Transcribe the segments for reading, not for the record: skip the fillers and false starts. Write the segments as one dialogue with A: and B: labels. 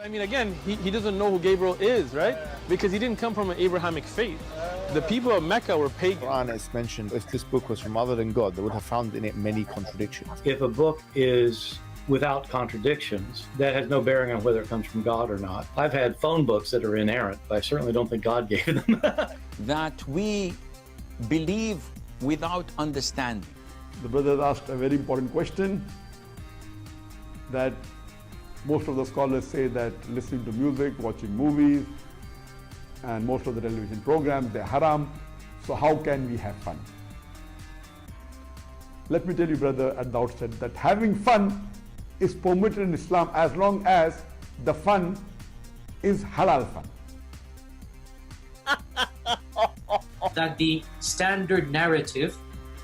A: I mean, again, he doesn't know who Gabriel is, right? Because he didn't come from an Abrahamic faith. The people of Mecca were pagan.
B: The Quran is mentioned, if this book was from other than God, they would have found in it many contradictions.
C: If a book is without contradictions, that has no bearing on whether it comes from God or not. I've had phone books that are inerrant, but I certainly don't think God gave them.
D: That we believe without understanding.
E: The brother asked a very important question, that most of the scholars say that listening to music, watching movies, and most of the television programs, they're haram. So how can we have fun? Let me tell you, brother, at the outset, that having fun is permitted in Islam as long as the fun is halal fun.
F: That the standard narrative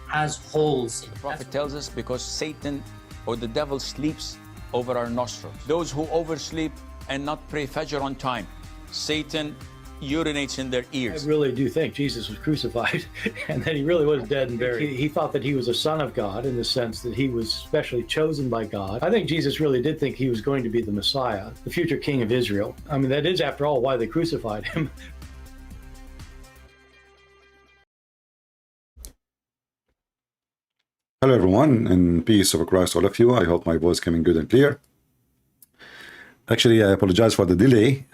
F: has holes in it.
D: The Prophet tells us because Satan or the devil sleeps over our nostrils. Those who oversleep and not pray Fajr on time, Satan urinates in their ears.
C: I really do think Jesus was crucified and that he really was dead and buried. He thought that he was a son of God in the sense that he was specially chosen by God. I think Jesus really did think he was going to be the Messiah, the future king of Israel. I mean, that is, after all, why they crucified him.
G: Hello everyone, and peace of Christ all of you. I hope my voice coming good and clear. Actually, I apologize for the delay,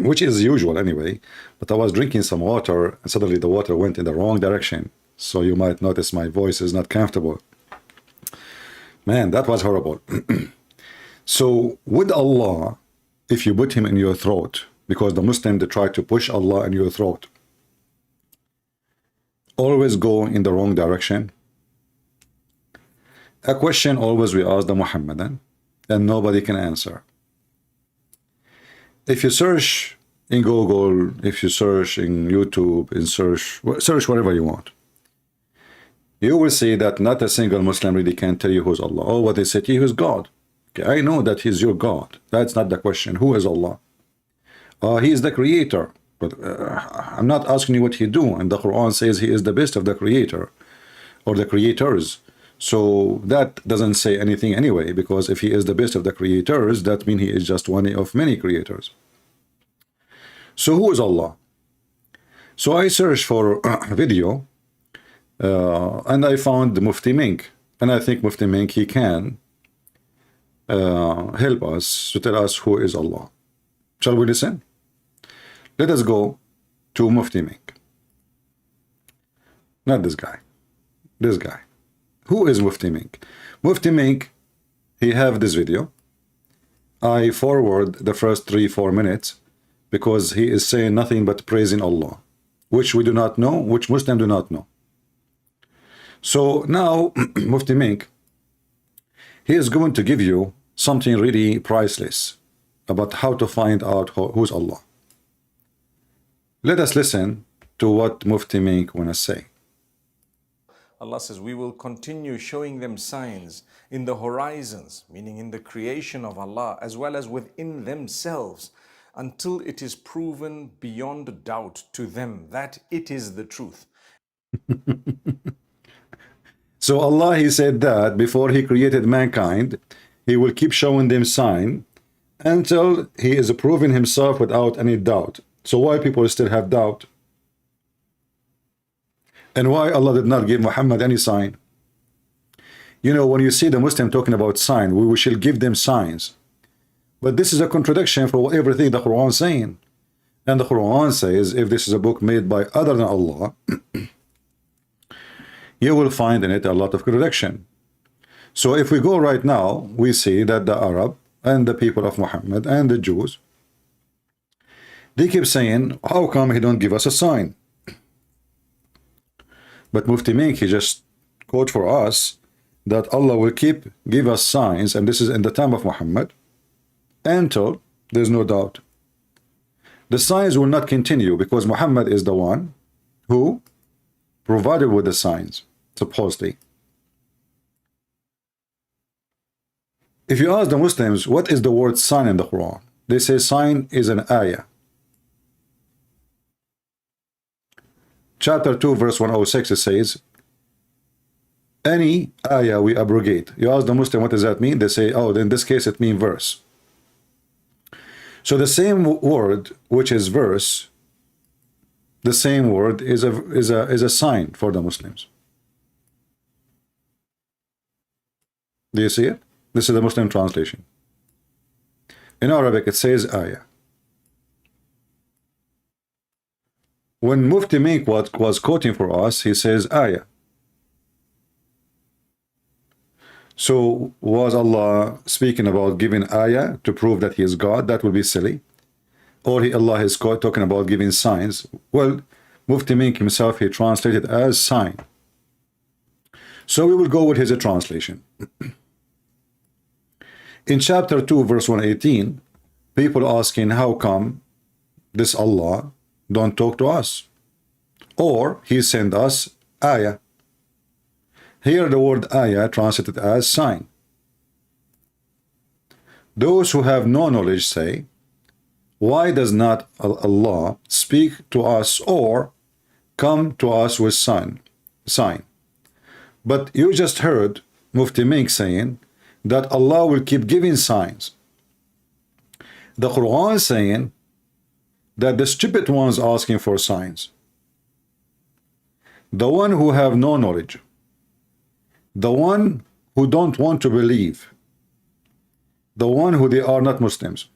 G: which is usual anyway, but I was drinking some water and suddenly the water went in the wrong direction. So you might notice my voice is not comfortable. Man, that was horrible. So would Allah, if you put him in your throat, because the Muslim, they try to push Allah in your throat, always go in the wrong direction? A question always we ask the Muhammadan, and nobody can answer. If you search in Google, if you search in YouTube, search whatever you want, you will see that not a single Muslim really can tell you who's Allah. Oh, what they say to you is God. Okay, I know that He's your God. That's not the question. Who is Allah? He is the creator. But I'm not asking you what He do. And the Quran says He is the best of the creator or the creators. So that doesn't say anything anyway, because if he is the best of the creators, that means he is just one of many creators. So who is Allah? So I searched for a video and I found Mufti Mink, and I think Mufti Mink, he can help us to tell us who is Allah. Shall we listen? Let us go to Mufti Mink. Not this guy, this guy. Who is Mufti Mink? Mufti Mink, he have this video. I forward the first 3-4 minutes because he is saying nothing but praising Allah, which we do not know, which Muslims do not know. So now Mufti Mink, he is going to give you something really priceless about how to find out who's Allah. Let us listen to what Mufti Mink want to say.
H: Allah says, we will continue showing them signs in the horizons, meaning in the creation of Allah, as well as within themselves, until it is proven beyond doubt to them that it is the truth.
G: So Allah, He said that before He created mankind, He will keep showing them sign until He is proving Himself without any doubt. So why people still have doubt? And why Allah did not give Muhammad any sign? You know, when you see the Muslim talking about sign, we shall give them signs. But this is a contradiction for everything the Quran is saying. And the Quran says, if this is a book made by other than Allah, you will find in it a lot of contradiction. So if we go right now, we see that the Arab and the people of Muhammad and the Jews, they keep saying, how come He don't give us a sign? But Mufti Mink, he just quote for us that Allah will give us signs, and this is in the time of Muhammad, until there's no doubt. The signs will not continue because Muhammad is the one who provided with the signs, supposedly. If you ask the Muslims, what is the word sign in the Quran? They say sign is an ayah. Chapter 2, verse 106, it says, any ayah we abrogate. You ask the Muslim, what does that mean? They say, oh, in this case, it means verse. So the same word, which is verse, the same word is a sign for the Muslims. Do you see it? This is the Muslim translation. In Arabic, it says ayah. When Mufti Mink was quoting for us, he says ayah. So was Allah speaking about giving ayah to prove that he is God? That would be silly. Or Allah is talking about giving signs. Well, Mufti Mink himself, he translated as sign. So we will go with his translation. In chapter 2, verse 118, people asking how come this Allah don't talk to us? Or he sent us ayah. Here the word ayah translated as sign. Those who have no knowledge say, why does not Allah speak to us or come to us with sign? But you just heard Mufti Mink saying that Allah will keep giving signs. The Quran is saying that the stupid ones asking for signs, the one who have no knowledge, the one who don't want to believe, the one who they are not Muslims.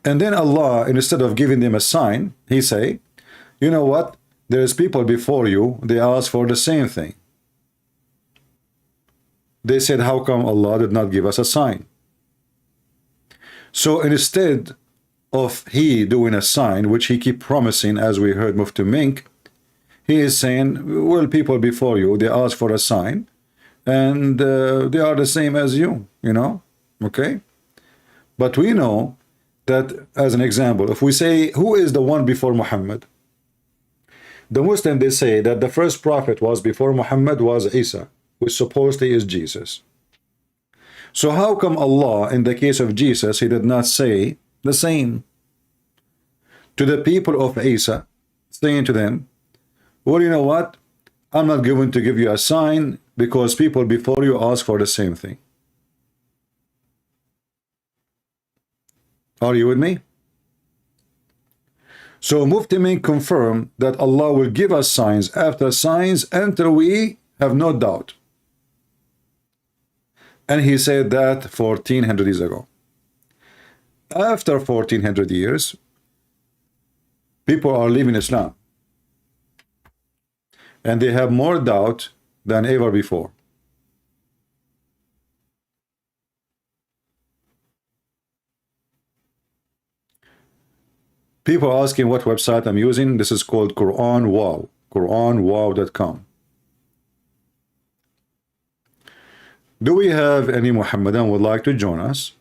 G: And then Allah, instead of giving them a sign, he say, you know what, there's people before you, they ask for the same thing. They said, how come Allah did not give us a sign? So instead of he doing a sign, which he keep promising, as we heard Mufti Mink, he is saying, well, people before you, they ask for a sign, and they are the same as you, you know, okay? But we know that, as an example, if we say, who is the one before Muhammad? The Muslim, they say that the first prophet was before Muhammad was Isa, which supposedly is Jesus. So how come Allah, in the case of Jesus, he did not say the same to the people of Isa, saying to them, well, you know what, I'm not going to give you a sign because people before you ask for the same thing. Are you with me? So Mufti Mink confirmed that Allah will give us signs after signs until we have no doubt. And he said that 1400 years ago. After 1400 years, people are leaving Islam. And they have more doubt than ever before. People are asking what website I'm using. This is called Quran Wow. QuranWow.com. Do we have any Muhammadan would like to join us?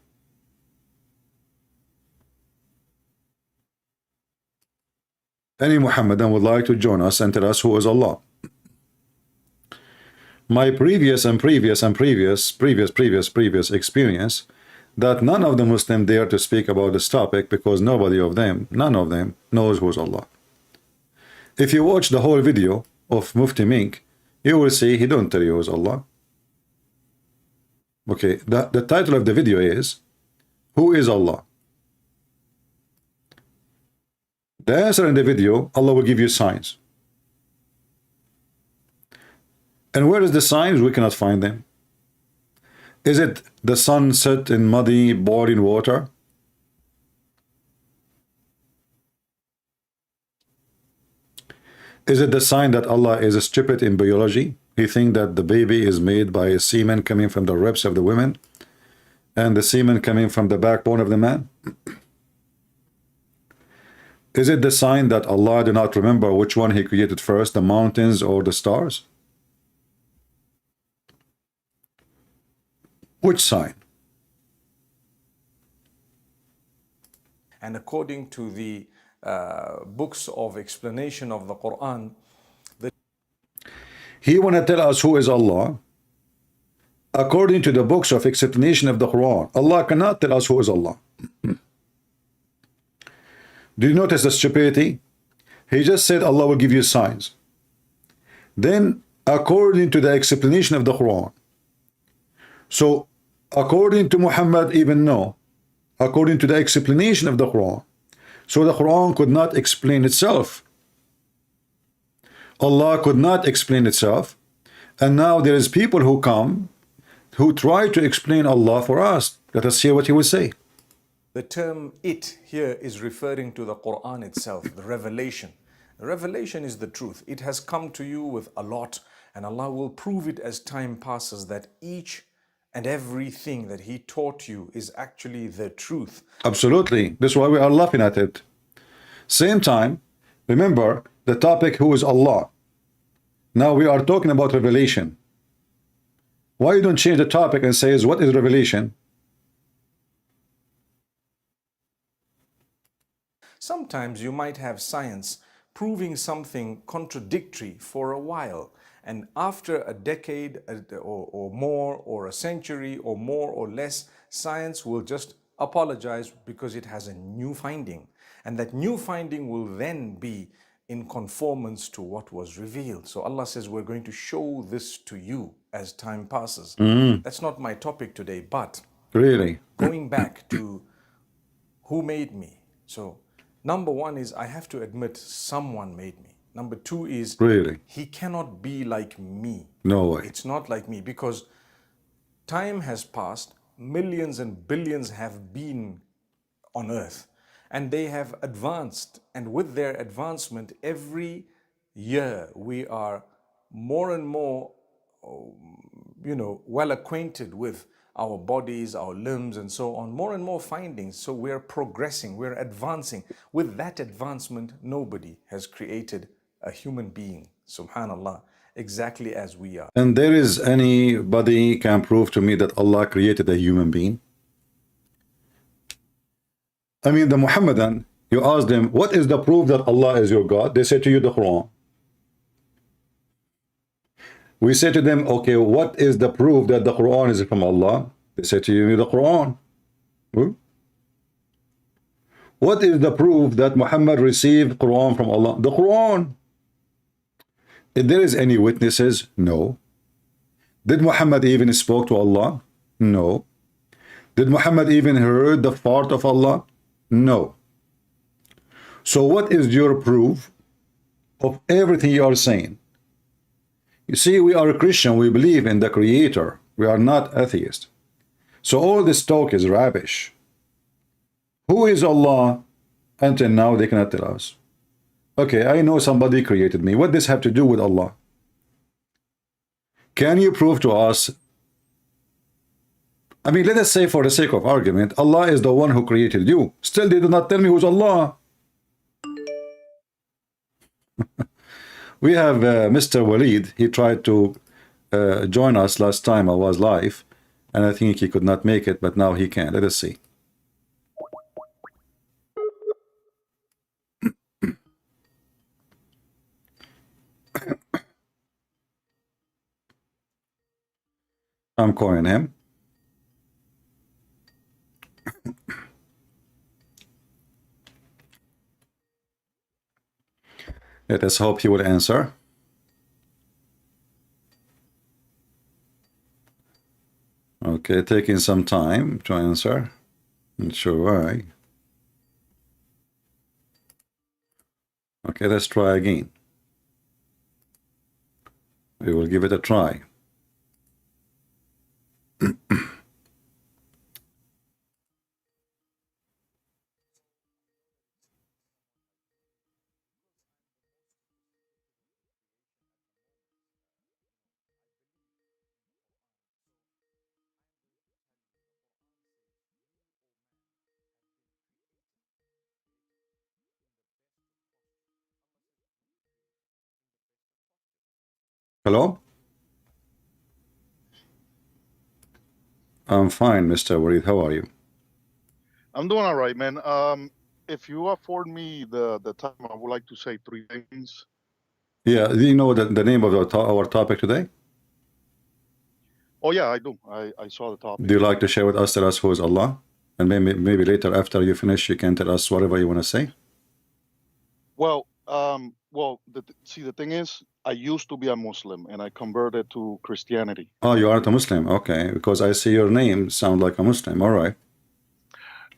G: Any Muhammadan would like to join us and tell us who is Allah? My previous experience that none of the Muslims dare to speak about this topic because none of them knows who is Allah. If you watch the whole video of Mufti Mink, you will see he don't tell you who is Allah. Okay, the title of the video is, who is Allah? The answer in the video, Allah will give you signs. And where is the signs? We cannot find them. Is it the sun set in muddy, boiling water? Is it the sign that Allah is stupid in biology? He thinks that the baby is made by a semen coming from the ribs of the women and the semen coming from the backbone of the man? Is it the sign that Allah did not remember which one he created first, the mountains or the stars? Which sign?
H: And according to the books of explanation of the Quran,
G: he want to tell us who is Allah. According to the books of explanation of the Quran, Allah cannot tell us who is Allah. Do you notice the stupidity? He just said Allah will give you signs. Then, according to the explanation of the Quran, so According to Muhammad, even no. According to the explanation of the Quran. So the Quran could not explain itself. Allah could not explain itself. And now there is people who come who try to explain Allah for us. Let us hear what he will say.
H: The term it here is referring to the Quran itself, the revelation. The revelation is the truth. It has come to you with a lot, and Allah will prove it as time passes that each and everything that He taught you is actually the truth.
G: Absolutely. That's why we are laughing at it. Same time, remember the topic, who is Allah? Now we are talking about revelation. Why you don't change the topic and say, what is revelation?
H: Sometimes you might have science proving something contradictory for a while, and after a decade or more, or a century or more or less, science will just apologize because it has a new finding, and that new finding will then be in conformance to what was revealed. So Allah says, we're going to show this to you as time passes. That's not my topic today, but
G: really
H: going back to who made me. So number one is, I have to admit someone made me. Number two is,
G: really
H: he cannot be like me.
G: no way.
H: It's not like me, because time has passed, millions and billions have been on earth, and they have advanced, and with their advancement, every year we are more and more well acquainted with our bodies, our limbs, and so on, more and more findings. So we're progressing, we're advancing. With that advancement, nobody has created a human being, subhanallah, exactly as we are.
G: And there is anybody can prove to me that Allah created a human being? I mean, the Muhammadan, you ask them, what is the proof that Allah is your God? They say to you, the Quran. We say to them, okay, what is the proof that the Quran is from Allah? They say to you, the Quran. What is the proof that Muhammad received Quran from Allah? The Quran. If there is any witnesses, no. Did Muhammad even spoke to Allah? No. Did Muhammad even heard the fart of Allah? No. So what is your proof of everything you are saying? You see, we are a Christian. We believe in the Creator. We are not atheists. So all this talk is rubbish. Who is Allah? Until now, they cannot tell us. Okay, I know somebody created me. What does this have to do with Allah? Can you prove to us? I mean, let us say for the sake of argument, Allah is the one who created you. Still, they do not tell me who's Allah. We have Mr. Walid. He tried to join us last time I was live, and I think he could not make it, but now he can. Let us see. I'm calling him. Let us hope he will answer. Okay, taking some time to answer. Not sure why. Okay, let's try again. We will give it a try. Hello? I'm fine, Mr. Walid. How are you?
I: I'm doing all right, man. If you afford me the time, I would like to say 3 things.
G: Yeah, do you know the name of our topic today?
I: Oh, yeah, I do. I saw the topic.
G: Do you like to share with us, tell us who is Allah? And maybe later, after you finish, you can tell us whatever you want to say.
I: Well, see, the thing is, I used to be a Muslim and I converted to Christianity.
G: Oh, you aren't a Muslim. Okay, because I see your name sound like a Muslim. All right.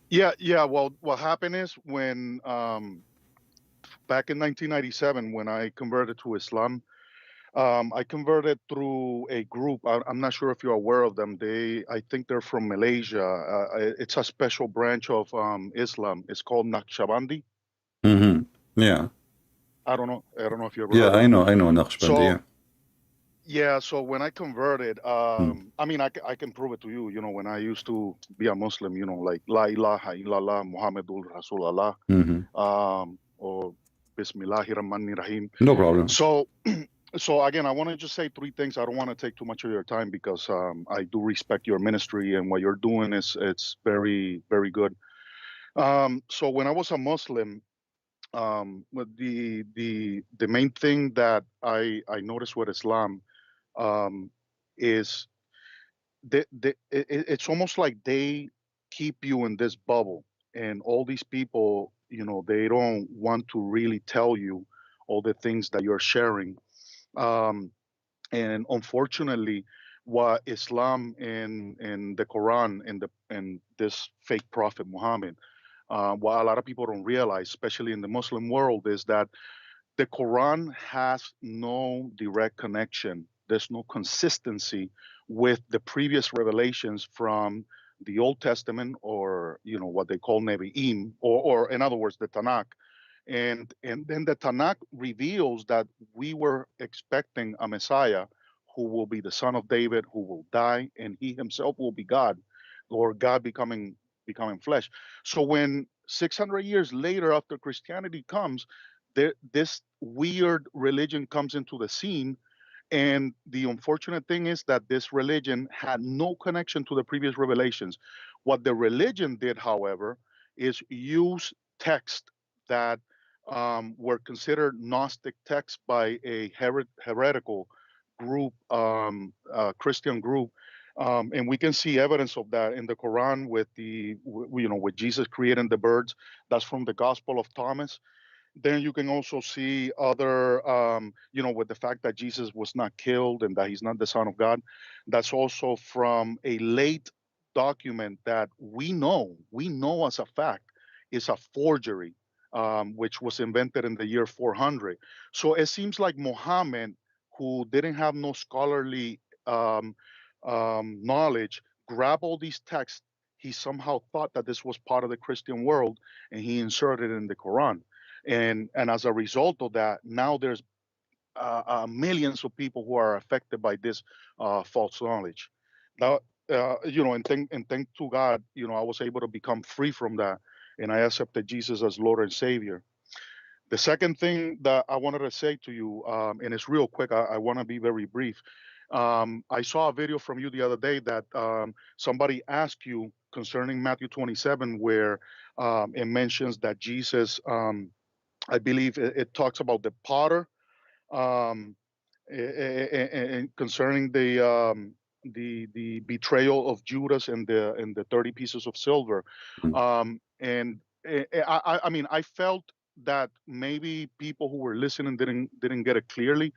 I: Yeah. Well, what happened is when back in 1997, when I converted to Islam, I converted through a group. I'm not sure if you're aware of them. I think they're from Malaysia. It's a special branch of Islam. It's called Naqshbandi.
G: Mm-hmm. Yeah.
I: I don't know if you ever
G: Yeah,
I: heard of
G: I
I: them.
G: know Naqshbandi. Yeah.
I: Yeah, so when I converted, I mean, I can prove it to you. You know, when I used to be a Muslim, you know, like La ilaha illallah Muhammadur Rasulullah, or Bismillahirrahmanirrahim.
G: No problem.
I: So again, I want to just say three things. I don't want to take too much of your time because I do respect your ministry and what you're doing it's very, very good. So when I was a Muslim, with the main thing that I noticed with Islam is it's almost like they keep you in this bubble, and all these people, you know, they don't want to really tell you all the things that you're sharing. Um, and unfortunately, what Islam and the Quran and this fake prophet Muhammad, what a lot of people don't realize, especially in the Muslim world, is that the Quran has no direct connection. There's no consistency with the previous revelations from the Old Testament, or you know what they call Nevi'im, or in other words, the Tanakh. And then the Tanakh reveals that we were expecting a Messiah who will be the son of David, who will die, and he himself will be God, or God becoming flesh. So when 600 years later, after Christianity comes, this weird religion comes into the scene. And the unfortunate thing is that this religion had no connection to the previous revelations. What the religion did, however, is use text that were considered Gnostic texts by a heretical group, Christian group. And we can see evidence of that in the Quran with with Jesus creating the birds. That's from the Gospel of Thomas. Then you can also see other, with the fact that Jesus was not killed and that he's not the Son of God. That's also from a late document that we know as a fact is a forgery, which was invented in the year 400. So it seems like Muhammad, who didn't have no scholarly knowledge, grabbed all these texts. He somehow thought that this was part of the Christian world, and he inserted it in the Quran. And as a result of that, now there's millions of people who are affected by this false knowledge. Now, and thank to God, I was able to become free from that, and I accepted Jesus as Lord and Savior. The second thing that I wanted to say to you, and it's real quick, I want to be very brief. I saw a video from you the other day that somebody asked you concerning Matthew 27, where it mentions that Jesus, I believe it talks about the potter, and concerning the betrayal of Judas and the 30 pieces of silver. And I mean, I felt that maybe people who were listening didn't get it clearly.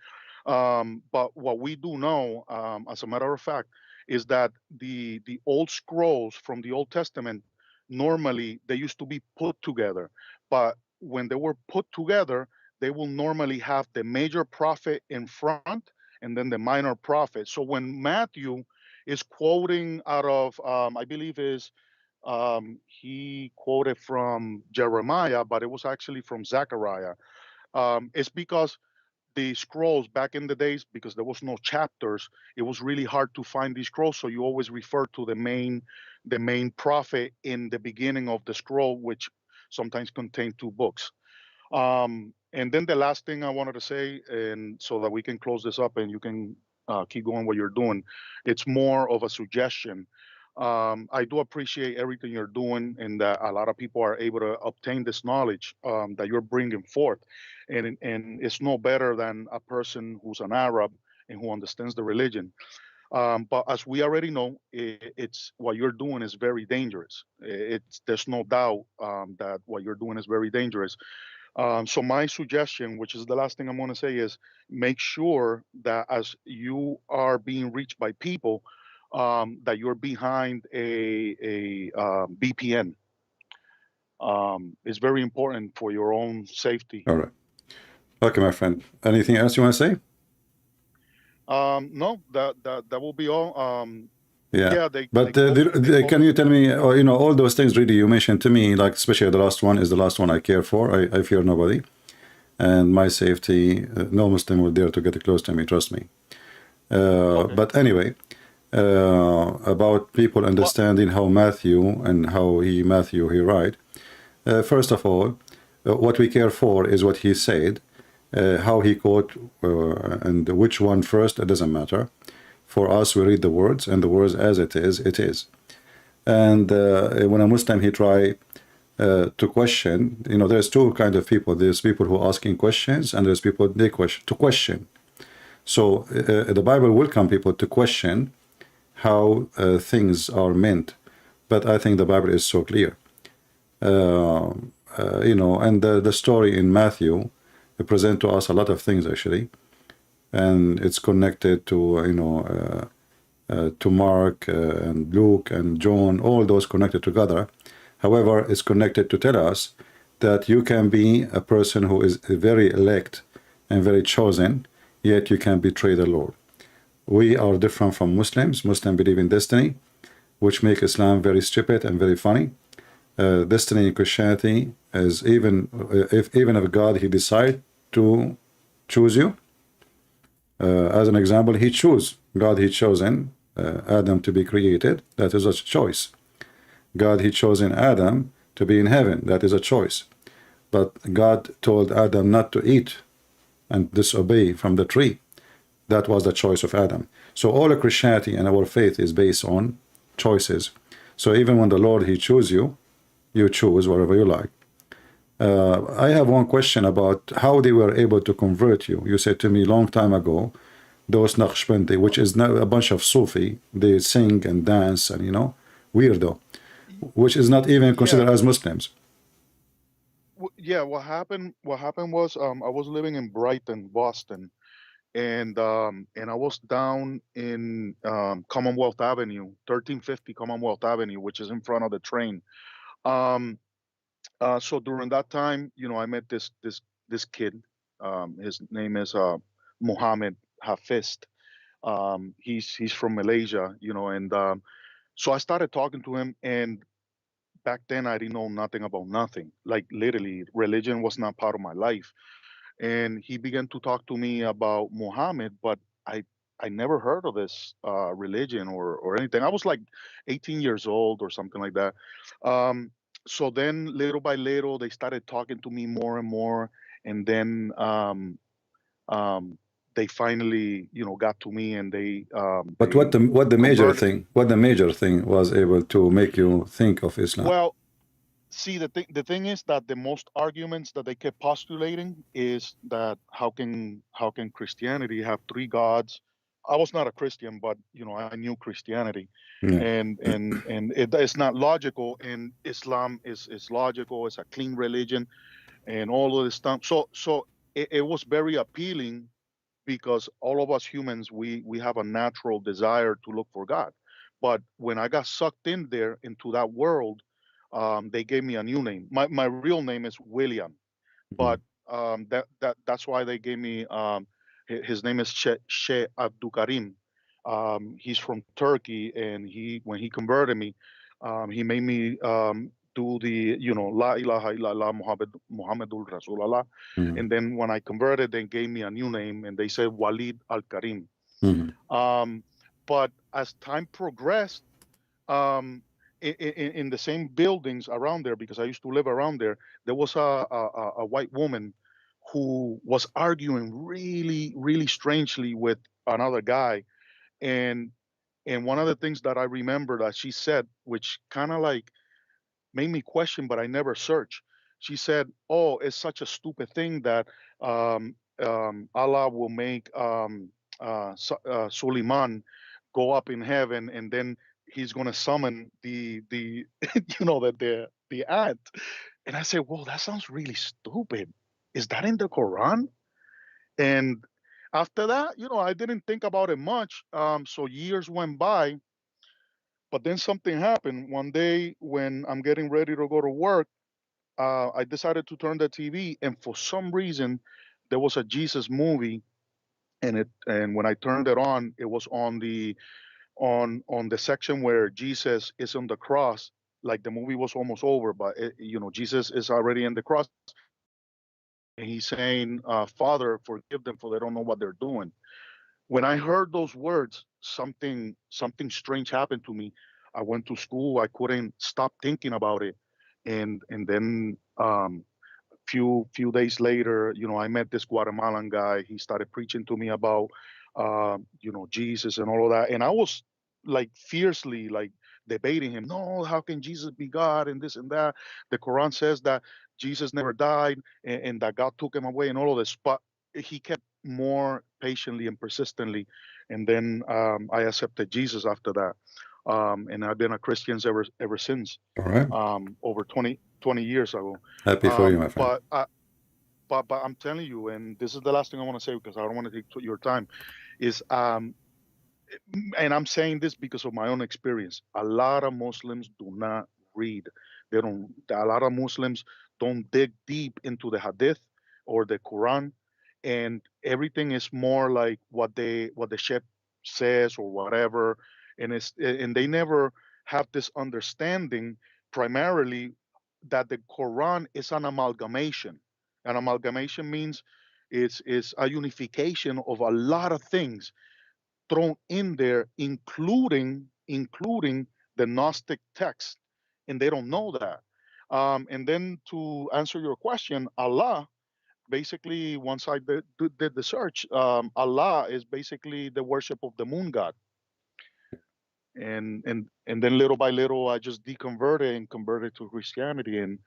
I: But what we do know, as a matter of fact, is that the old scrolls from the Old Testament, normally they used to be put together, but when they were put together, they will normally have the major prophet in front and then the minor prophet. So when Matthew is quoting out of, I believe he quoted from Jeremiah, but it was actually from Zechariah. It's because the scrolls back in the days, because there was no chapters, it was really hard to find these scrolls. So you always refer to the main prophet in the beginning of the scroll, which sometimes contained two books. And then the last thing I wanted to say, and so that we can close this up and you can keep going what you're doing, it's more of a suggestion. I do appreciate everything you're doing, and that a lot of people are able to obtain this knowledge that you're bringing forth. And it's no better than a person who's an Arab and who understands the religion. But as we already know, it's what you're doing is very dangerous. There's no doubt that what you're doing is very dangerous. So my suggestion, which is the last thing I'm going to say, is make sure that as you are being reached by people, that you're behind a VPN. It's very important for your own safety.
G: All right. Okay, my friend. Anything else you want to say?
I: No, that will be all.
G: Yeah,
I: they,
G: but
I: they
G: can you tell me, you know, all those things really you mentioned to me, like especially the last one is the last one I care for. I fear nobody, and my safety. No Muslim will dare to get close to me. Trust me.
I: Okay.
G: But anyway, about people understanding how Matthew and how Matthew write. First of all, what we care for is what he said, how he quote, and which one first. It doesn't matter. For us, we read the words, and the words as it is, it is. And when a Muslim he try to question, you know, there's two kind of people. There's people who are asking questions, and there's people they question. So the Bible welcome people to question how things are meant, but I think the Bible is so clear. You know, and the story in Matthew present to us a lot of things actually, and it's connected to to Mark and Luke and John, all those connected together. However, it's connected to tell us that you can be a person who is very elect and very chosen, yet you can betray the Lord. We are different from Muslims. Muslims believe in destiny, which make Islam very stupid and very funny. Destiny in Christianity is even if God he decide to choose you. As an example, God he chosen Adam to be created. That is a choice. God he chosen Adam to be in heaven. That is a choice. But God told Adam not to eat and disobey from the tree. That was the choice of Adam. So all of Christianity and our faith is based on choices. So even when the Lord he choose you, you choose whatever you like. I have one question about how they were able to convert you. You said to me long time ago, those Naqshbandi, which is now a bunch of Sufi, they sing and dance and, you know, weirdo, which is not even considered as Muslims.
I: Yeah, what happened was I was living in Brighton, Boston, and I was down in Commonwealth Avenue, 1350 Commonwealth Avenue, which is in front of the train. So during that time, you know, I met this kid. His name is Mohammed Hafiz. He's from Malaysia, you know, and so I started talking to him, and back then I didn't know nothing about nothing. Like literally, religion was not part of my life. And he began to talk to me about Muhammad, but I never heard of this religion or anything. I was like 18 years old or something like that. So then, little by little, they started talking to me more and more, and then they finally, you know, got to me, and they.
G: But what the major thing was able to make you think of Islam?
I: Well, see, the thing is that the most arguments that they kept postulating is that how can Christianity have three gods? I was not a Christian, but you know I knew Christianity,
G: Yeah.
I: and it's not logical. And Islam is logical. It's a clean religion, and all of this stuff. So it was very appealing because all of us humans we have a natural desire to look for God. But when I got sucked in there into that world, they gave me a new name. My real name is William, but that's why they gave me his name is Sheikh Abdul Karim. He's from Turkey, and when he converted me, he made me do the La ilaha illallah Muhammadur Rasulullah. And then when I converted, they gave me a new name, and they said Walid Al Karim. But as time progressed, in the same buildings around there, because I used to live around there, there was a white woman who was arguing really, really strangely with another guy. And one of the things that I remember that she said, which kind of like made me question, but I never searched. She said, "Oh, it's such a stupid thing that Allah will make Suleiman go up in heaven, and then he's going to summon the the ant." And I said, "Whoa, that sounds really stupid." is that in the Quran? And after that, I didn't think about it much. So years went by, but then something happened. One day when I'm getting ready to go to work, I decided to turn the TV, and for some reason, there was a Jesus movie, and when I turned it on, it was on the section where Jesus is on the cross. Like the movie was almost over, but Jesus is already in the cross, and he's saying, "Father, forgive them, for they don't know what they're doing." When I heard those words, something strange happened to me. I went to school. I couldn't stop thinking about it, and then few days later, I met this Guatemalan guy. He started preaching to me about Jesus and all of that, and I was like fiercely like debating him. No, how can Jesus be God and this and that? The Quran says that Jesus never died, and that God took him away and all of this. But he kept more patiently and persistently, and then I accepted Jesus after that, and I've been a Christian ever since.
G: All right.
I: Over 20 years ago.
G: Happy for you, my friend.
I: But I'm telling you, and this is the last thing I want to say because I don't want to take your time, is and I'm saying this because of my own experience. A lot of Muslims do not read. They don't. A lot of Muslims don't dig deep into the Hadith or the Quran, and everything is more like what the Sheikh says or whatever, and they never have this understanding primarily that the Quran is an amalgamation. An amalgamation means it's a unification of a lot of things thrown in there, including the Gnostic text, and they don't know that. And then to answer your question, Allah, basically, once I did the search, Allah is basically the worship of the moon god. And then little by little, I just deconverted and converted to Christianity, and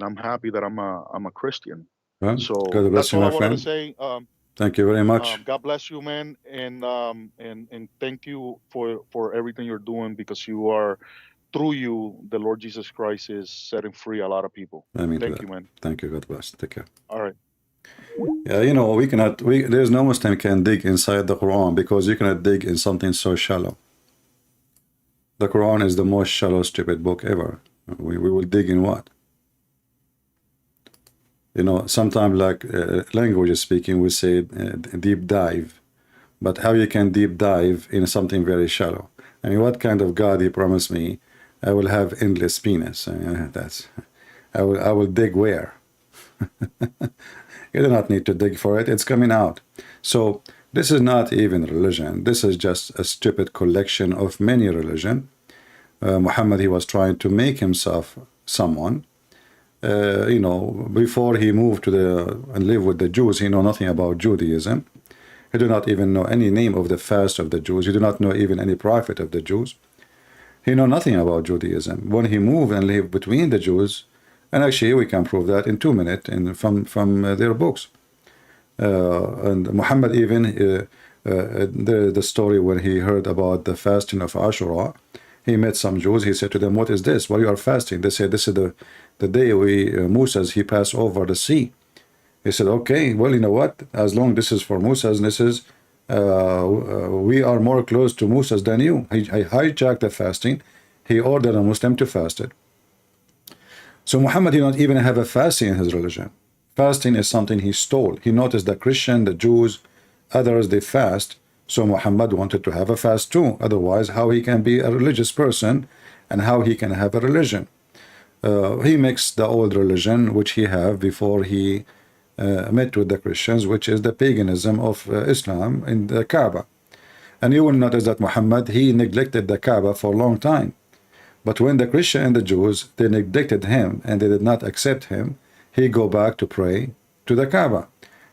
I: I'm happy that I'm a Christian.
G: Well,
I: So
G: God bless
I: that's
G: you,
I: all I
G: my
I: wanted to
G: friend.
I: say.
G: Thank you very much.
I: God bless you, man, and thank you for everything you're doing, because through you, the Lord Jesus Christ is setting free a lot of people.
G: I mean,
I: Thank you, man.
G: Thank you. God bless. Take care.
I: All right.
G: Yeah, there's no Muslim can dig inside the Quran, because you cannot dig in something so shallow. The Quran is the most shallow, stupid book ever. We will dig in what? Sometimes like language speaking, we say deep dive. But how you can deep dive in something very shallow? I mean, what kind of God he promised me? I will have endless penis. I will dig where? You do not need to dig for it. It's coming out. So this is not even religion. This is just a stupid collection of many religion. Muhammad, he was trying to make himself someone. Before he moved and live with the Jews, he know nothing about Judaism. He do not even know any name of the fast of the Jews. He do not know even any prophet of the Jews. He know nothing about Judaism. When he moved and lived between the Jews, and actually we can prove that in 2 minutes from their books. And Muhammad even, the story when he heard about the fasting of Ashura, he met some Jews. He said to them, "What is this? Why you are fasting?" They said, "This is the day Moses, he passed over the sea." He said, "Okay, well, you know what? As long this is for Moses, this is we are more close to Moses than you." He hijacked the fasting. He ordered a Muslim to fast it. So Muhammad did not even have a fasting in his religion. Fasting is something he stole. He noticed the Christian, the Jews, others, they fast. So Muhammad wanted to have a fast too. Otherwise, how he can be a religious person and how he can have a religion? He mixed the old religion, which he had before he met with the Christians, which is the paganism of Islam in the Kaaba. And you will notice that Muhammad, he neglected the Kaaba for a long time. But when the Christian and the Jews, they neglected him and they did not accept him, he go back to pray to the Kaaba.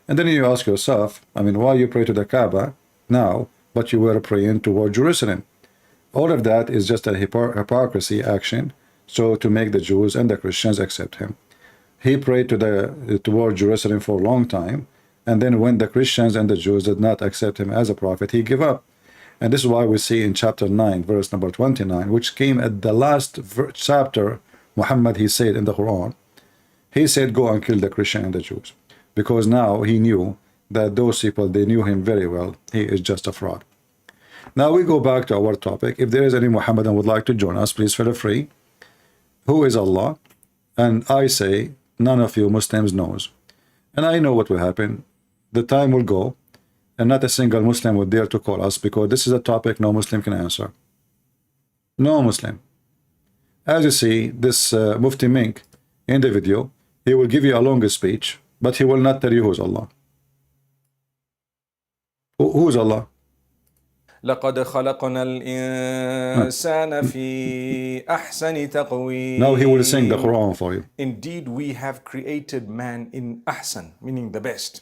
G: And then you ask yourself, I mean, why you pray to the Kaaba now, but you were praying toward Jerusalem? All of that is just a hypocrisy action, so to make the Jews and the Christians accept him. He prayed toward Jerusalem for a long time, and then when the Christians and the Jews did not accept him as a prophet, he gave up. And this is why we see in chapter 9, verse number 29, which came at the last chapter, Muhammad, he said in the Quran, he said, "Go and kill the Christian and the Jews." because now he knew that those people, they knew him very well. He is just a fraud. Now we go back to our topic. If there is any Muhammadan would like to join us, please feel free. Who is Allah? And I say, none of you Muslims knows. And I know what will happen. The time will go, and not a single Muslim would dare to call us, because this is a topic no Muslim can answer. No Muslim. As you see, this Mufti Mink in the video, he will give you a longer speech, but he will not tell you who's Allah. Who's Allah?
H: لقد خلقنا الإنسان في أحسن تقويم.
G: Now he will sing the Quran for you.
H: Indeed, we have created man in ahsan, meaning the best.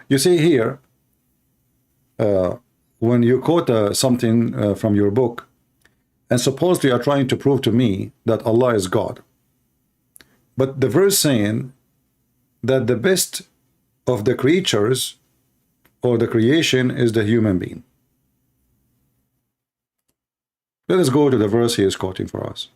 G: You see here, when you quote something from your book, and supposedly you are trying to prove to me that Allah is God, but the verse saying that the best of the creatures or the creation is the human being. Let us go to the verse he is quoting for us.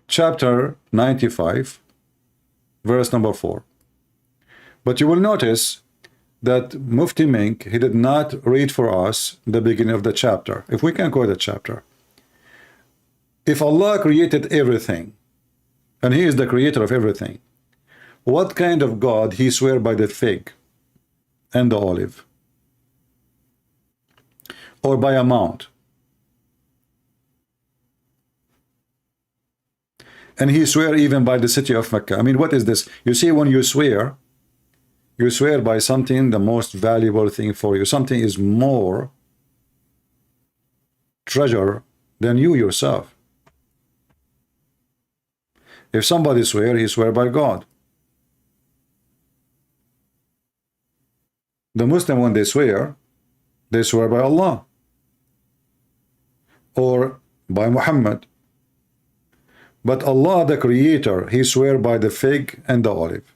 G: Chapter 95, verse number 4. But you will notice that Mufti Mink, he did not read for us the beginning of the chapter. If we can quote the chapter. If Allah created everything, and he is the creator of everything, what kind of God he swear by the fig and the olive? Or by a mount? And he swear even by the city of Mecca. I mean, what is this? You see, when you swear by something, the most valuable thing for you. Something is more treasure than you yourself. If somebody swear, he swear by God. The Muslim, when they swear by Allah or by Muhammad. But Allah, the creator, he swear by the fig and the olive.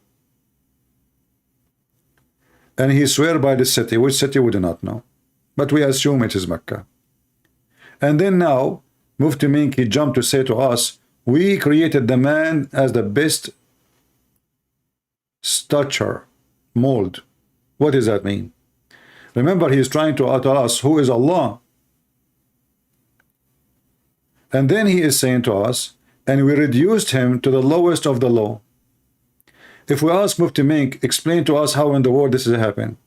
G: And he swear by the city. Which city we do not know, but we assume it is Mecca. And then now Mufti Mink, he jumped to say to us, we created the man as the best stature, mold. What does that mean? Remember, he is trying to tell us who is Allah. And then he is saying to us, and we reduced him to the lowest of the low. If we ask Mufti Mink, explain to us how in the world this has happened.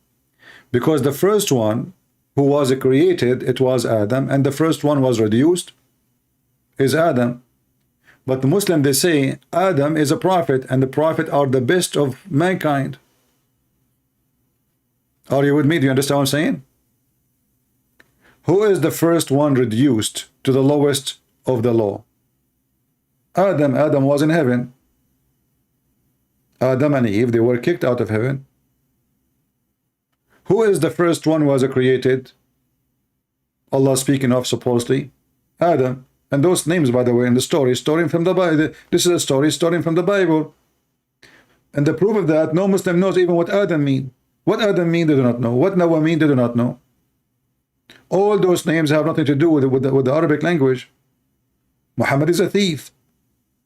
G: Because the first one who was created, it was Adam, and the first one was reduced is Adam. But the Muslim, they say Adam is a prophet, and the prophet are the best of mankind. Are you with me? Do you understand what I'm saying? Who is the first one reduced to the lowest of the low? Adam. Adam was in heaven. Adam and Eve, they were kicked out of heaven. Who is the first one who was created? Allah speaking of, supposedly, Adam. And those names, by the way, in the story from the Bible. This is a story from the Bible. And the proof of that, no Muslim knows even what Adam mean. What Adam mean, they do not know. What Noah mean, they do not know. All those names have nothing to do with the Arabic language. Muhammad is a thief.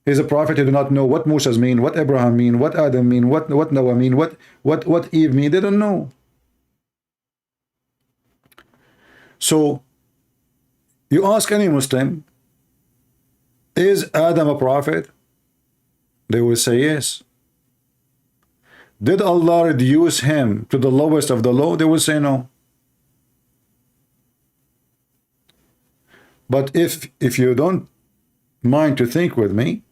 G: He's a prophet. They do not know what Moses mean, what Abraham mean, what Adam mean, what Noah mean, what Eve mean. They don't know. So you ask any Muslim, is Adam a prophet? They will say yes. Did Allah reduce him to the lowest of the low? They will say no. But if you don't mind to think with me,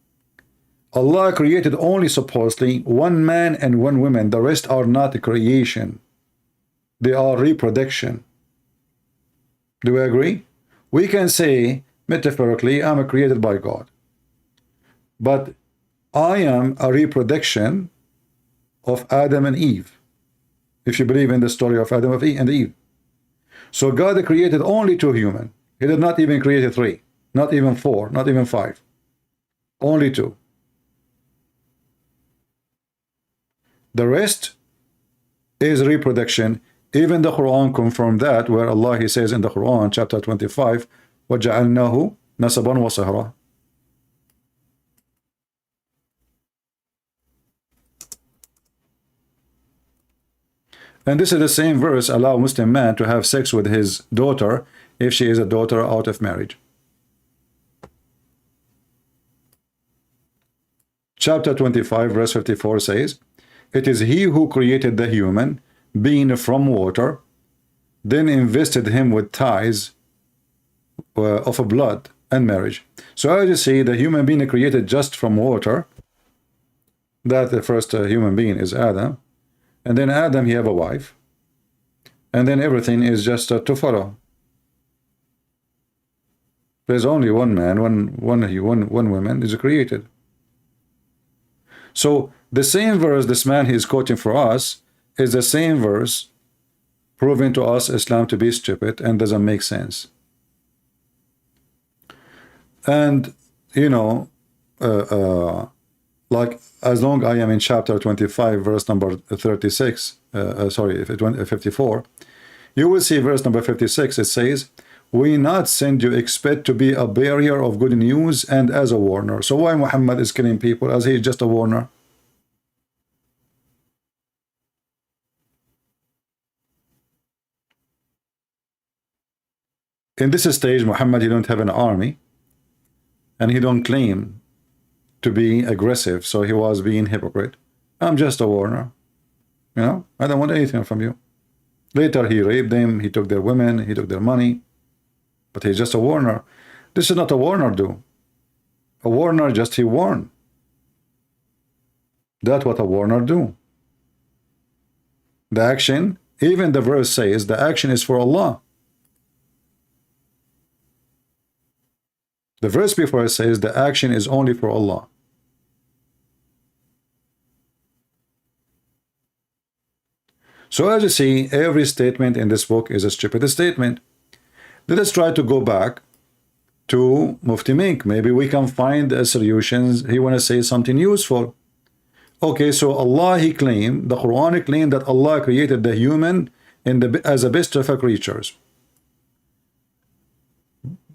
G: Allah created only supposedly one man and one woman. The rest are not creation. They are reproduction. Do we agree? We can say metaphorically, I'm created by God. But I am a reproduction of Adam and Eve, if you believe in the story of Adam and Eve. So God created only two humans. He did not even create three, not even four, not even five. Only two. The rest is reproduction. Even the Quran confirmed that, where Allah, he says in the Quran, chapter 25, وَجَعَلْنَاهُ نَسَبًا وَصَهْرًا. And this is the same verse allow a Muslim man to have sex with his daughter if she is a daughter out of marriage. Chapter 25 verse 54 says, it is he who created the human being from water, then invested him with ties of a blood and marriage. So as you see, the human being created just from water, that the first human being is Adam, and then Adam, he have a wife, and then everything is just to follow. There's only one man, one woman is created. So the same verse this man he is quoting for us is the same verse proving to us Islam to be stupid and doesn't make sense. And you know, like as long I am in chapter 25 verse number 36, sorry, 54, you will see verse number 56. It says, we not send you except to be a bearer of good news and as a warner. So why Muhammad is killing people as he is just a warner? In this stage, Muhammad, he don't have an army, and he don't claim to be aggressive, so he was being hypocrite. I'm just a warner. You know, I don't want anything from you. Later, he raped them, he took their women, he took their money, but he's just a warner. This is not a warner do. A warner just he warn. That's what a warner do. The action, even the verse says, the action is for Allah. The verse before it says the action is only for Allah. So as you see, every statement in this book is a stupid statement. Let us try to go back to Mufti Mink. Maybe we can find solutions. He want to say something useful. Okay, so Allah, he claimed, the Quran claimed that Allah created the human as the best of creatures.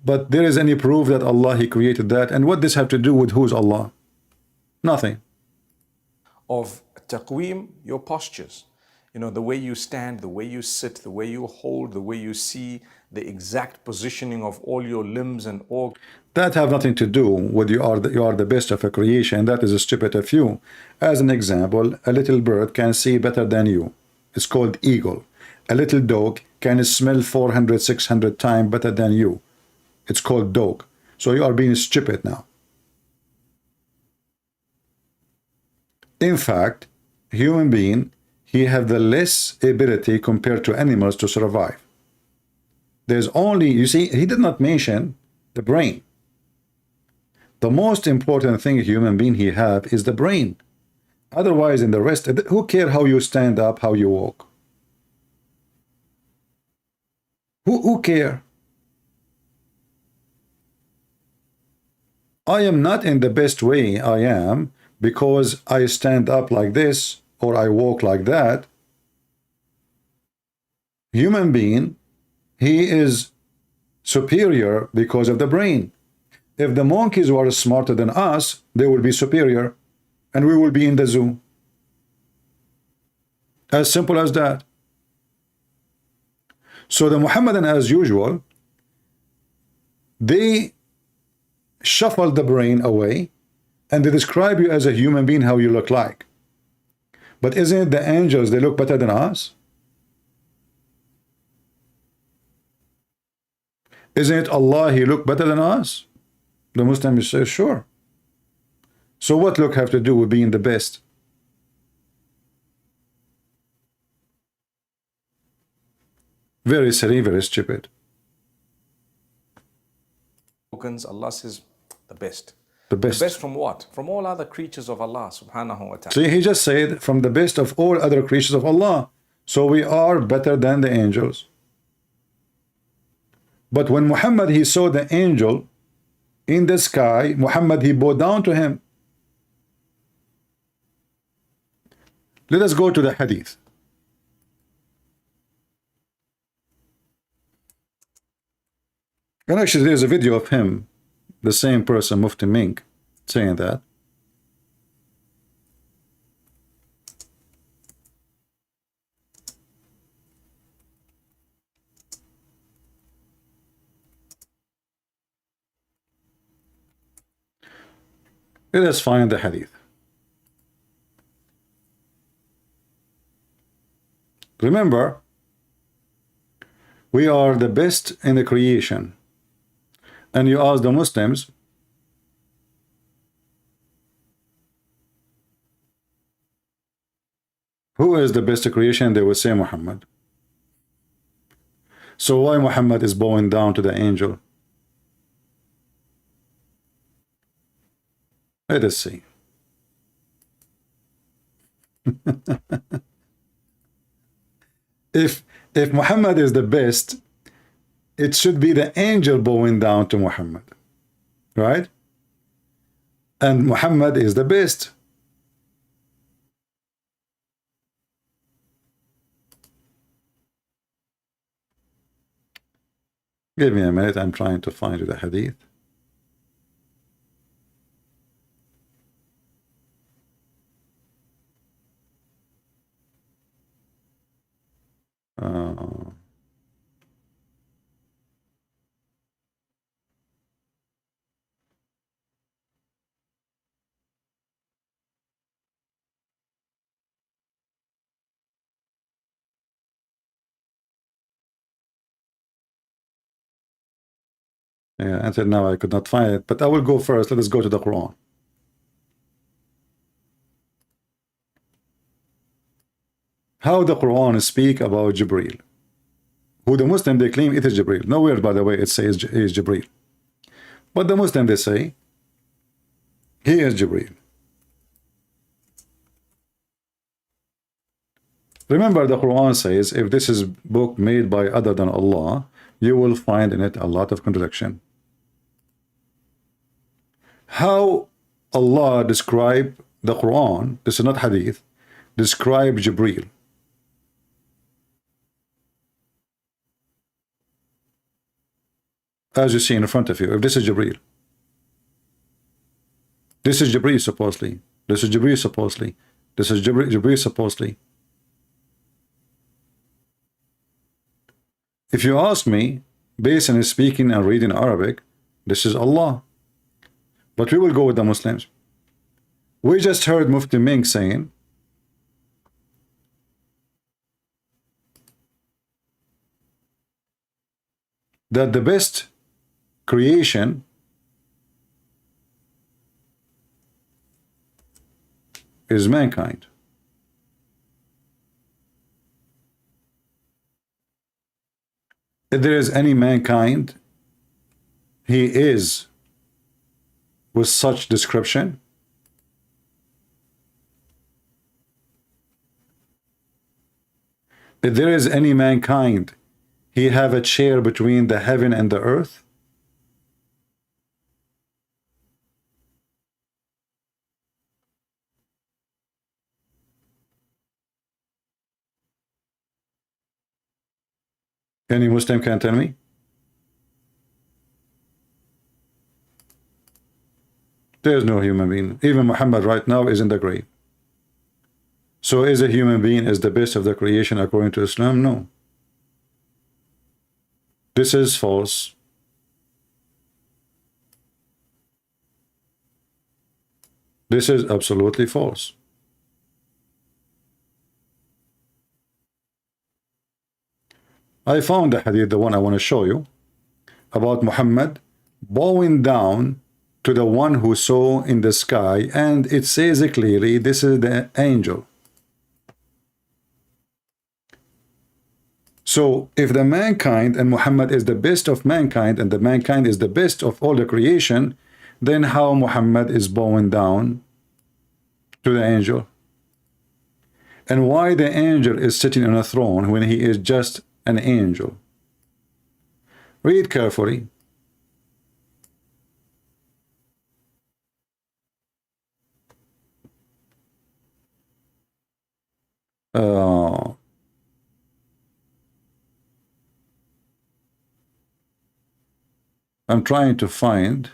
G: But there is any proof that Allah, he created that? And what this have to do with who's Allah? Nothing.
H: Of taqweem, your postures. You know, the way you stand, the way you sit, the way you hold, the way you see, the exact positioning of all your limbs and organs.
G: That have nothing to do with you are the best of a creation. That is a stupid of you. As an example, a little bird can see better than you. It's called eagle. A little dog can smell 400, 600 times better than you. It's called dog. So you are being stupid now. In fact, human being, he have the less ability compared to animals to survive. There's only, you see, he did not mention the brain. The most important thing a human being he have is the brain. Otherwise, in the rest, who care how you stand up, how you walk? Who care? I am not in the best way I am because I stand up like this or I walk like that. Human being, he is superior because of the brain. If the monkeys were smarter than us, they will be superior and we will be in the zoo. As simple as that. So the Muhammadan, as usual, they shuffle the brain away and they describe you as a human being how you look like. But isn't it the angels, they look better than us? Isn't it Allah, he look better than us? The Muslim says sure. So what look have to do with being the best? Very silly, very stupid.
H: Allah says the best.
G: The best.
H: The best from what? From all other creatures of Allah subhanahu wa ta'ala.
G: See, he just said from the best of all other creatures of Allah. So we are better than the angels. But when Muhammad, he saw the angel in the sky, Muhammad, he bowed down to him. Let us go to the hadith. And actually, there's a video of him, the same person, Mufti Mink, saying that. Let us find the hadith. Remember, we are the best in the creation. And you ask the Muslims, who is the best in creation? They will say Muhammad. So why Muhammad is bowing down to the angel? Let us see. If Muhammad is the best, it should be the angel bowing down to Muhammad, right? And Muhammad is the best. Give me a minute, I'm trying to find you the hadith. Yeah, until now I could not find it, but I will go first. Let us go to the Quran. How the Quran speak about Jibreel. Who the Muslim they claim it is Jibreel. Nowhere, by the way, it says he is Jibreel. But the Muslim they say he is Jibreel. Remember, the Quran says if this is book made by other than Allah, you will find in it a lot of contradiction. How Allah describe the Quran, this is not hadith, describe Jibreel. As you see in front of you, if this is Jibreel, this is Jibreel supposedly, this is Jibreel supposedly, this is Jibreel supposedly. If you ask me, based on speaking and reading Arabic, this is Allah. But we will go with the Muslims. We just heard Mufti Mink saying that the best creation is mankind. If there is any mankind, he is with such description. If there is any mankind, he have a chair between the heaven and the earth. Any Muslim can tell me? There is no human being. Even Muhammad right now is in the grave. So is a human being is the best of the creation according to Islam? No. This is false. This is absolutely false. I found the hadith, the one I want to show you, about Muhammad bowing down to the one who saw in the sky, and it says clearly this is the angel. So if the mankind and Muhammad is the best of mankind and the mankind is the best of all the creation, then how Muhammad is bowing down to the angel? And why the angel is sitting on a throne when he is just an angel? Read carefully. I'm trying to find.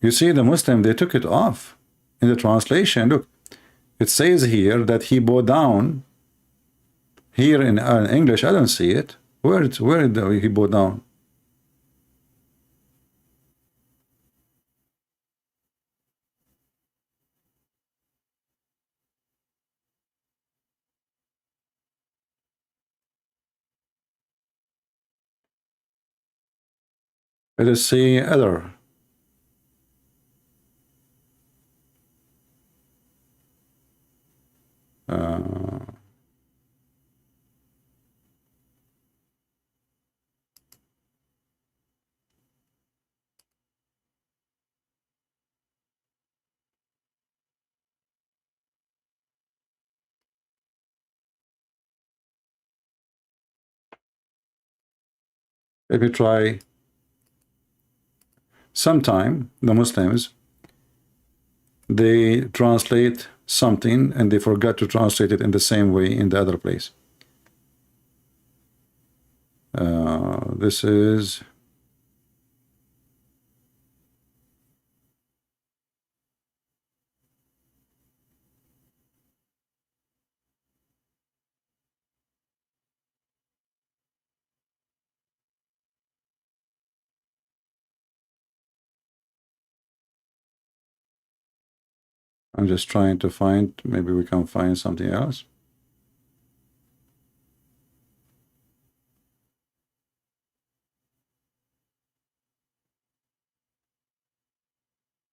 G: You see, the Muslim, they took it off in the translation. Look, it says here that he bowed down. Here in English, I don't see it. Where did he bow down? Let us see other. Let me try. Sometime the Muslims, they translate something and they forgot to translate it in the same way in the other place. This is I'm just trying to find, maybe we can find something else.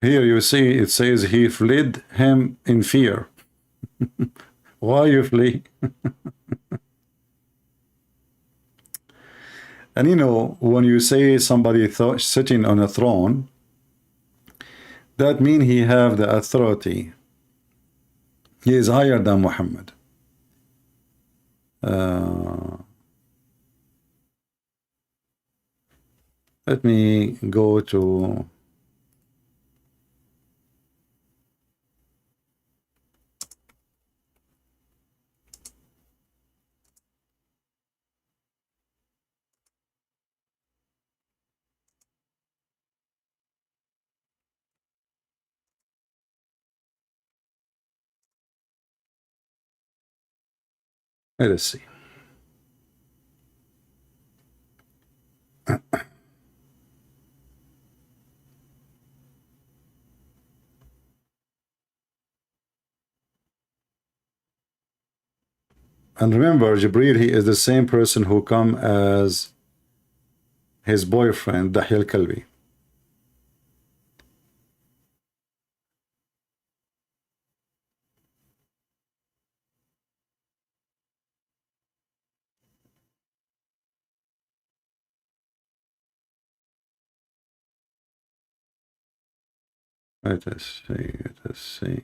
G: Here you see it says he fled him in fear. Why you flee? And you know, when you say somebody sitting on a throne, that means he have the authority. He is higher than Muhammad. Let me go to let us see. And remember, Jibreel, he is the same person who come as his boyfriend, Dahya al-Kalbi. Let us see, let us see.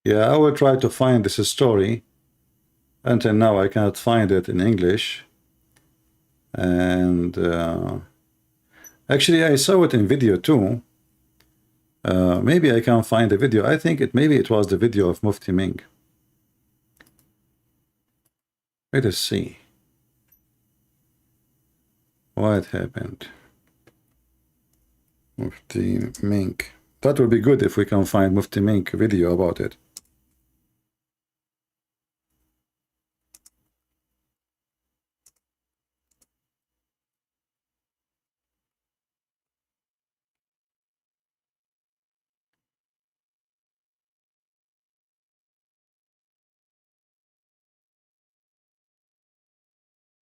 G: Yeah, I will try to find this story. Until now, I cannot find it in English. And actually, I saw it in video too. Maybe I can find the video. I think maybe it was the video of Mufti Ming. Let us see what happened. Mufti Ming. That would be good if we can find Mufti Ming video about it.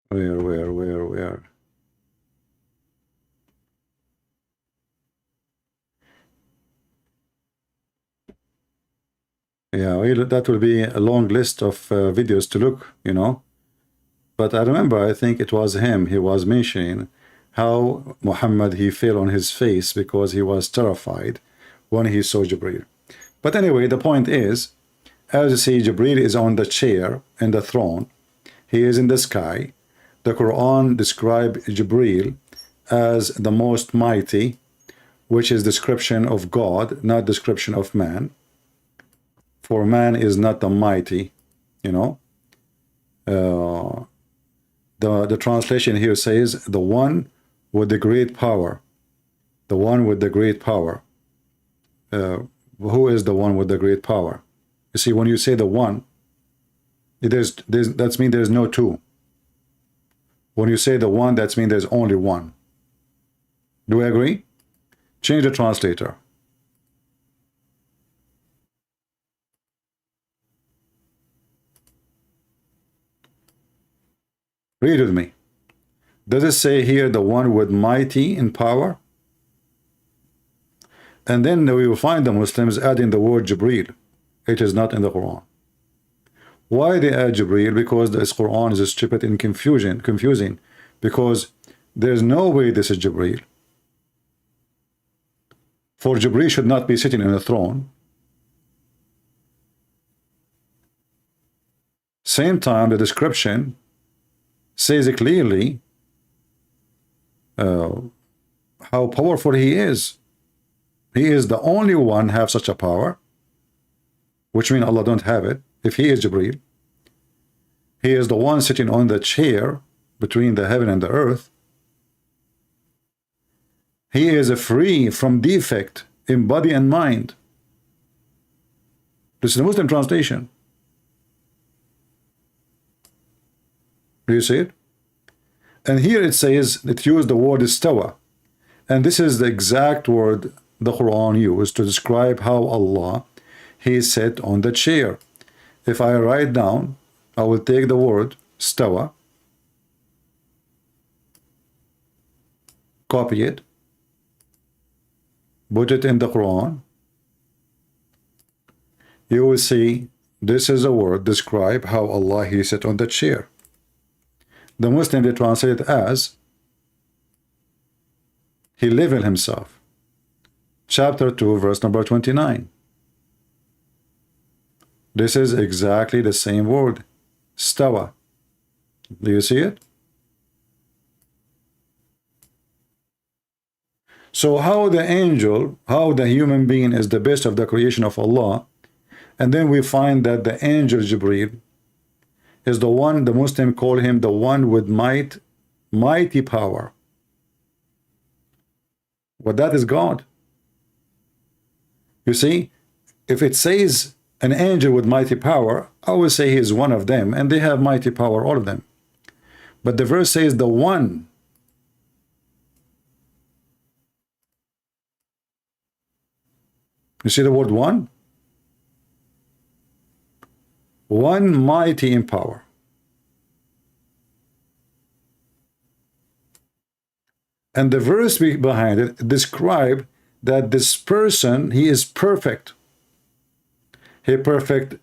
G: Where? Yeah, well, that will be a long list of videos to look, you know. But I remember, I think it was him, he was mentioning how Muhammad, he fell on his face because he was terrified when he saw Jibreel. But anyway, the point is, as you see, Jibreel is on the chair in the throne. He is in the sky. the Quran describes Jibreel as the most mighty, which is description of God, not description of man. For man is not the mighty, you know. The translation here says the one with the great power. The one with the great power. Who is the one with the great power? You see, when you say the one, that means there's no two. When you say the one, that means there's only one. Do we agree? Change the translator. Read with me. Does it say here the one with mighty in power? And then we will find the Muslims adding the word Jibreel. It is not in the Quran. Why they add Jibreel? Because this Quran is stupid and confusing. Because there's no way this is Jibreel. For Jibreel should not be sitting in a throne. Same time, the description says clearly how powerful he is. He is the only one have such a power, which means Allah don't have it. If he is Jibreel, he is the one sitting on the chair between the heaven and the earth. He is free from defect in body and mind. This is the Muslim translation. Do you see it? And here it says, it used the word istawa. And this is the exact word the Quran used to describe how Allah, he sat on the chair. If I write down, I will take the word stawa, copy it, put it in the Quran. You will see this is a word describe how Allah, he sat on the chair. The Muslim, they translate it as he leveled himself. Chapter 2, verse number 29. This is exactly the same word, stawa. Do you see it? So how the angel, how the human being is the best of the creation of Allah, and then we find that the angel Jibreel is the one, the Muslim call him the one with mighty power. But that is God. You see, if it says an angel with mighty power, I will say he is one of them, and they have mighty power, all of them. But the verse says the one. You see the word one? One mighty in power. And the verse behind it describe that this person, he is perfect. He perfect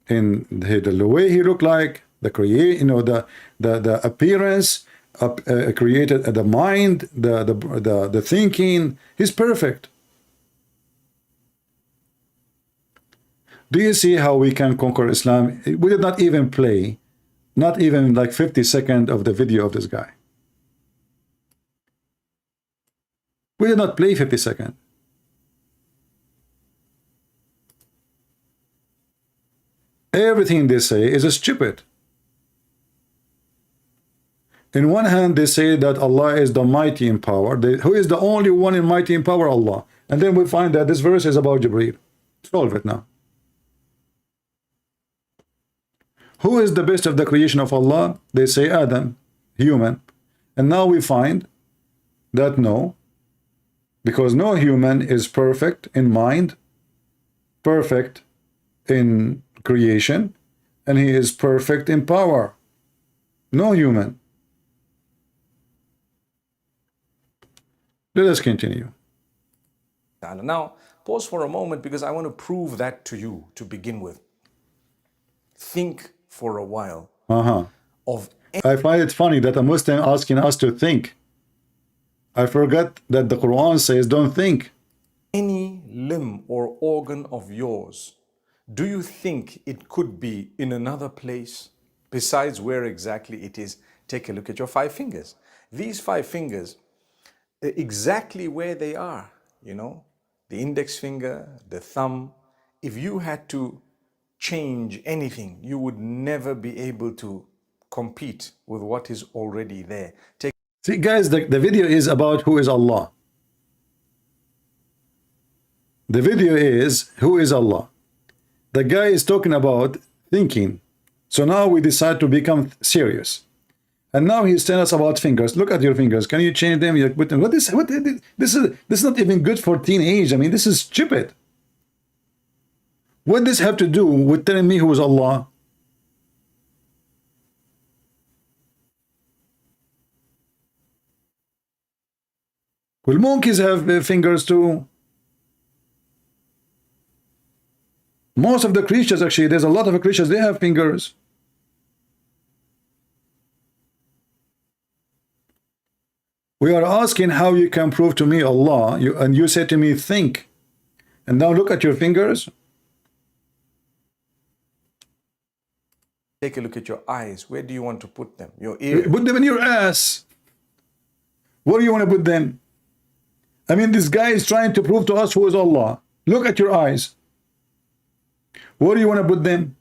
G: in the way he look like, the the appearance, created the mind, the thinking. He's perfect. Do you see how we can conquer Islam? We did not even play, not even like 50 seconds of the video of this guy. We did not play 50 seconds. Everything they say is stupid. In one hand, they say that Allah is the mighty in power. Who is the only one in mighty in power? Allah. And then we find that this verse is about Jibreel. Solve it now. Who is the best of the creation of Allah? They say Adam, human. And now we find that no, because no human is perfect in mind, perfect in creation, and he is perfect in power. No human. Let us continue.
H: Now, pause for a moment because I want to prove that to you to begin with. Think for a while. I find it funny that a Muslim asking us to think. I forgot that the Quran says don't think. Any limb or organ of yours, do you think it could be in another place besides where exactly it is Take a look at your 5 fingers. These 5 fingers, exactly where they are, you know, the index finger, the thumb, if you had to change anything, you would never be able to compete with what is already there.
G: See, guys, the video is about who is Allah. The video is who is Allah. The guy is talking about thinking. So now we decide to become serious. And now he's telling us about fingers. Look at your fingers. Can you change them? You put them. This is not even good for teenage. I mean, this is stupid. What does this have to do with telling me who is Allah? Well, monkeys have fingers too. Most of the creatures, actually, there's a lot of creatures, they have fingers. We are asking how you can prove to me Allah, and you say to me, think. And now look at your fingers.
H: Take a look at your eyes. Where do you want to put them? Your ears.
G: Put them in your ass. Where do you want to put them? I mean, this guy is trying to prove to us who is Allah. Look at your eyes. Where do you want to put them?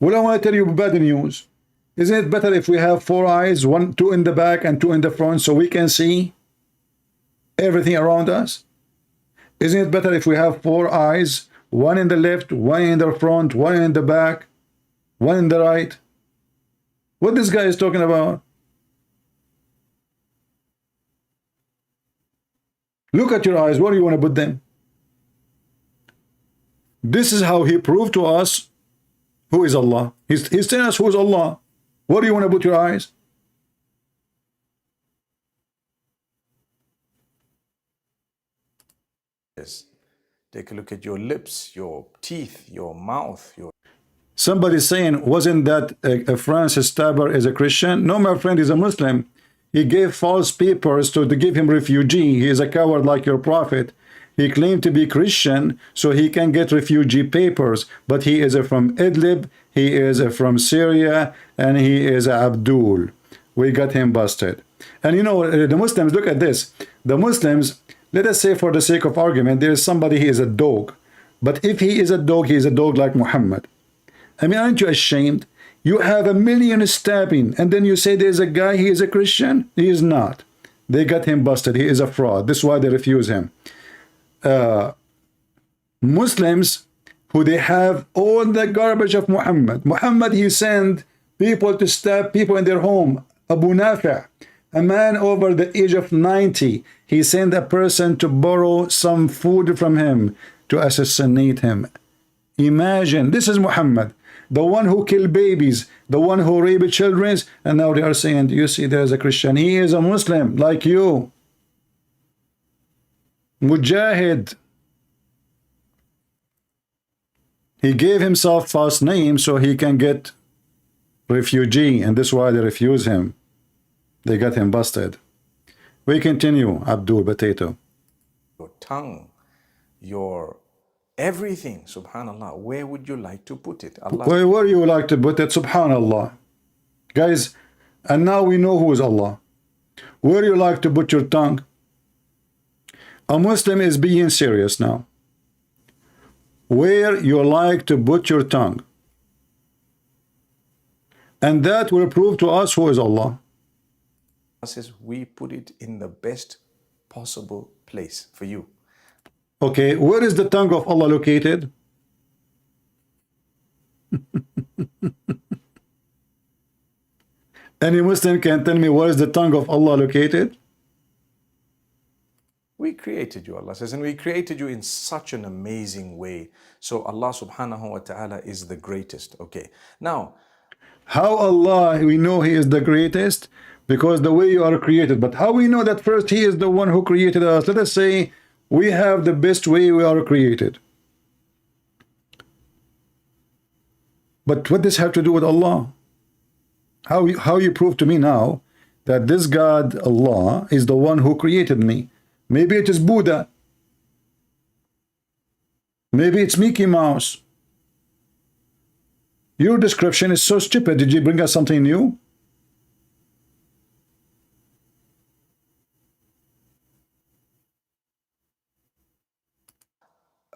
G: Well, I want to tell you bad news. Isn't it better if we have 4 eyes, 2 in the back and 2 in the front, so we can see everything around us? Isn't it better if we have 4 eyes, 1 in the left, 1 in the front, 1 in the back, 1 in the right? What this guy is talking about? Look at your eyes. Where do you want to put them? This is how he proved to us who is Allah. He's telling us who is Allah. Where do you want to put your eyes?
H: Yes. Take a look at your lips, your teeth, your mouth.
G: Somebody saying, wasn't that Francis Taber is a Christian? No, my friend, he's a Muslim. He gave false papers to give him refugee. He is a coward like your prophet. He claimed to be Christian so he can get refugee papers, but he is from Idlib, he is from Syria, and he is Abdul. We got him busted. And you know, the Muslims, look at this. The Muslims, let us say for the sake of argument, there is somebody, he is a dog. But if he is a dog like Muhammad. I mean, aren't you ashamed? You have 1 million stabbing, and then you say there's a guy, he is a Christian? He is not. They got him busted. He is a fraud. This is why they refuse him. Muslims who they have all the garbage of Muhammad. Muhammad, he sent people to stab people in their home. Abu Nafi', a man over the age of 90, he sent a person to borrow some food from him to assassinate him. Imagine, this is Muhammad, the one who killed babies, the one who raped children, and now they are saying, you see, there's a Christian. He is a Muslim like you. Mujahid. He gave himself false name so he can get refugee, and this is why they refuse him. They got him busted. We continue, Abdul Potato.
H: Your tongue, your everything, subhanallah. Where would you like to put it? Allah.
G: Where would you like to put it? Subhanallah. Guys, and now we know who is Allah. Where do you like to put your tongue? A Muslim is being serious now. Where you like to put your tongue. And that will prove to us who is Allah.
H: Says we put it in the best possible place for you.
G: Okay, where is the tongue of Allah located? Any Muslim can tell me where is the tongue of Allah located?
H: We created you, Allah says, and we created you in such an amazing way. So Allah subhanahu wa ta'ala is the greatest. Okay, now,
G: how Allah, we know He is the greatest? Because the way you are created. But how we know that first He is the one who created us? Let us say we have the best way we are created. But what does have to do with Allah? How you prove to me now that this God, Allah, is the one who created me? Maybe it is Buddha. Maybe it's Mickey Mouse. Your description is so stupid. Did you bring us something new?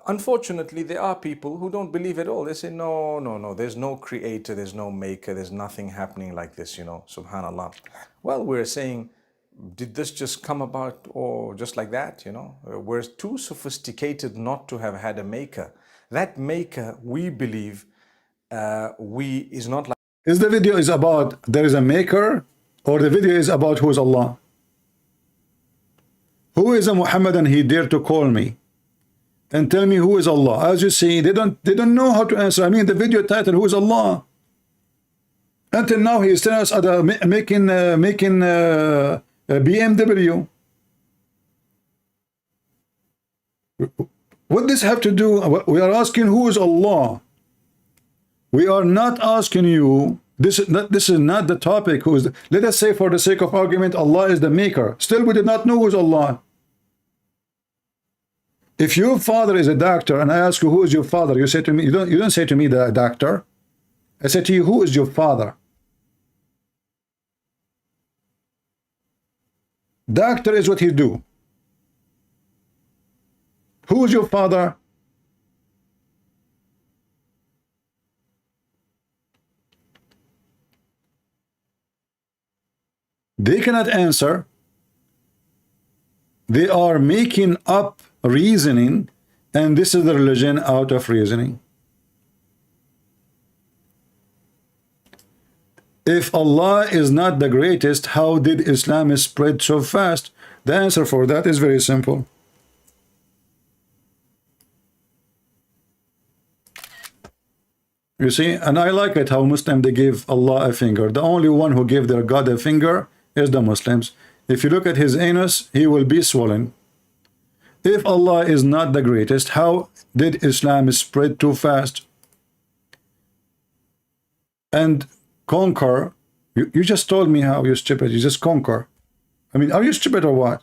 H: Unfortunately, there are people who don't believe at all. They say, no, no, no, there's no creator, there's no maker, there's nothing happening like this, you know, subhanallah. Well, we're saying, did this just come about or just like that, you know? We're too sophisticated not to have had a maker. That maker, we believe, is not like...
G: Is the video is about there is a maker, or the video is about who is Allah? Who is a Muhammadan he dare to call me and tell me who is Allah? As you see, they don't know how to answer. I mean, the video title, who is Allah? Until now, he is telling us making BMW. What does this have to do? We are asking who is Allah. We are not asking you. This is not the topic. Who is? Let us say, for the sake of argument, Allah is the maker. Still, we did not know who is Allah. If your father is a doctor and I ask you who is your father, you say to me, you don't say to me the doctor. I say to you, who is your father? Doctor is what he do. Who is your father? They cannot answer. They are making up reasoning, and this is the religion out of reasoning. If Allah is not the greatest, how did Islam spread so fast? The answer for that is very simple. You see, and I like it how Muslims, they give Allah a finger. The only one who gave their God a finger is the Muslims. If you look at his anus, he will be swollen. If Allah is not the greatest, how did Islam spread too fast and conquer? You just told me how you're stupid. You just conquer. I mean, are you stupid or what?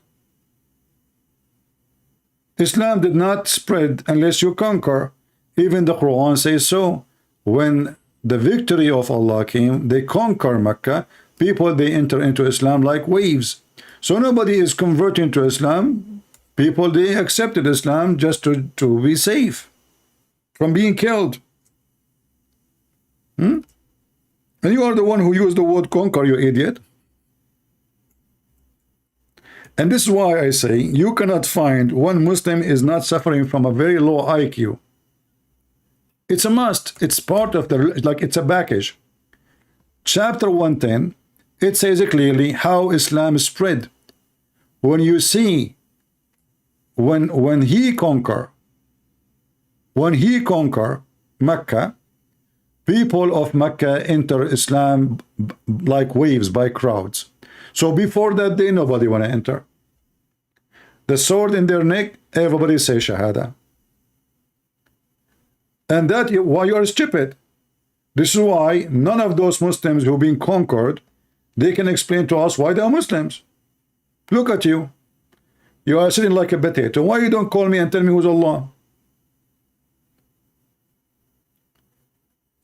G: Islam did not spread unless you conquer. Even the Quran says so. When the victory of Allah came, they conquer Mecca. People, they enter into Islam like waves. So nobody is converting to Islam. People, they accepted Islam just to be safe from being killed. And you are the one who used the word conquer, you idiot. And this is why I say you cannot find one Muslim is not suffering from a very low IQ. It's a must. It's part of the, like it's a package. Chapter 110, it says clearly how Islam spread. When you see, when he conquer Mecca, people of Mecca enter Islam like waves, by crowds. So before that day, nobody want to enter. The sword in their neck, everybody say Shahada. And that's why you are stupid. This is why none of those Muslims who've been conquered, they can explain to us why they are Muslims. Look at you. You are sitting like a potato. Why you don't call me and tell me who's Allah?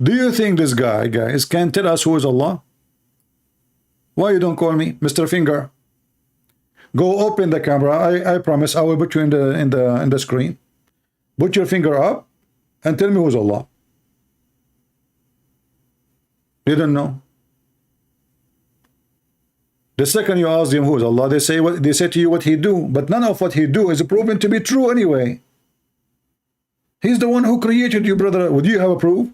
G: Do you think this guys, can tell us who is Allah? Why you don't call me, Mr. Finger? Go open the camera. I promise I will put you in the screen. Put your finger up and tell me who's Allah. You don't know. The second you ask them who is Allah, they say to you what he do, but none of what he do is proven to be true anyway. He's the one who created you, brother. Would you have a proof?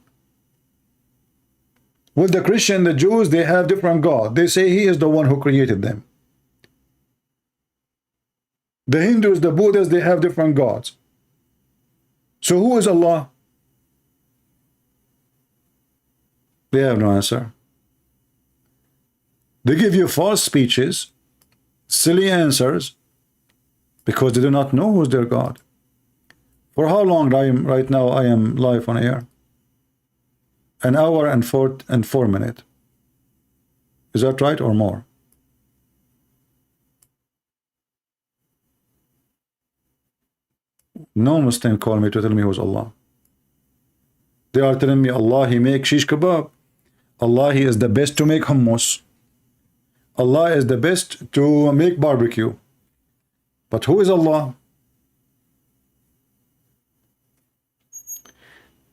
G: With the Christian, the Jews, they have different God. They say he is the one who created them. The Hindus, the Buddhists, they have different gods. So who is Allah? They have no answer. They give you false speeches, silly answers, because they do not know who's their God. For how long right now I am live on air? An hour and 4 minutes. Is that right or more? No Muslim call me to tell me who's Allah. They are telling me Allah, He make shish kebab. Allah, He is the best to make hummus. Allah is the best to make barbecue. But who is Allah?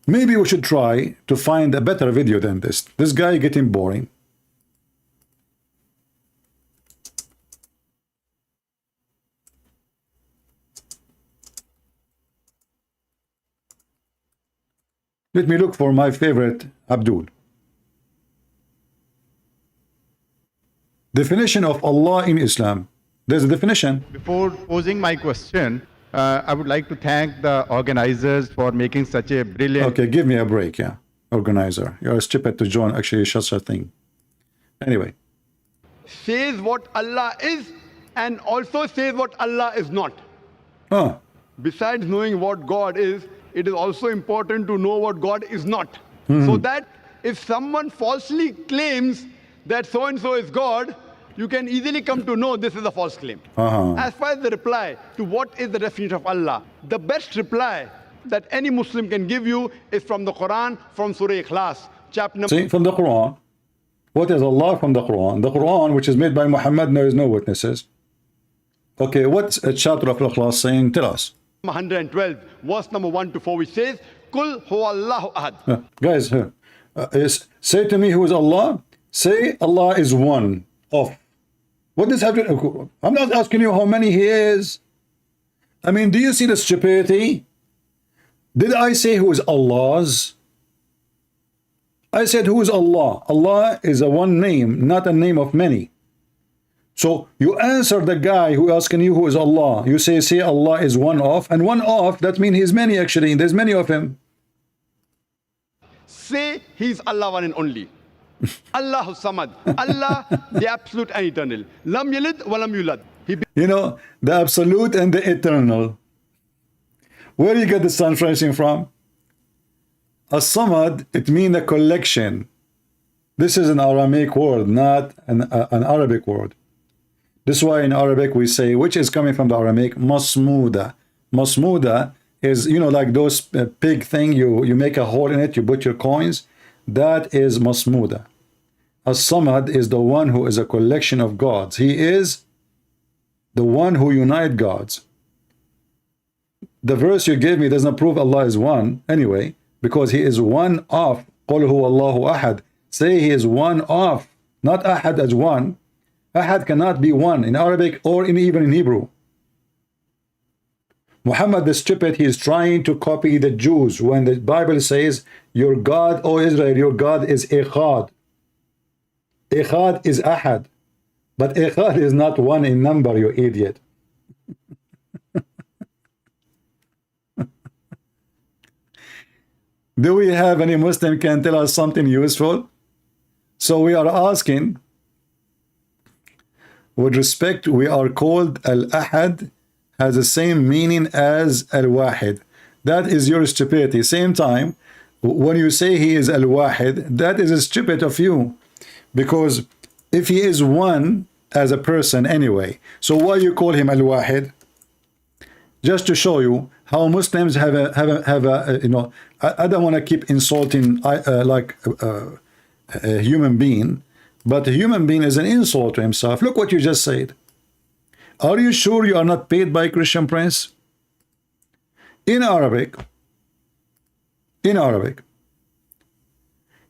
G: Maybe we should try to find a better video than this. This guy getting boring. Let me look for my favorite Abdul. Definition of Allah in Islam. There's a definition.
J: Before posing my question, I would like to thank the organizers for making such a brilliant...
G: Okay, give me a break, yeah. Organizer. You're stupid to join actually such a thing. Anyway.
J: Says what Allah is and also says what Allah is not.
G: Huh.
J: Besides knowing what God is, it is also important to know what God is not. So that if someone falsely claims that so-and-so is God, you can easily come to know this is a false claim. As far as the reply to what is the definition of Allah, the best reply that any Muslim can give you is from the Quran, from Surah Ikhlas, chapter number...
G: See, from the Quran. What is Allah from the Quran? The Quran, which is made by Muhammad, there is no witnesses. Okay, what's a chapter of Ikhlas saying? Tell us.
J: 112, verse number 1 to 4, which says, Kul huwa Allahu ahad.
G: Guys, say to me who is Allah. Say Allah is one of. What does have to... I'm not asking you how many He is. I mean, do you see the stupidity? Did I say who is Allah's? I said who is Allah. Allah is a one name, not a name of many. So you answer the guy who asking you who is Allah. You say Allah is one of, and one of, that means He's many actually. There's many of Him.
J: Say He's Allah one and only. Allahu Samad. Allah, the absolute and eternal. Lam yalid wa lam yulad.
G: You know, the absolute and the eternal. Where do you get this translation from? As-Samad, it means a collection. This is an Aramaic word, not an Arabic word. This is why in Arabic we say, which is coming from the Aramaic, masmuda. Masmuda is, you know, like those pig thing, you make a hole in it, you put your coins. That is masmuda. As-Samad is the one who is a collection of gods. He is the one who unites gods. The verse you gave me does not prove Allah is one anyway, because He is one of. Qul huwa Allahu ahad. Say He is one of, not ahad as one. Ahad cannot be one in Arabic or even in Hebrew. Muhammad the stupid, he is trying to copy the Jews when the Bible says, your God, O Israel, your God is Echad. Echad is Ahad. But Echad is not one in number, you idiot. Do we have any Muslim can tell us something useful? So we are asking, with respect, we are called Al-Ahad, has the same meaning as Al-Wahid. That is your stupidity. Same time, when you say He is Al-Wahid, that is stupid of you. Because if He is one as a person anyway, so why you call Him Al-Wahid? Just to show you how Muslims have a you know, I don't want to keep insulting a human being, but a human being is an insult to himself. Look what you just said. Are you sure you are not paid by Christian Prince? In Arabic,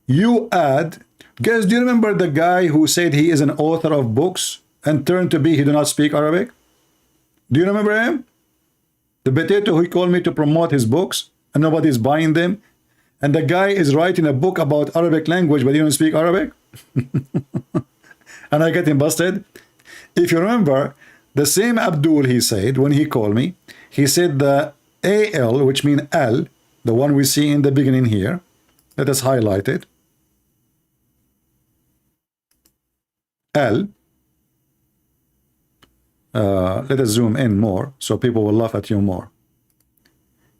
G: you add, guys, do you remember the guy who said he is an author of books and turned to be he do not speak Arabic? Do you remember him? The potato who called me to promote his books and nobody is buying them, and the guy is writing a book about Arabic language but he don't speak Arabic. And I get him busted. If you remember, the same Abdul, he said when he called me, he said the AL, which means L, the one we see in the beginning here, let us highlight it. L. Let us zoom in more so people will laugh at you more.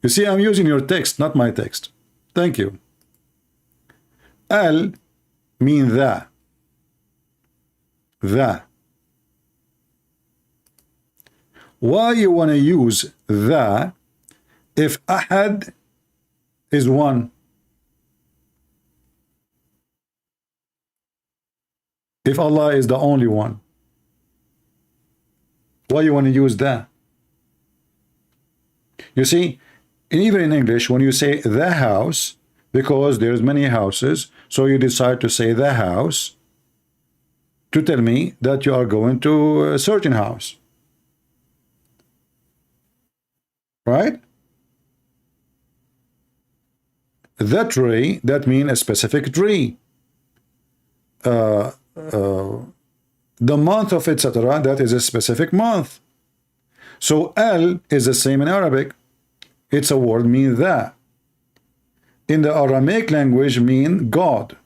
G: You see, I'm using your text, not my text. Thank you. Al mean the. Why you want to use the if Ahad is one? if Allah is the only one? Why you want to use that? You see, even in English, when you say the house, because there's many houses, so you decide to say the house to tell me that you are going to a certain house. Right? The tree, that means a specific tree. The month of etc., that is a specific month. So al is the same in Arabic. It's a word mean that. In the Aramaic language mean God.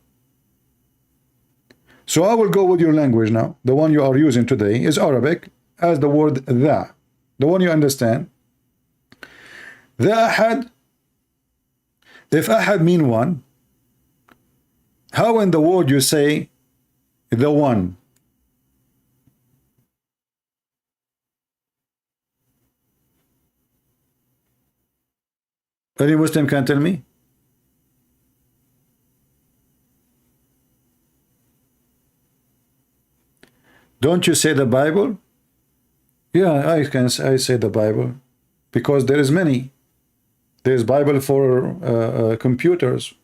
G: So I will go with your language now. The one you are using today is Arabic as the word that. The one you understand. The ahad. If ahad mean one, how in the word you say the one? Any Muslim can tell me? Don't you say the Bible? Yeah, I say the Bible because there is many. There is Bible for computers.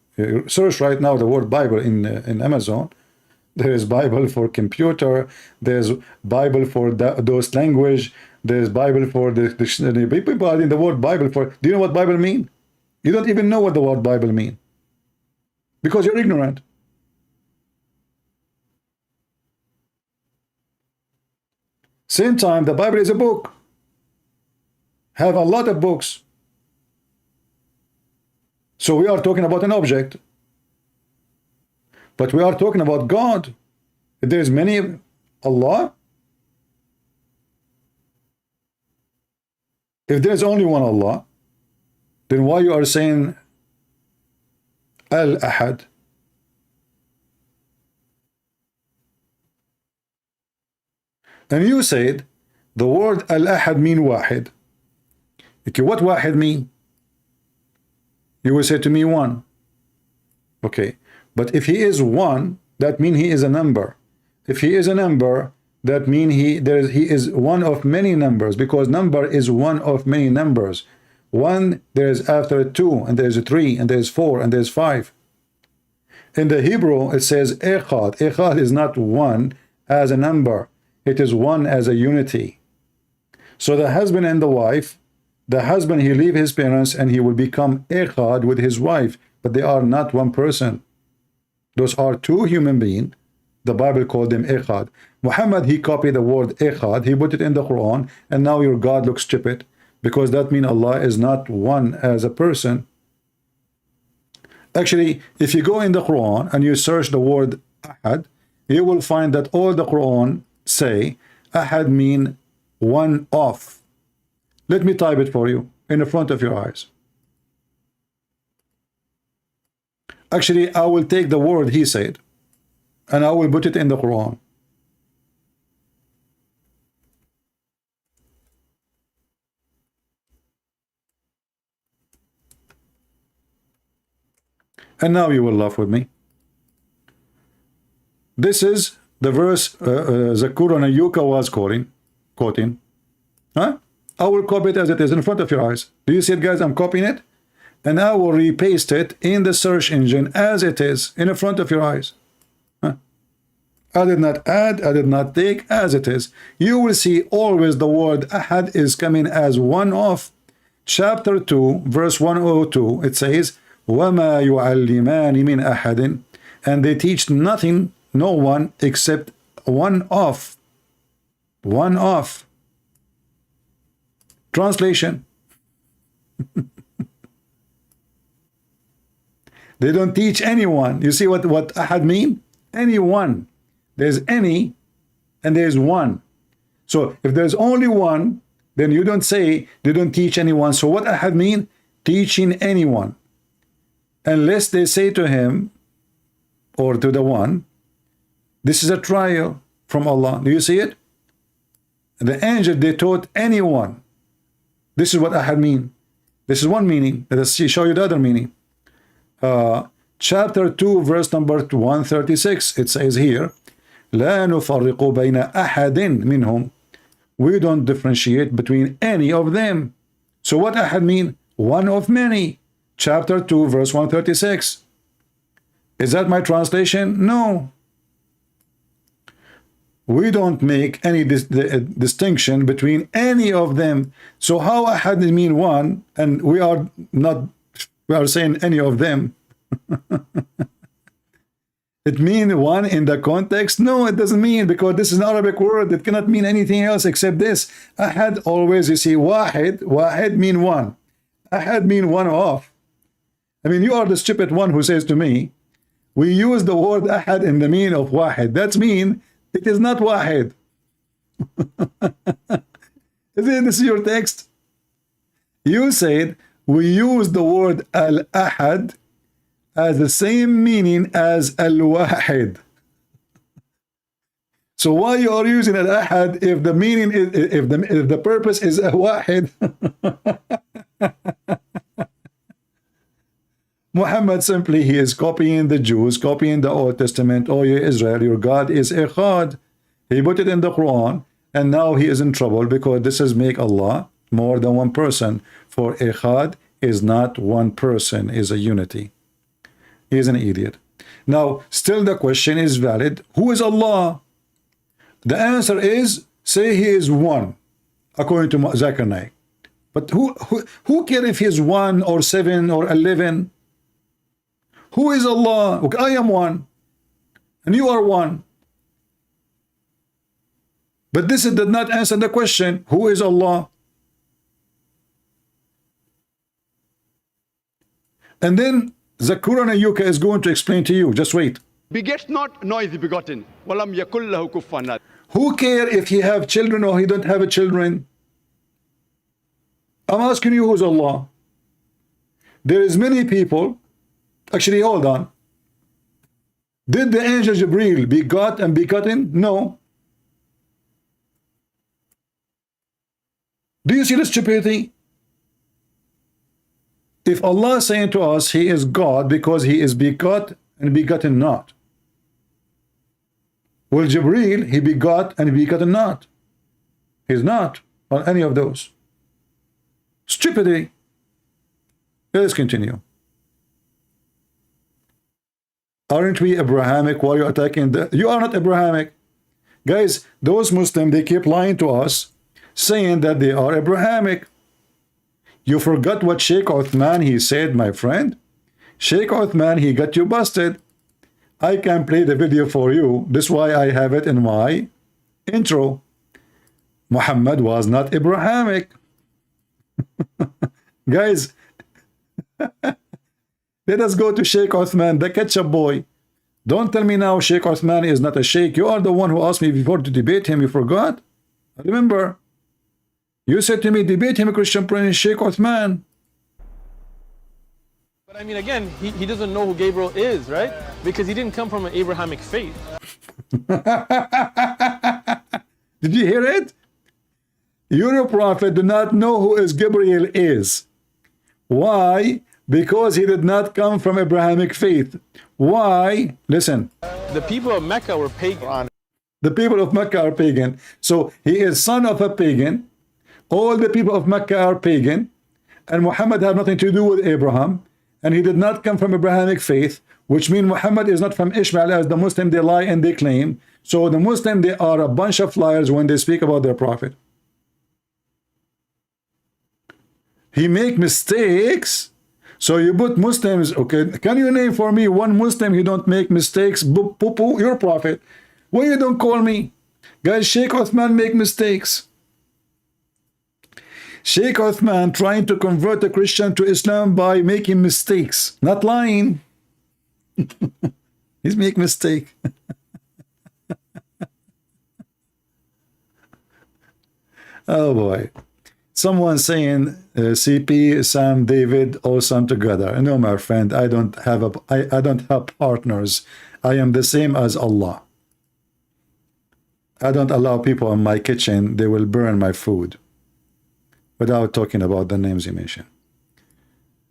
G: Search right now the word Bible in Amazon. There is Bible for computer. There's Bible for those language. There's Bible for the dictionary. People are in the word Bible for. Do you know what Bible mean? You don't even know what the word Bible mean because you're ignorant. Same time, the Bible is a book. Have a lot of books. So we are talking about an object. But we are talking about God. If there is many Allah, if there is only one Allah, then why you are saying Al-Ahad? And you said the word Al-Ahad mean Wahid. Okay, what Wahid mean? You will say to me one. Okay, but if he is one, that means he is a number. If he is a number, that means he is one of many numbers, because number is one of many numbers. One, there is after two, and there is a three, and there is four, and there is five. In the Hebrew, it says Echad. Echad is not one as a number. It is one as a unity. So the husband and the wife, the husband, he leave his parents and he will become Echad with his wife, but they are not one person. Those are two human beings. The Bible called them Echad. Muhammad, he copied the word Echad, he put it in the Quran, and now your God looks stupid, because that means Allah is not one as a person. Actually, if you go in the Quran and you search the word Ahad, you will find that all the Quran say Ahad mean one of. Let me type it for you in the front of your eyes. Actually, I will take the word he said and I will put it in the Quran. And now you will laugh with me. This is the verse Zakur and Ayuka was quoting. Huh? I will copy it as it is in front of your eyes. Do you see it, guys? I'm copying it. And I will repaste it in the search engine as it is in front of your eyes. Huh? I did not add, I did not take, as it is. You will see always the word Ahad is coming as one of. Chapter 2, verse 102, it says, وَمَا يُعَلِّمَانِ مِنْ أَحَدٍ, and they teach nothing, no one, except one of. One of. Translation. They don't teach anyone. You see what ahad mean? Anyone. There's any and there's one. So if there's only one, then you don't say they don't teach anyone. So what ahad mean? Teaching anyone. Unless they say to him or to the one, this is a trial from Allah. Do you see it? The angel, they taught anyone. This is what ahad mean. This is one meaning. Let us show you the other meaning. Chapter 2, verse number 136, it says here, لا نفرق بين أحد منهم. We don't differentiate between any of them. So what أحد mean? One of many. Chapter 2, verse 136. Is that my translation? No. We don't make any distinction between any of them. So how أحد mean one, and we are saying any of them? It mean one in the context? No, it doesn't mean, because this is an Arabic word. It cannot mean anything else except this. Ahad, always you see wahid mean one. Ahad mean one of. I mean, you are the stupid one who says to me, we use the word ahad in the meaning of wahid. That means it is not wahid. This is your text. You said we use the word al-ahad as the same meaning as al-wahid. So why you are using al-ahad if the meaning is, if the purpose is wahid? Muhammad simply, he is copying the Jews, copying the Old Testament. Oh, you Israel, your God is Echad. He put it in the Quran, and now he is in trouble because this is make Allah more than one person. For Echad is not one person, is a unity. He is an idiot. Now, still the question is valid. Who is Allah? The answer is, say he is one, according to Zakir Naik. But who cares if he is 1 or 7 or 11? Who is Allah? Okay, I am one, and you are one. But this did not answer the question, who is Allah? And then Zakurana Yuka is going to explain to you. Just wait.
J: Begets not, nor is he begotten. Walam yakul lahu kufuwan ahad.
G: Who care if he have children or he don't have a children? I'm asking you, who's Allah? There is many people. Actually, hold on. Did the angel Jibreel begot and begotten? No. Do you see the stupidity? If Allah is saying to us, he is God because he is begot and begotten not. Well, Jibreel, he begot and begotten not. He's not on any of those. Stupidity. Let's continue. Aren't we Abrahamic? Why are you attacking the... You are not Abrahamic. Guys, those Muslims, they keep lying to us, saying that they are Abrahamic. You forgot what Sheikh Uthman, he said, my friend. Sheikh Uthman, he got you busted. I can play the video for you. This is why I have it in my intro. Muhammad was not Abrahamic. Guys, let us go to Sheikh Uthman, the ketchup boy. Don't tell me now Sheikh Uthman is not a sheikh. You are the one who asked me before to debate him. You forgot? I remember. You said to me, debate him, a Christian prince, Sheikh Uthman.
A: But I mean, again, he doesn't know who Gabriel is, right? Because he didn't come from an Abrahamic faith.
G: Did you hear it? Your prophet do not know who is Gabriel is. Why? Because he did not come from Abrahamic faith. Why? Listen.
A: The people of Mecca were pagan.
G: The people of Mecca are pagan. So he is son of a pagan. All the people of Mecca are pagan. And Muhammad had nothing to do with Abraham. And he did not come from Abrahamic faith, which means Muhammad is not from Ishmael, as the Muslim they lie and they claim. So the Muslim, they are a bunch of liars when they speak about their prophet. He make mistakes. So you put Muslims, okay, can you name for me one Muslim who don't make mistakes? Poo-poo, your prophet. Why you don't call me? Guys, Sheikh Uthman make mistakes. Sheikh Uthman trying to convert a Christian to Islam by making mistakes, not lying. He's making mistake. Oh boy. Someone saying CP, Sam, David, all Sam together. No, my friend, I don't have partners. I am the same as Allah. I don't allow people in my kitchen, they will burn my food. Without talking about the names you mentioned.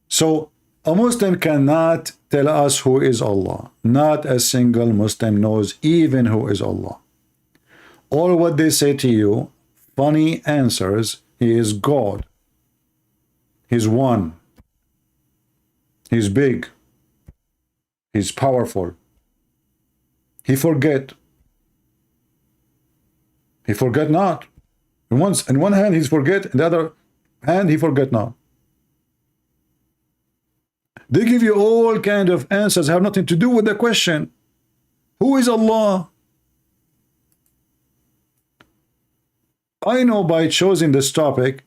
G: So A Muslim cannot tell us who is Allah. Not a single Muslim knows even who is Allah. All what they say to you, funny answers, he is God. He's one. He's big. He's powerful. He forget. He forget not. In one hand he's forget, in the other hand he forget not. They give you all kind of answers have nothing to do with the question. Who is Allah? I know by choosing this topic,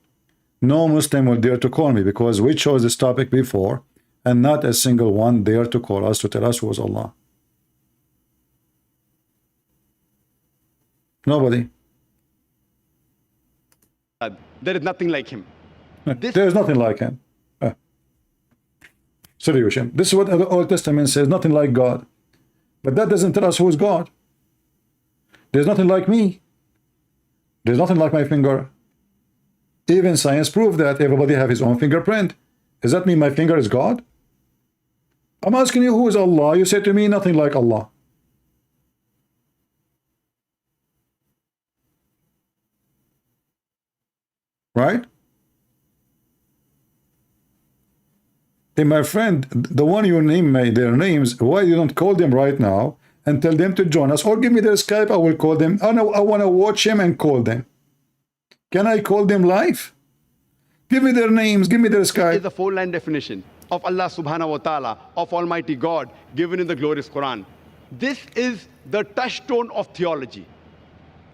G: no Muslim will dare to call me because we chose this topic before and not a single one dare to call us to tell us who is Allah. Nobody.
J: There is nothing like him.
G: There is nothing like him. Solution. This is what the Old Testament says, nothing like God. But that doesn't tell us who is God. There's nothing like me. There's nothing like my finger. Even science proved that everybody have his own fingerprint. Does that mean my finger is God? I'm asking you who is Allah. You say to me nothing like Allah. Right? Hey, my friend, the one you name their names, why you don't call them right now and tell them to join us, or give me their Skype, I will call them. I want to watch him and call them. Can I call them live? Give me their names, give me their Skype.
J: Is a four-line definition of Allah subhanahu wa ta'ala, of Almighty God, given in the glorious Quran. This is the touchstone of theology.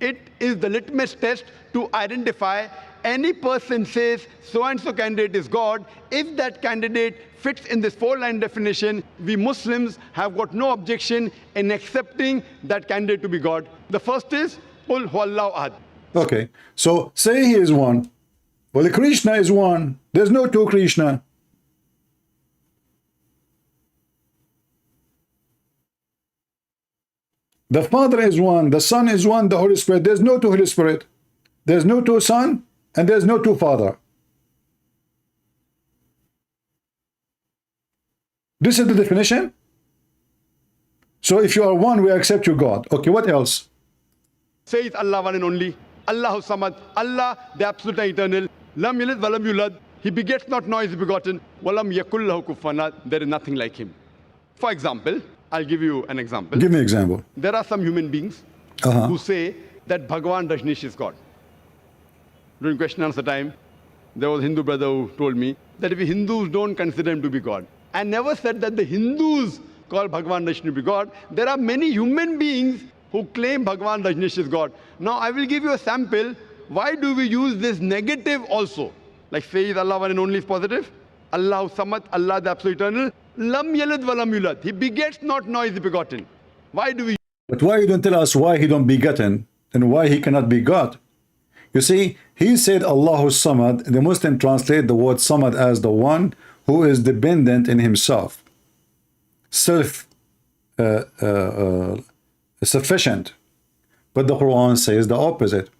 J: It is the litmus test to identify any person says so-and-so candidate is God. If that candidate fits in this four-line definition, we Muslims have got no objection in accepting that candidate to be God. The first is, Qul huwallahu ahad.
G: Okay, so say he is one. Well, Krishna is one. There's no two Krishna. The Father is one, the Son is one, the Holy Spirit. There's no two Holy Spirit. There's no two Son, and there's no two Father. This is the definition. So if you are one, we accept you God. Okay, what else?
J: Says Allah one and only. Allahu Samad. Allah, the absolute and eternal. Lam yalid walam yulad. He begets not, nor is begotten. Walam yakul lahu kufuwan ahad. There is nothing like him. For example, I'll give you an example.
G: Give me an example.
J: There are some human beings who say that Bhagwan Rajneesh is God. During question and answer time, there was a Hindu brother who told me that if Hindus don't consider him to be God, I never said that the Hindus call Bhagwan Rajneesh to be God. There are many human beings who claim Bhagwan Rajneesh is God. Now I will give you a sample. Why do we use this negative also? Like say is Allah one and only is positive. Allahu Samad, Allah the absolute eternal. Lam yalid walam yulad. He begets not, nor is begotten. Why do we?
G: But why you don't tell us why he don't begotten and why he cannot be God? You see, he said Allahu Samad. The Muslim translate the word Samad as the one who is dependent in himself, sufficient. But the Quran says the opposite.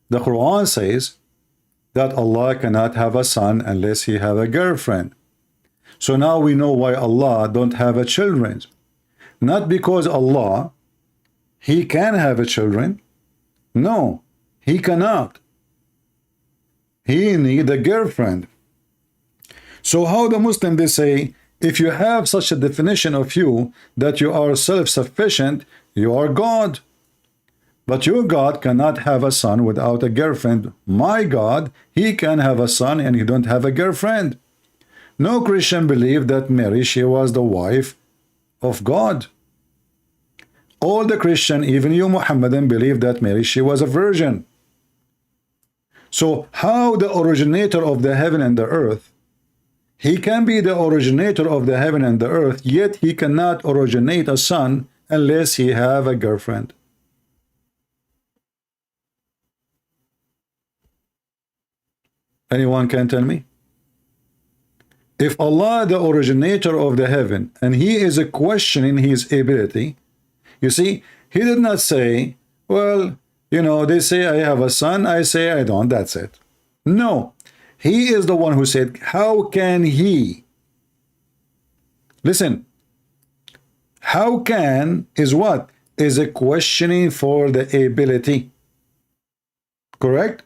G: The Quran says that Allah cannot have a son unless he have a girlfriend. So now we know why Allah don't have a children. Not because Allah, he can have a children. No, he cannot. He need a girlfriend. So how the Muslim they say, if you have such a definition of you that you are self-sufficient, you are God. But your God cannot have a son without a girlfriend. My God, he can have a son and he don't have a girlfriend. No Christian believed that Mary, she was the wife of God. All the Christian, even you Muhammadan, believe that Mary, she was a virgin. So how the originator of the heaven and the earth, he can be the originator of the heaven and the earth, yet he cannot originate a son unless he have a girlfriend. Anyone can tell me? If Allah, the originator of the heaven, and he is a questioning his ability, you see, he did not say, well, you know, they say I have a son, I say I don't, that's it. No, he is the one who said, how can he Listen, how can is what? Is a questioning for the ability. Correct?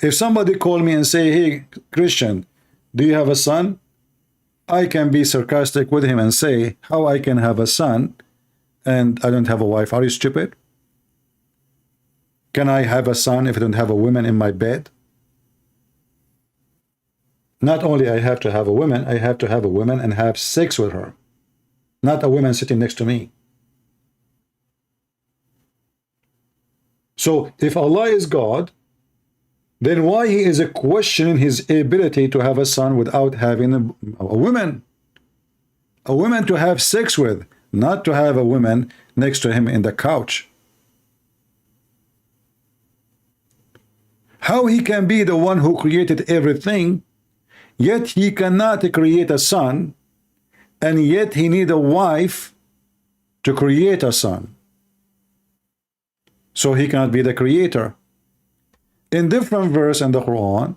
G: If somebody call me and say, hey, Christian, do you have a son? I can be sarcastic with him and say, how I can have a son and I don't have a wife? Are you stupid? Can I have a son if I don't have a woman in my bed? Not only I have to have a woman, I have to have a woman and have sex with her. Not a woman sitting next to me. So if Allah is God, then why he is questioning his ability to have a son without having a woman? A woman to have sex with, not to have a woman next to him in the couch. How he can be the one who created everything, yet he cannot create a son, and yet he need a wife to create a son. So he cannot be the creator. In different verse in the Quran,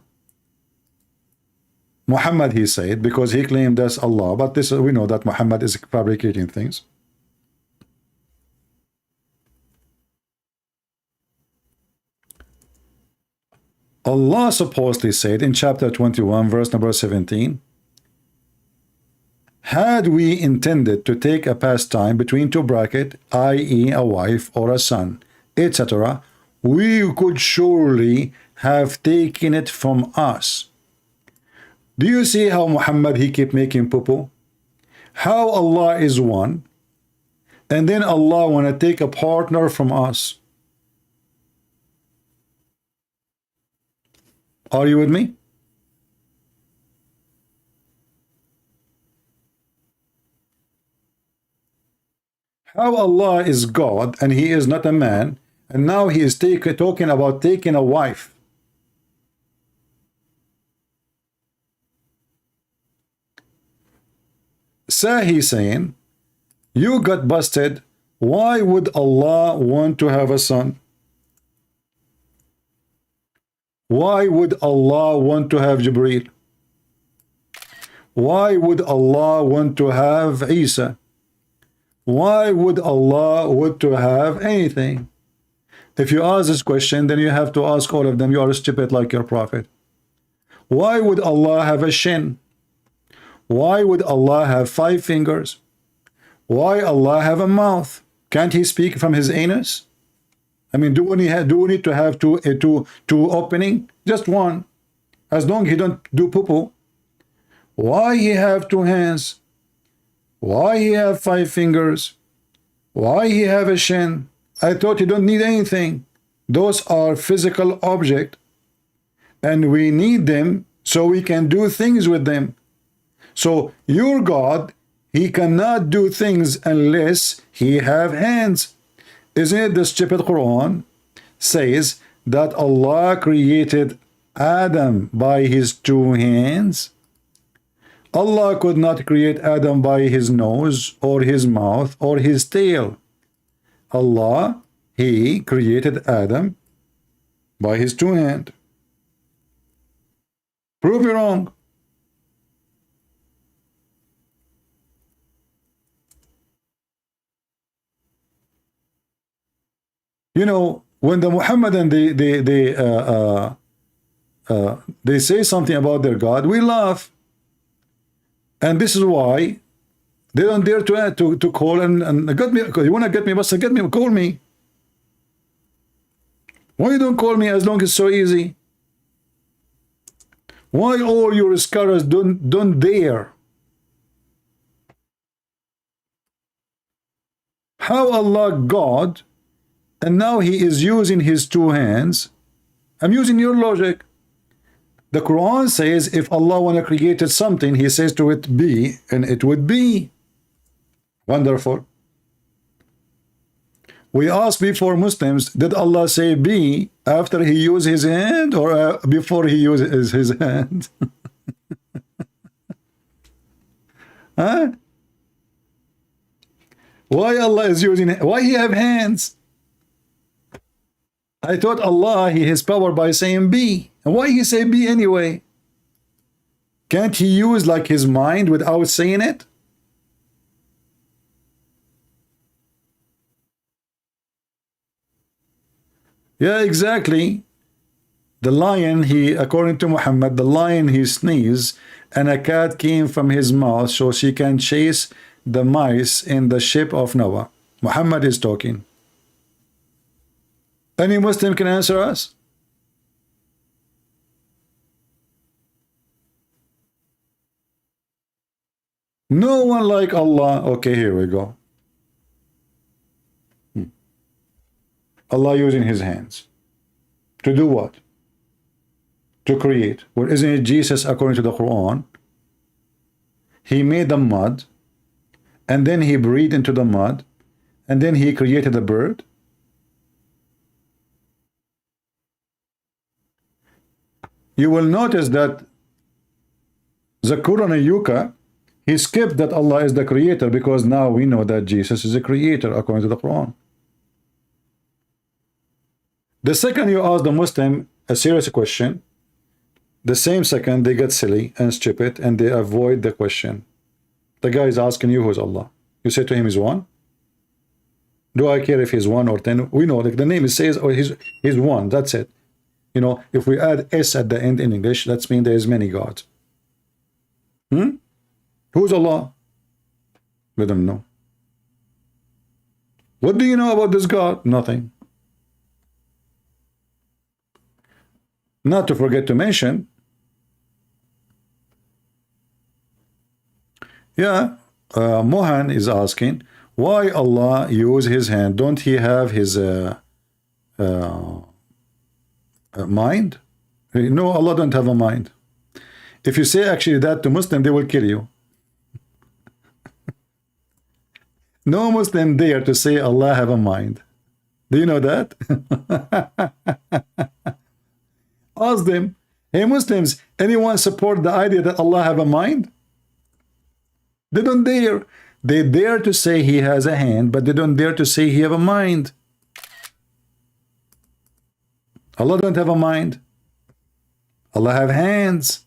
G: Muhammad, he said, because he claimed that's Allah, but this we know that Muhammad is fabricating things. Allah supposedly said in chapter 21, verse number 17, had we intended to take a pastime between two brackets, i.e. a wife or a son, etc., we could surely have taken it from us. Do you see how Muhammad, he keep making poo-poo? How Allah is one, and then Allah want to take a partner from us. Are you with me? How Allah is God and he is not a man, and now he is talking about taking a wife. So he's saying, you got busted. Why would Allah want to have a son? Why would Allah want to have Jibreel? Why would Allah want to have Isa? Why would Allah want to have anything? If you ask this question, then you have to ask all of them. You are stupid like your prophet. Why would Allah have a shin? Why would Allah have 5 fingers? Why Allah have a mouth? Can't he speak from his anus? I mean, do we need to have two opening? Just one. As long as he don't do poo-poo. Why he have 2 hands? Why he have 5 fingers? Why he have a shin? I thought you don't need anything. Those are physical objects, and we need them so we can do things with them. So your God, he cannot do things unless he have hands. Isn't it the stupid Quran says that Allah created Adam by his 2 hands? Allah could not create Adam by his nose or his mouth or his tail. Allah, he created Adam by his 2 hands. Prove me wrong. You know, when the Muhammadan they say something about their God, we laugh, and this is why they don't dare to call and get me. You want to get me? But get me, call me. Why you don't call me as long as it's so easy? Why all your scholars don't dare? How Allah God? And now he is using his 2 hands. I'm using your logic. The Quran says if Allah want to create something, he says to it be, and it would be. Wonderful. We asked before Muslims, did Allah say be after he used his hand or before he uses his hand? Huh? Why Allah is using, why he have hands? I thought Allah, he has power by saying be. And why he say be anyway? Can't he use like his mind without saying it? Yeah, exactly. The lion, according to Muhammad, the lion, he sneezed, and a cat came from his mouth so she can chase the mice in the ship of Noah. Muhammad is talking. Any Muslim can answer us? No one like Allah. Okay, here we go. Allah using his hands. To do what? To create. Well, isn't it Jesus, according to the Quran? He made the mud, and then he breathed into the mud, and then he created a bird. You will notice that Zakur and Yuka, he skipped that Allah is the creator, because now we know that Jesus is a creator according to the Quran. The second you ask the Muslim a serious question, the same second they get silly and stupid and they avoid the question. The guy is asking you, who's Allah? You say to him, he's one. Do I care if he's 1 or 10? We know, like the name, it says, oh, he's one. That's it. You know, if we add S at the end in English, that's mean there is many gods. Who's Allah? Let them know. What do you know about this God? Nothing. Not to forget to mention, Mohan is asking, why Allah use his hand? Don't he have his mind? No, Allah don't have a mind. If you say actually that to Muslim, they will kill you. No Muslim dare to say Allah have a mind. Do you know that? Ask them, hey Muslims, anyone support the idea that Allah have a mind? They don't dare. They dare to say he has a hand, but they don't dare to say he have a mind. Allah don't have a mind. Allah have hands.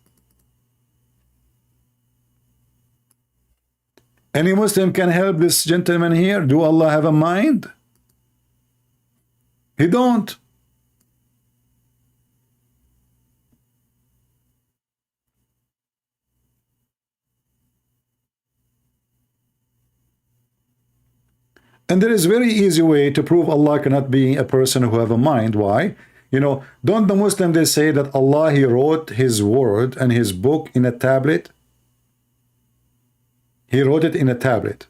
G: Any Muslim can help this gentleman here? Do Allah have a mind? He don't. And there is very easy way to prove Allah cannot be a person who have a mind. Why? You know, don't the Muslims, they say that Allah, he wrote his word and his book in a tablet? He wrote it in a tablet.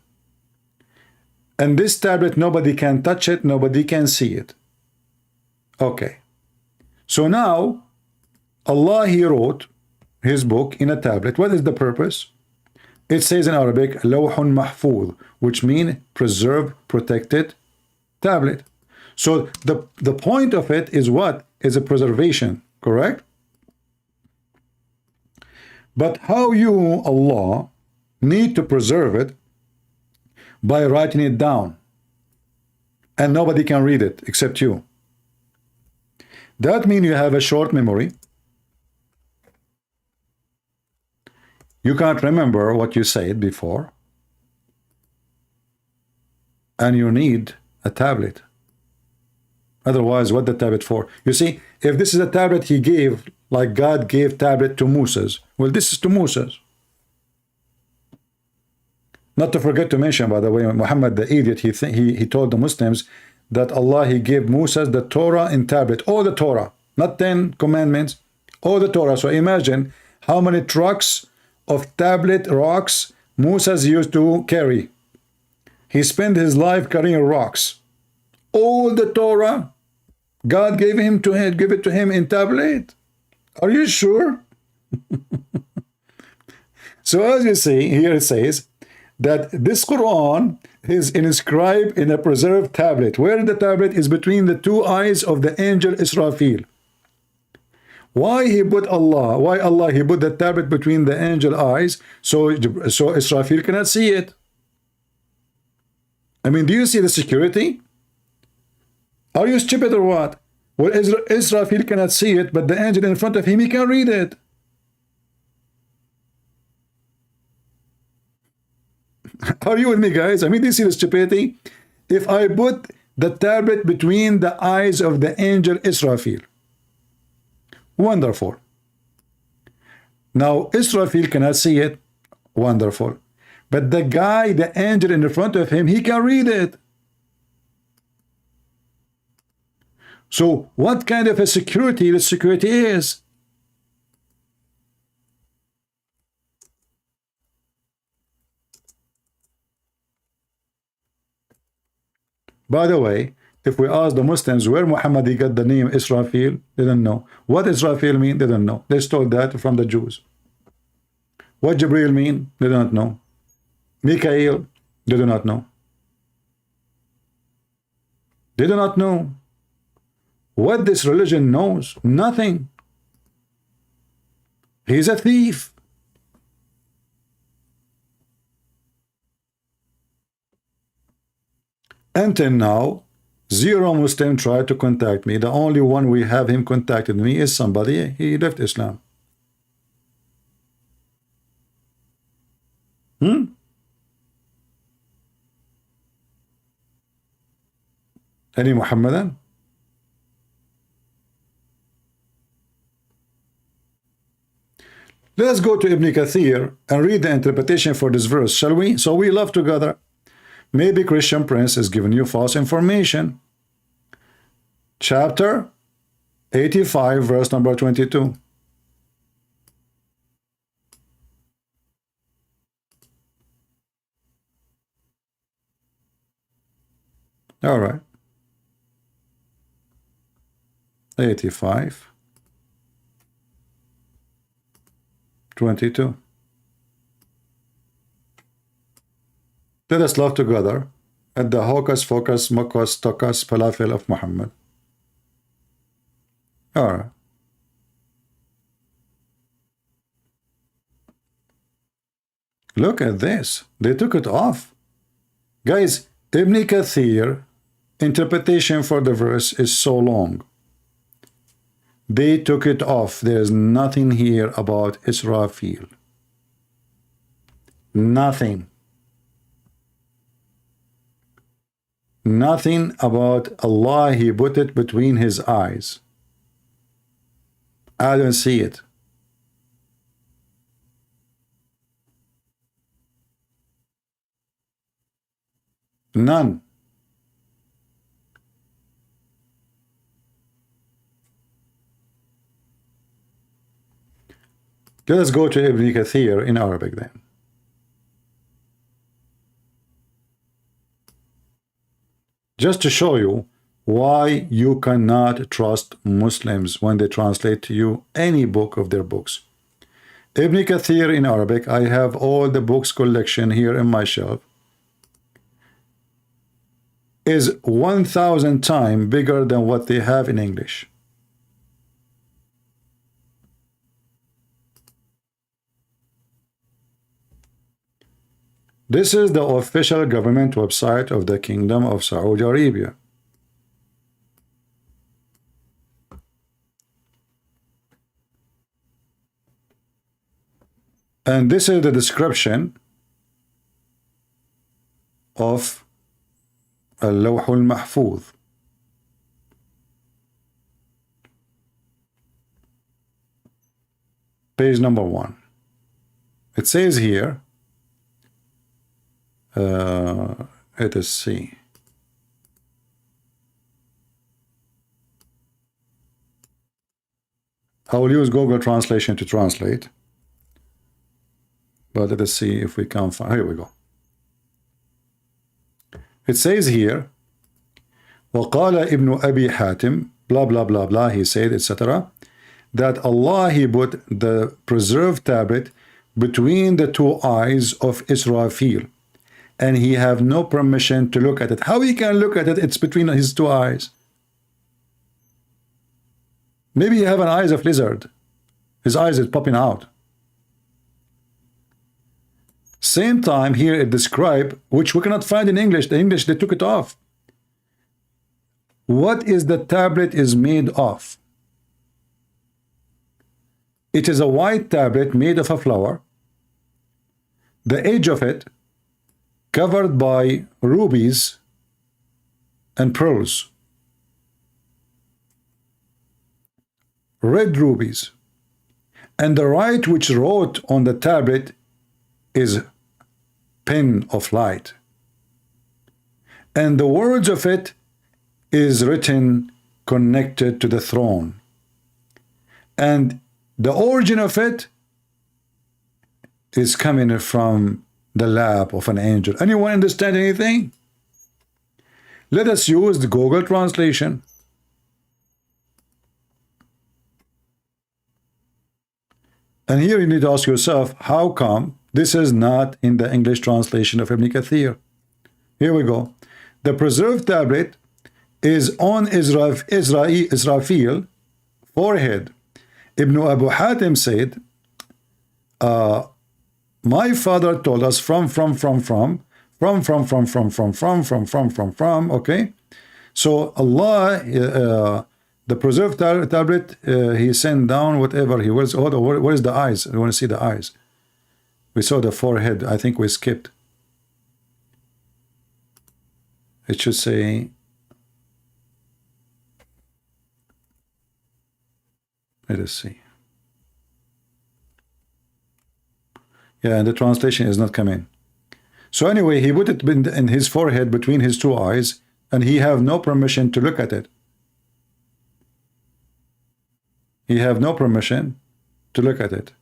G: And this tablet, nobody can touch it, nobody can see it. Okay. So now, Allah, he wrote his book in a tablet. What is the purpose? It says in Arabic, Lawhun Mahfuz, which means preserved, protected tablet. So the point of it is what? Is a preservation, correct? But how you, Allah, need to preserve it by writing it down. And nobody can read it except you. That means you have a short memory. You can't remember what you said before. And you need a tablet. Otherwise, what the tablet for? You see, if this is a tablet he gave, like God gave tablet to Moses, well, this is to Moses. Not to forget to mention, by the way, Muhammad the idiot, he told the Muslims that Allah, he gave Moses the Torah in tablet, all the Torah, not 10 commandments, all the Torah. So imagine how many trucks of tablet rocks Moses used to carry. He spent his life carrying rocks. All the Torah, God gave it to him in tablet. Are you sure? So as you see, here it says that this Quran is inscribed in a preserved tablet, where the tablet is between the two eyes of the angel Israfil. Why he put Allah? Why Allah he put the tablet between the angel eyes so Israfil cannot see it? I mean, do you see the security? Are you stupid or what? Well, Israfil cannot see it, but the angel in front of him, he can read it. Are you with me, guys? I mean, do you see the stupidity? If I put the tablet between the eyes of the angel Israfil. Wonderful. Now Israfil cannot see it. Wonderful. But the guy, the angel in front of him, he can read it. So what kind of a security the security is? By the way, if we ask the Muslims where Muhammad got the name Israfil, they don't know. What Israfil mean? They don't know. They stole that from the Jews. What Jibril mean? They don't know. Mikael, they do not know. They do not know. What this religion knows? Nothing. He's a thief. Until now, zero Muslim tried to contact me. The only one we have him contacted me is somebody. He left Islam. Any Muhammadan? Let's go to Ibn Kathir and read the interpretation for this verse, shall we? So we love together. Maybe Christian Prince is giving you false information. Chapter 85, verse number 22. All right. 85, 22. Let us love together at the hocus focus mocus tocus falafel of Muhammad. All right. Look at this. They took it off. Guys, Ibn Kathir interpretation for the verse is so long. They took it off. There's nothing here about Israfil. Nothing. Nothing about Allah. He put it between his eyes. I don't see it. None. Let us go to Ibn Kathir in Arabic then. Just to show you why you cannot trust Muslims when they translate to you any book of their books. Ibn Kathir in Arabic, I have all the books collection here in my shelf, is 1,000 times bigger than what they have in English. This is the official government website of the Kingdom of Saudi Arabia. And this is the description of Al-Lawh al-Mahfuz. Page number 1. It says here, let us see. I will use Google Translation to translate. But let us see if we can find. Here we go. It says here, وَقَالَ ابن أبي حاتم, blah, blah, blah, blah, he said, etc., that Allah, he put the preserved tablet between the two eyes of Israfil, and he have no permission to look at it. How he can look at it? It's between his two eyes. Maybe he have an eyes of lizard. His eyes is popping out. Same time here it describe, which we cannot find in English. The English, they took it off. What is the tablet is made of? It is a white tablet made of a flower. The edge of it covered by rubies and pearls, red rubies, and the right which wrote on the tablet is pen of light, and the words of it is written connected to the throne, and the origin of it is coming from the lap of an angel. Anyone understand anything? Let us use the Google translation. And here you need to ask yourself, how come this is not in the English translation of Ibn Kathir? Here we go. The preserved tablet is on Israfil forehead. Ibn Abu Hatim said, my father told us from, okay? So Allah, the preserved tablet, he sent down whatever he was. Oh, where is the eyes? We want to see the eyes. We saw the forehead. I think we skipped. It should say, let us see. Yeah, and the translation is not coming. So anyway, he put it in his forehead between his two eyes, and he have no permission to look at it. He have no permission to look at it.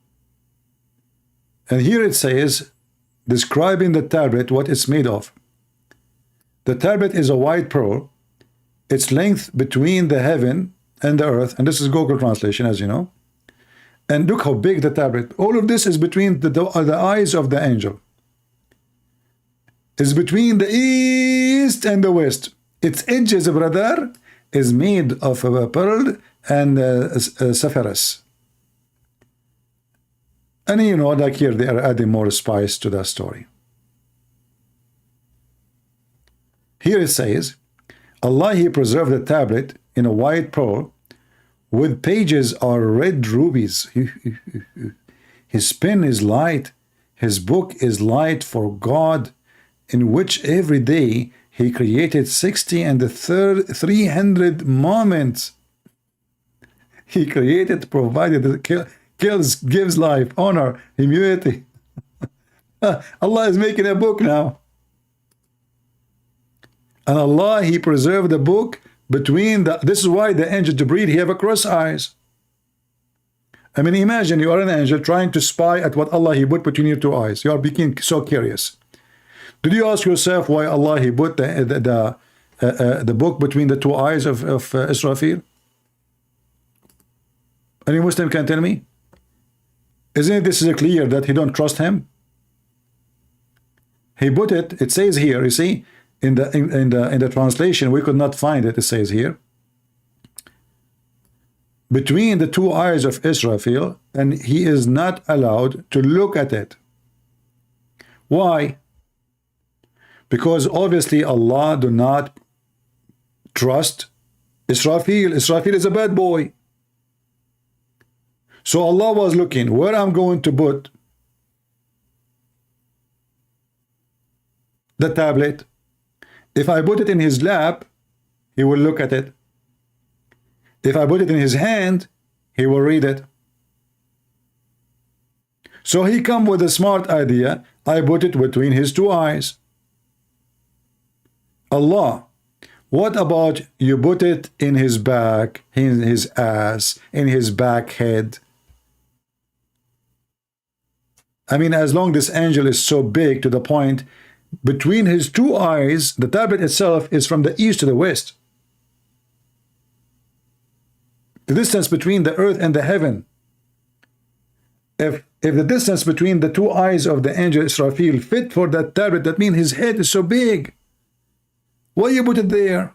G: And here it says, describing the tablet, what it's made of. The tablet is a white pearl. Its length between the heaven and the earth, and this is Google translation, as you know. And look how big the tablet. All of this is between the eyes of the angel. It's between the east and the west. Its edges, brother, is made of a pearl and sapphires. And you know, like here, they are adding more spice to that story. Here it says, Allah, he preserved the tablet in a white pearl, with pages are red rubies. His pen is light. His book is light for God, in which every day he created 60 and the 300 moments. He created, provided, kills, gives life, honor, immunity. Allah is making a book now. And Allah, he preserved the book between the, this is why the angel Jibreel, he have a cross eyes. I mean, imagine you are an angel trying to spy at what Allah he put between your two eyes. You are becoming so curious. Did you ask yourself why Allah he put the book between the two eyes of Israfil? Any Muslim can tell me? Isn't this is clear that he don't trust him? He put it, it says here, you see, in the translation, we could not find it. It says here, between the two eyes of Israfil, and he is not allowed to look at it. Why? Because obviously Allah do not trust Israfil. Israfil is a bad boy. So Allah was looking where I'm going to put the tablet. If I put it in his lap, he will look at it. If I put it in his hand, he will read it. So he come with a smart idea. I put it between his two eyes. Allah, what about you put it in his back, in his ass, in his back head? I mean, as long this angel is so big to the point, between his two eyes, the tablet itself is from the east to the west. The distance between the earth and the heaven. If the distance between the two eyes of the angel Israfil fit for that tablet, that means his head is so big. Why you put it there?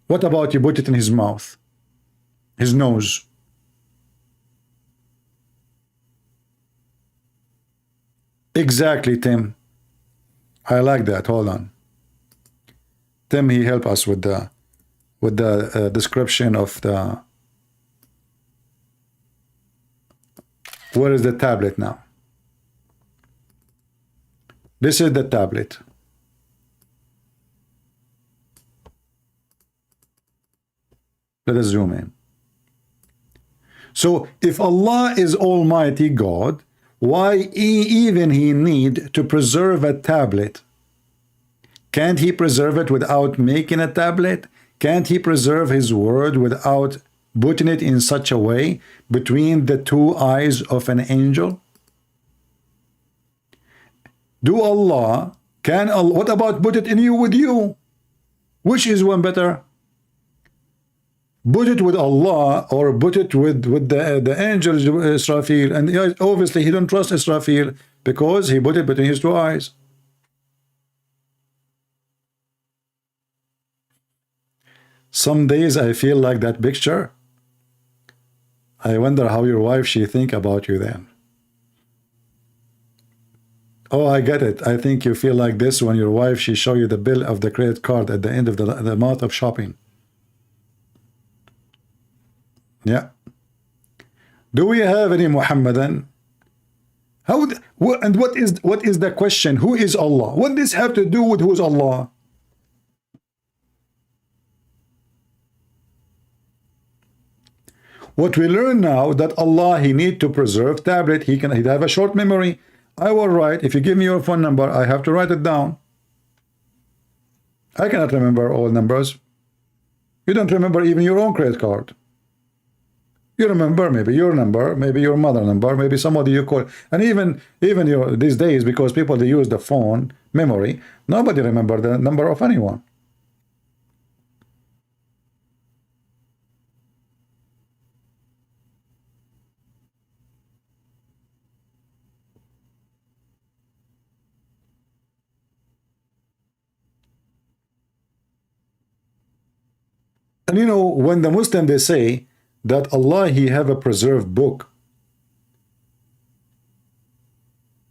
G: What about you put it in his mouth, his nose? Exactly, Tim. I like that. Hold on. Tim, he helped us with the description of the. Where is the tablet now? This is the tablet. Let us zoom in. So if Allah is Almighty God, why even He need to preserve a tablet? Can't He preserve it without making a tablet? Can't He preserve His word without putting it in such a way between the two eyes of an angel? What about put it in you with you? Which is one better? Put it with Allah or put it with the angel Israfil? And obviously he don't trust Israfil because he put it between his two eyes. Some days I feel like that picture. I wonder how your wife she think about you then. Oh, I get it. I think you feel like this when your wife she show you the bill of the credit card at the end of the month of shopping. Yeah. Do we have any Muhammadan? And what is the question? Who is Allah? What does this have to do with who is Allah? What we learn now that Allah he need to preserve tablet. He'd have a short memory. I will write. If you give me your phone number, I have to write it down. I cannot remember all numbers. You don't remember even your own credit card. You remember maybe your number, maybe your mother number, maybe somebody you call, and even these days because people they use the phone memory. Nobody remember the number of anyone. And you know, when the Muslim they say that Allah he have a preserved book,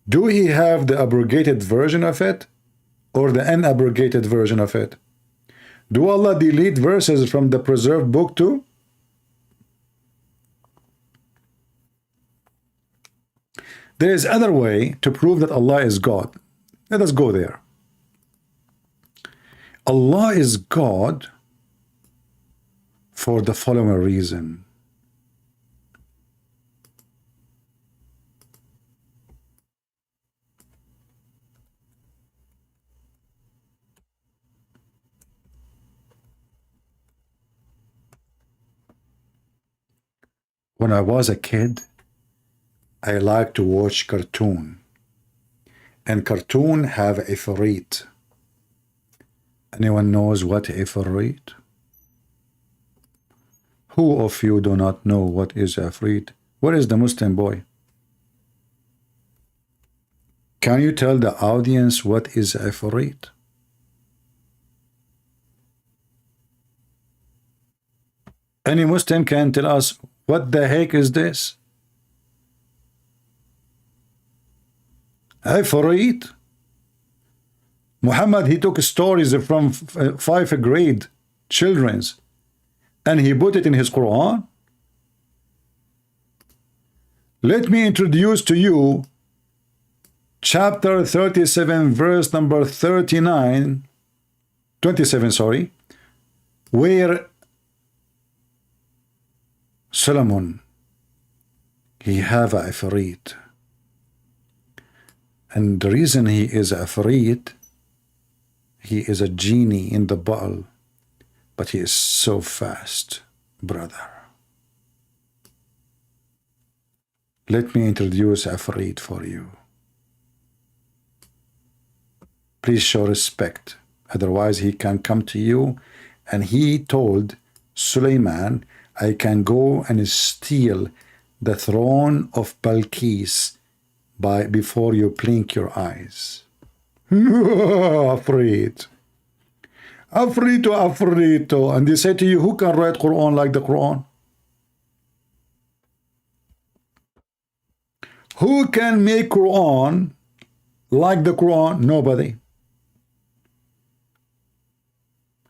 G: do he have the abrogated version of it or the unabrogated version of it? Do Allah delete verses from the preserved book too? There is other way to prove that Allah is God. Let us go there. Allah is God for the following reason. When I was a kid, I liked to watch cartoon. And cartoon have ifrit. Anyone knows what ifrit? Who of you do not know what is ifrit? What is the Muslim boy? Can you tell the audience what is ifrit? Any Muslim can tell us what the heck is this? Ifrit. Muhammad, he took stories from 5th grade children's and he put it in his Quran. Let me introduce to you chapter 37 verse number 27 sorry, where Solomon he have a ifrit. And the reason he is a ifrit, he is a genie in the bottle, but he is so fast, brother. Let me introduce ifrit for you. Please show respect, otherwise he can come to you. And he told Suleiman, I can go and steal the throne of Balkis before you blink your eyes. Afraid. Afrito. And they say to you, who can write Quran like the Quran? Who can make Quran like the Quran? Nobody.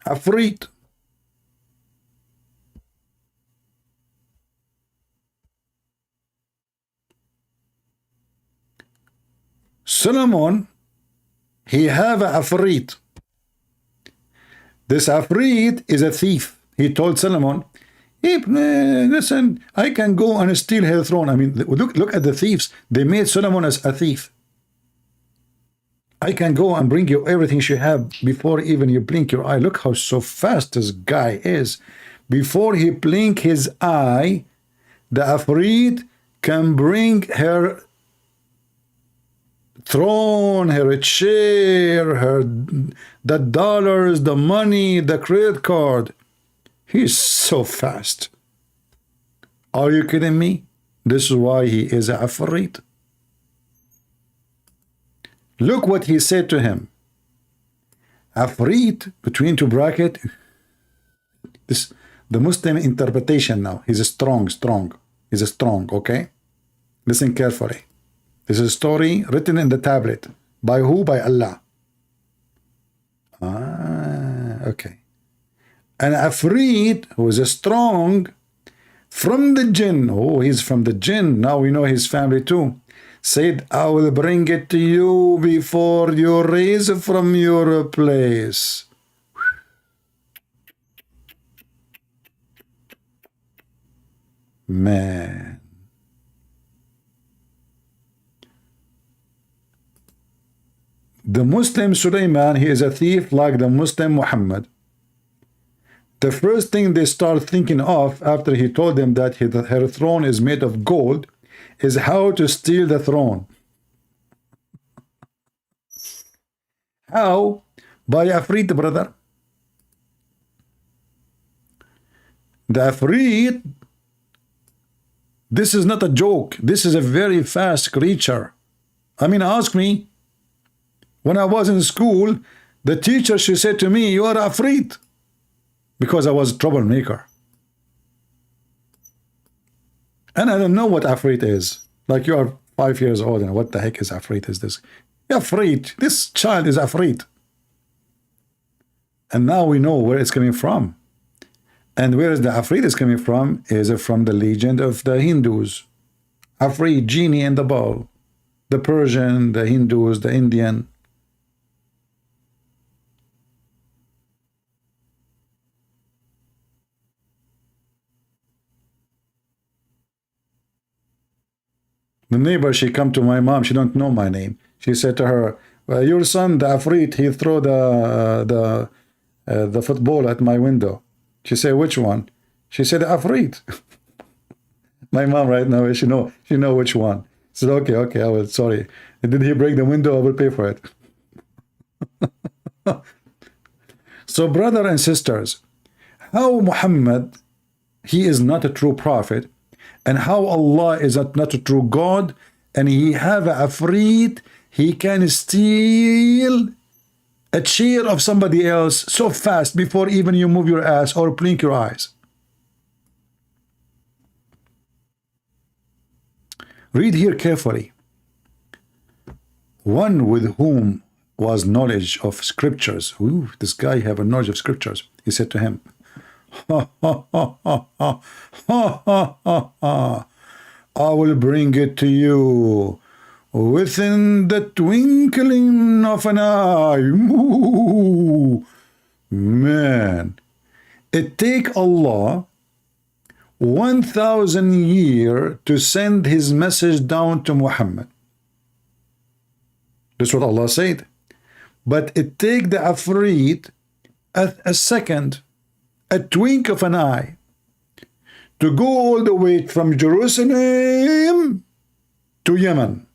G: Afraid. Solomon, he have a ifrit. This ifrit is a thief. He told Solomon, Listen, I can go and steal her throne. I mean, look at the thieves. They made Solomon as a thief. I can go and bring you everything you have before even you blink your eye. Look how so fast this guy is. Before he blink his eye, the Afrit can bring her throne, her chair, the dollars, the money, the credit card. He's so fast. Are you kidding me? This is why he is a Afrit. Look what he said to him. Afrit, between two brackets. This the Muslim interpretation now. He's a strong. He's a strong, okay? Listen carefully. This is a story written in the tablet. By who? By Allah. Okay. And Afrit, who is a strong, from the jinn. Oh, he's from the jinn. Now we know his family too. Said, I will bring it to you before you raise from your place. Man. The Muslim Sulaiman, he is a thief like the Muslim Muhammad. The first thing they start thinking of after he told them that her throne is made of gold is how to steal the throne. How? By Afrit, brother. The Afrit, this is not a joke. This is a very fast creature. I mean, ask me. When I was in school, the teacher, she said to me, you are Afrit. Because I was a troublemaker. And I don't know what Afrit is. Like you are 5 years old and what the heck is Afrit is this? Afrit. This child is Afrit. And now we know where it's coming from. And where is the Afrit is coming from? Is it from the legend of the Hindus? Afrit, genie in the bowl. The Persian, the Hindus, the Indian. The neighbor, she come to my mom. She don't know my name. She said to her, well, your son, the Afrit, he throw the football at my window. She said, which one? She said, Afrit. My mom right now, she know which one. She said, okay, I will, sorry. Did he break the window? I will pay for it. So, brother and sisters, how Muhammad, he is not a true prophet, and how Allah is not a true God, and he have a Afrit, he can steal a chair of somebody else so fast before even you move your ass or blink your eyes. Read here carefully. One with whom was knowledge of scriptures. Ooh, this guy have a knowledge of scriptures. He said to him, I will bring it to you within the twinkling of an eye. Ooh, man, it take Allah 1,000 years to send his message down to Muhammad. That's what Allah said. But it take the Afrit a second, a twink of an eye, to go all the way from Jerusalem to Yemen,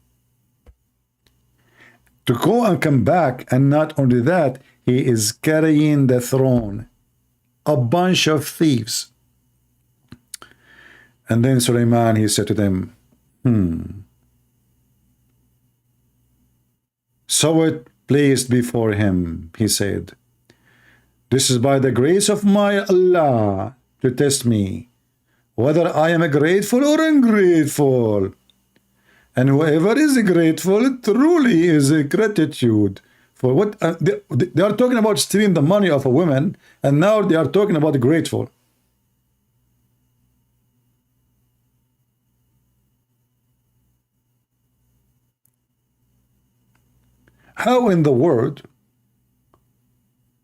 G: to go and come back. And not only that, he is carrying the throne, a bunch of thieves. And then Sulaiman, he said to them, saw it placed before him. He said, this is by the grace of my Allah to test me, whether I am grateful or ungrateful. And whoever is grateful truly is a gratitude. For what they are talking about stealing the money of a woman, and now they are talking about grateful. How in the world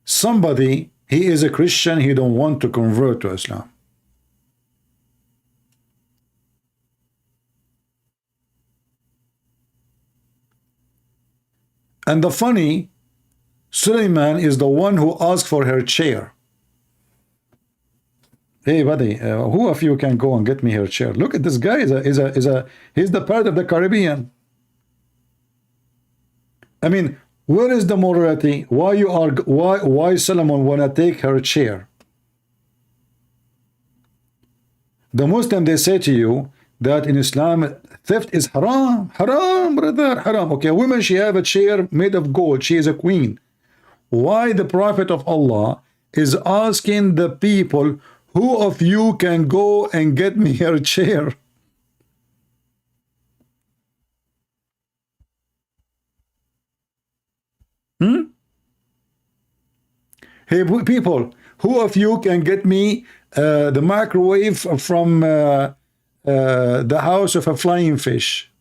G: somebody, he is a Christian, he don't want to convert to Islam? And the funny, Suleiman is the one who asked for her chair. Hey buddy, who of you can go and get me her chair? Look at this guy. He's the part of the Caribbean. I mean, where is the morality? Why Solomon wanna take her chair? The Muslim, they say to you that in Islam theft is haram, brother, haram. Okay, a woman, she have a chair made of gold. She is a queen. Why the Prophet of Allah is asking the people, who of you can go and get me her chair? Hey people, who of you can get me the microwave from the house of a flying fish?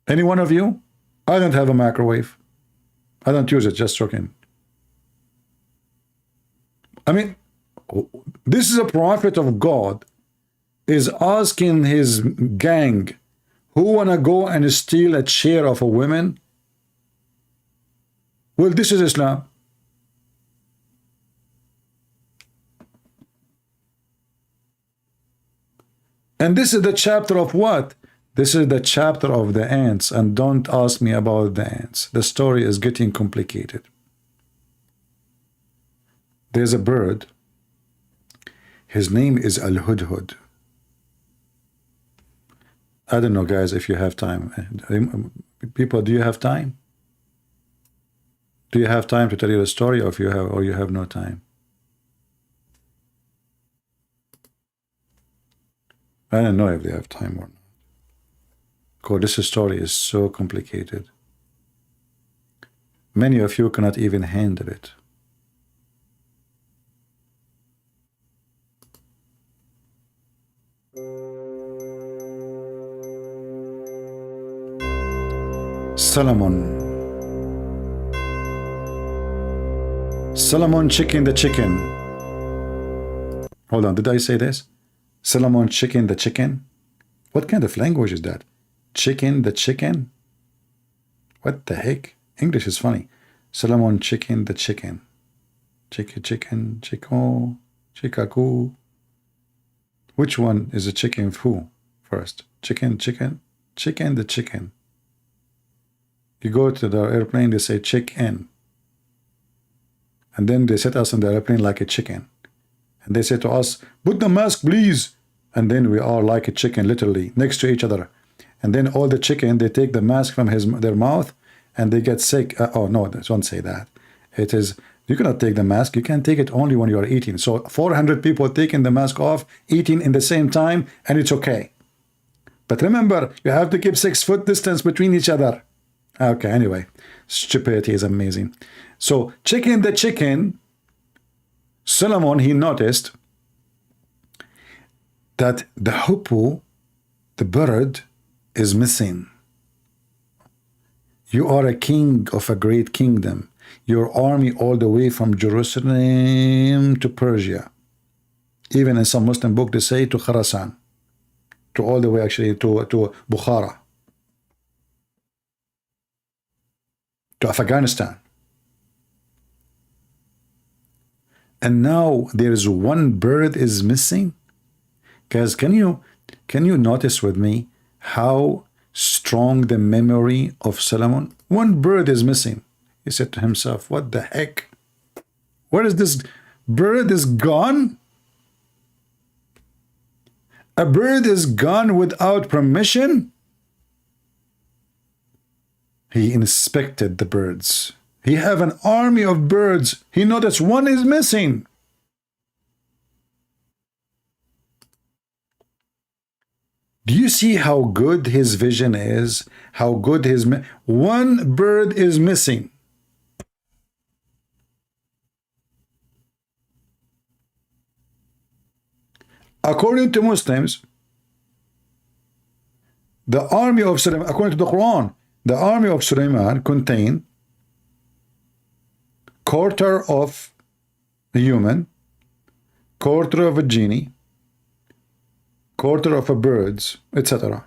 G: Any one of you? I don't have a microwave. I don't use it, just joking. I mean, this is a prophet of God is asking his gang, who wanna go and steal a chair of a woman? Well, this is Islam. And this is the chapter of what? This is the chapter of the ants, and don't ask me about the ants. The story is getting complicated. There's a bird. His name is Al-Hudhud. I don't know, guys, if you have time. People, do you have time? Do you have time to tell you the story, or you have no time? I don't know if they have time or not. Because this story is so complicated. Many of you cannot even handle it. Solomon chicken the chicken. Hold on, did I say this? Solomon chicken the chicken? What kind of language is that? Chicken the chicken? What the heck? English is funny. Solomon chicken the chicken. Chicken, chico, chikaku. Which one is a chicken who first? Chicken the chicken. You go to the airplane, they say check in. And then they set us on the airplane like a chicken. And they say to us, put the mask, please. And then we are like a chicken, literally, next to each other. And then all the chicken, they take the mask from their mouth and they get sick. Oh, no, don't say that. It is, you cannot take the mask. You can take it only when you are eating. So 400 people taking the mask off, eating in the same time, and it's okay. But remember, you have to keep 6 foot distance between each other. Okay, anyway, stupidity is amazing. So, chicken the chicken, Solomon, he noticed that the hoopoe, the bird, is missing. You are a king of a great kingdom. Your army all the way from Jerusalem to Persia. Even in some Muslim book, they say to Khurasan. To all the way actually to Bukhara. To Afghanistan. And now there's one bird is missing. Guys, can you notice with me how strong the memory of Solomon? One bird is missing. He said to himself, what the heck? Where is this bird is gone? A bird is gone without permission? He inspected the birds. He have an army of birds. He noticed one is missing. Do you see how good his vision is? How good his... One bird is missing. According to Muslims, the army of Sulaiman, according to the Quran, the army of Sulaiman contained quarter of a human, quarter of a genie, quarter of a birds, etc.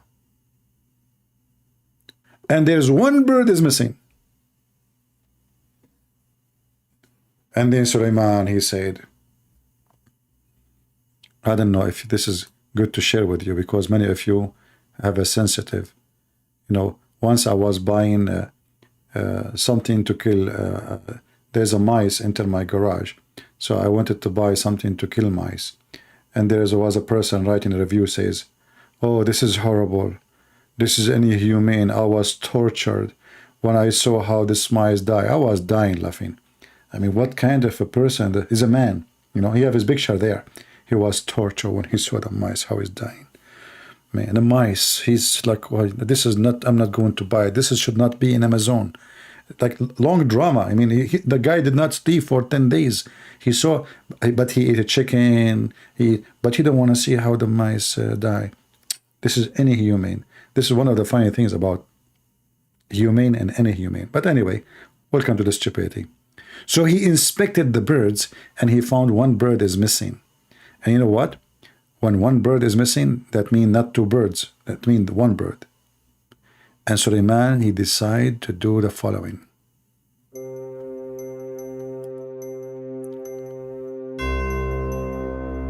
G: and there's one bird is missing. And then Sulaiman, he said, I don't know if this is good to share with you, because many of you have a sensitive, you know, once I was buying something to kill, there's a mice enter my garage. So I wanted to buy something to kill mice. And there was a person writing a review says, oh, this is horrible. This is inhumane. I was tortured when I saw how this mice die. I was dying laughing. I mean, what kind of a person that is a man? You know, he have his picture there. He was tortured when he saw the mice, how he's dying. Man, the mice, he's like, well, this is not, I'm not going to buy it. This should not be in Amazon. Like long drama. I mean, the guy did not sleep for 10 days. He saw, but he ate a chicken. But he don't want to see how the mice die. This is inhumane. This is one of the funny things about humane and inhumane. But anyway, welcome to the stupidity. So he inspected the birds and he found one bird is missing. And you know what? When one bird is missing, that means not two birds. That means one bird. And Sulaiman, he decided to do the following.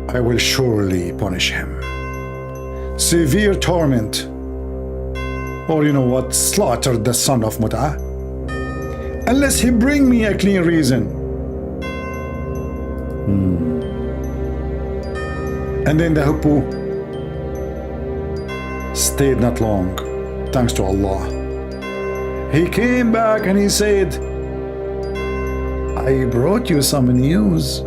G: I will surely punish him. Severe torment. Or you know what? Slaughter the son of Mut'ah. Unless he bring me a clean reason. And then the hippo stayed not long, thanks to Allah. He came back and he said, I brought you some news.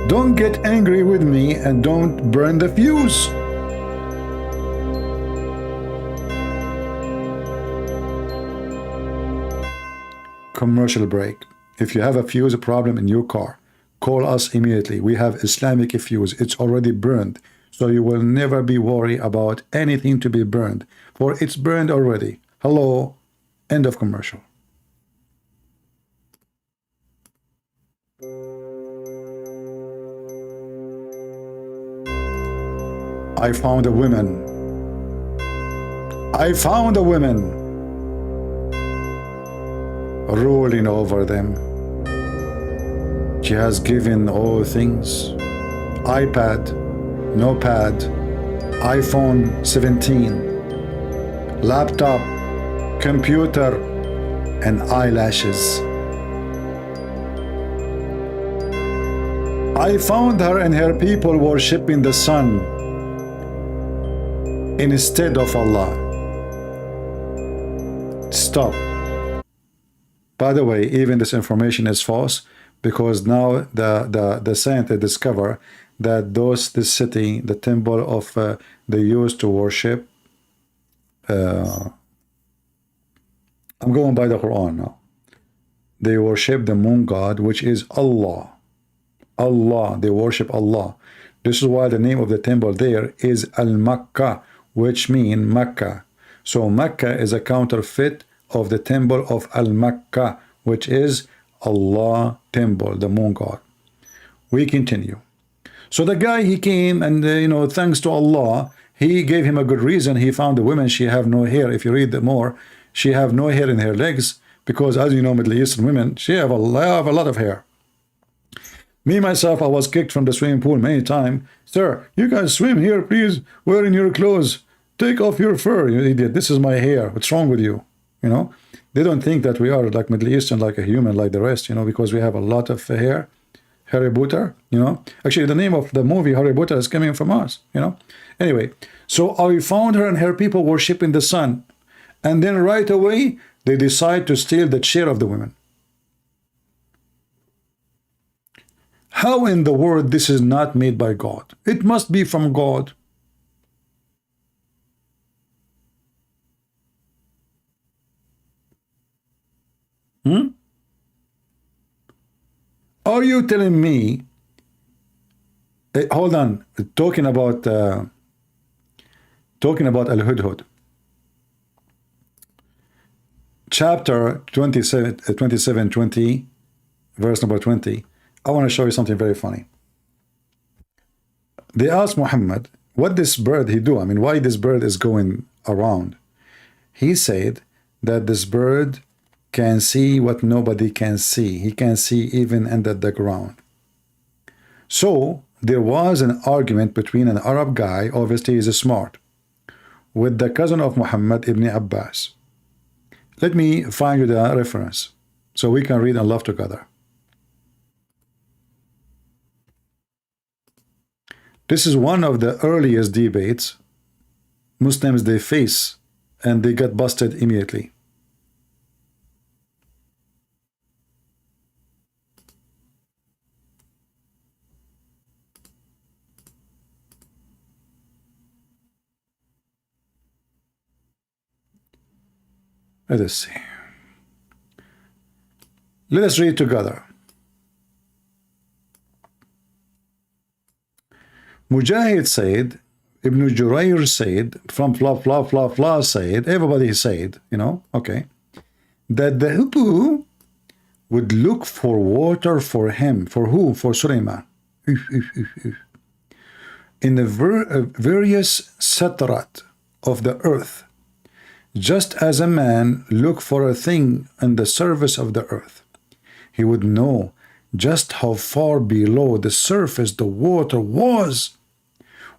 G: Don't get angry with me and don't burn the fuse. Commercial break. If you have a fuse problem in your car, call us immediately. We have Islamic fuse. It's already burned. So you will never be worried about anything to be burned, for it's burned already. Hello. End of commercial. I found a woman. I found a woman ruling over them. She has given all things: iPad, notepad, iPhone 17, laptop, computer, and eyelashes. I found her and her people worshipping the sun instead of Allah. Stop. By the way, even this information is false, because now the scientists discover that this city, the temple of they used to worship, I'm going by the Quran now. They worship the moon god, which is Allah. Allah, they worship Allah. This is why the name of the temple there is Al-Makkah, which means Mecca. So Mecca is a counterfeit of the temple of Al-Makkah, which is Allah temple, the moon god. We continue. So the guy, he came and you know, thanks to Allah, he gave him a good reason. He found the woman, she have no hair. If you read more, she have no hair in her legs, because as you know, Middle Eastern women, she have a lot of hair. Me myself, I was kicked from the swimming pool many times. Sir, you guys swim here, please, wearing your clothes. Take off your fur, you idiot. This is my hair. What's wrong with you? You know, they don't think that we are like Middle Eastern, like a human, like the rest, you know, because we have a lot of hair. Harry Potter, you know. Actually, the name of the movie Harry Potter is coming from us, you know. Anyway, so I found her and her people worshipping the sun. And then right away, they decide to steal the chair of the women. How in the world this is not made by God? It must be from God. Are you telling me, hold on, talking about Al-Hudhud, chapter 27:20, verse number 20, I want to show you something very funny. They asked Muhammad, what this bird he do? I mean, why this bird is going around? He said that this bird can see what nobody can see. He can see even under the ground. So there was an argument between an Arab guy, obviously he's smart, with the cousin of Muhammad ibn Abbas. Let me find you the reference so we can read and laugh together. This is one of the earliest debates Muslims they face, and they got busted immediately. Let us see. Let us read together. Mujahid said, Ibn Jurayr said, from blah said, everybody said, you know, okay, that the hippo would look for water for him. For who? For Sulaiman. In the various satrat of the earth, just as a man look for a thing on the surface of the earth, he would know just how far below the surface the water was.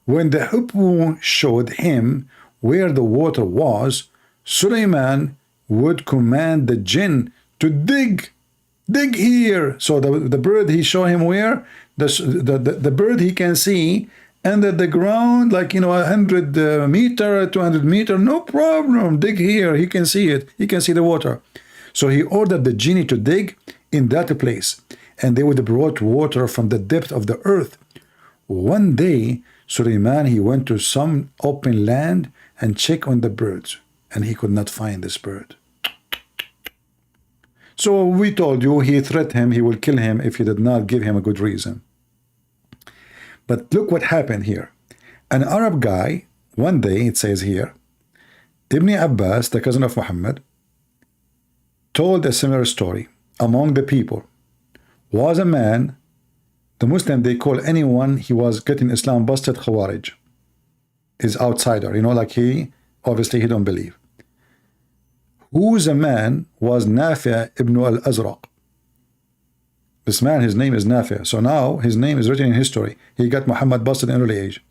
G: When the hippo showed him where the water was, Sulaiman would command the jinn to dig here. So the bird he showed him where? The bird he can see under the ground, like, you know, 100 meter, 200 meter, no problem, dig here, he can see it, he can see the water. So he ordered the genie to dig in that place, and they would have brought water from the depth of the earth. One day, Sulaiman, he went to some open land and checked on the birds, and he could not find this bird. So we told you, he threatened him, he will kill him if he did not give him a good reason. But look what happened here. An Arab guy, one day, it says here, Ibn Abbas, the cousin of Muhammad, told a similar story. Among the people was a man, the Muslim, they call anyone he was getting Islam busted Khawarij, is outsider, you know, like he, obviously he don't believe. Who's a man was Nafi ibn al-Azraq. This man, his name is Nafi. So now his name is written in history. He got Muhammad busted in early age.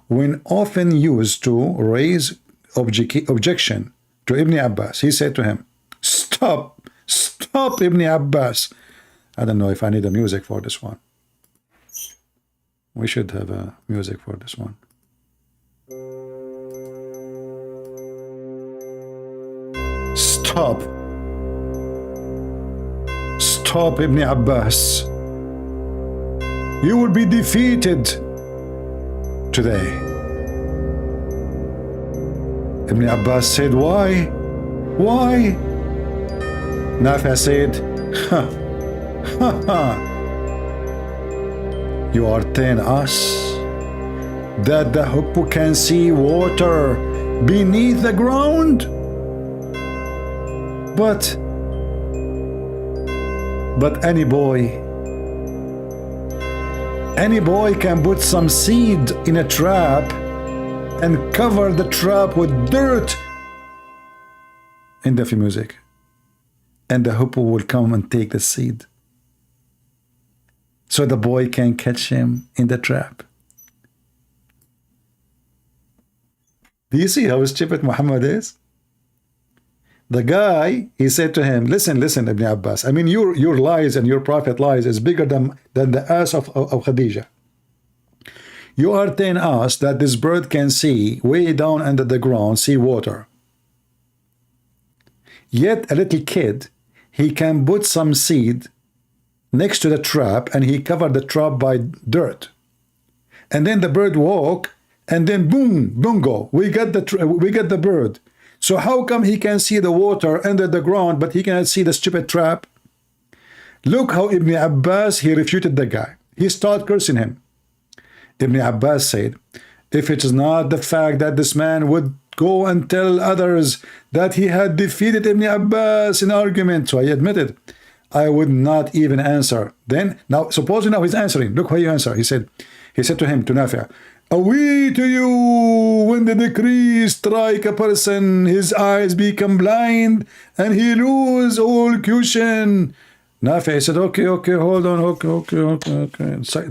G: When often used to raise objection to Ibn Abbas, he said to him, stop Ibn Abbas. I don't know if I need a music for this one. We should have a music for this one. Stop Ibn Abbas. You will be defeated today. Ibn Abbas said, why? Why? Nafi said, you are telling us that the hippo can see water beneath the ground? But any boy can put some seed in a trap and cover the trap with dirt in the music, and the hippo will come and take the seed, so the boy can catch him in the trap. Do you see how stupid Muhammad is? The guy, he said to him, listen, Ibn Abbas, I mean, your lies and your prophet lies is bigger than the ass of Khadijah. You are telling us that this bird can see way down under the ground, see water. Yet a little kid, he can put some seed next to the trap and he covered the trap by dirt. And then the bird walk, and then boom, bingo, we get the bird. So how come he can see the water under the ground, but he cannot see the stupid trap? Look how Ibn Abbas, he refuted the guy. He started cursing him. Ibn Abbas said, if it is not the fact that this man would go and tell others that he had defeated Ibn Abbas in argument, so I admitted, I would not even answer. Then, now, supposing now he's answering. Look how he answered. He said to him, to Nafi, Away to you, when the decree strike a person, his eyes become blind and he lose all cushion. Nafi said, okay, hold on, okay. So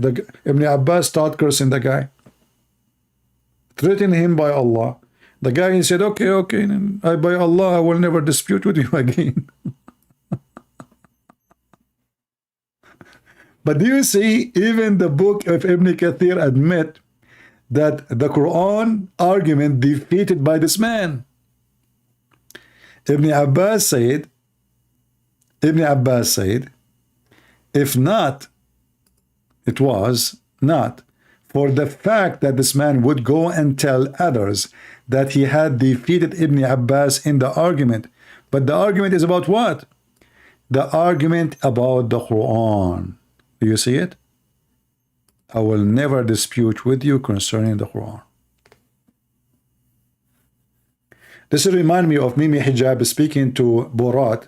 G: Ibn Abbas start cursing the guy, threatening him by Allah. The guy, he said, okay, by Allah, I will never dispute with you again. But do you see, even the book of Ibn Kathir admit that the Quran argument defeated by this man. Ibn Abbas said, if not, it was not for the fact that this man would go and tell others that he had defeated Ibn Abbas in the argument. But the argument is about what? The argument about the Quran. Do you see it? I will never dispute with you concerning the Quran. This reminds me of Mimi Hijab speaking to Borat.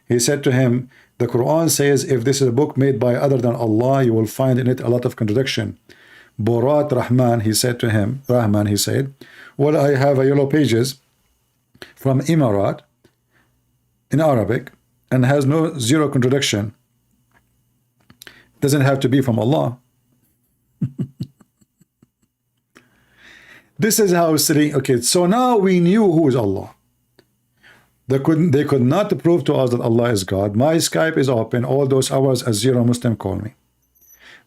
G: He said to him, the Quran says if this is a book made by other than Allah, you will find in it a lot of contradiction. Borat Rahman, he said to him, well, I have a yellow pages from Emirat in Arabic and has zero contradiction. Doesn't have to be from Allah. This is how silly. Okay, so now we knew who is Allah. They could not prove to us that Allah is God. My Skype is open all those hours as zero Muslim call me.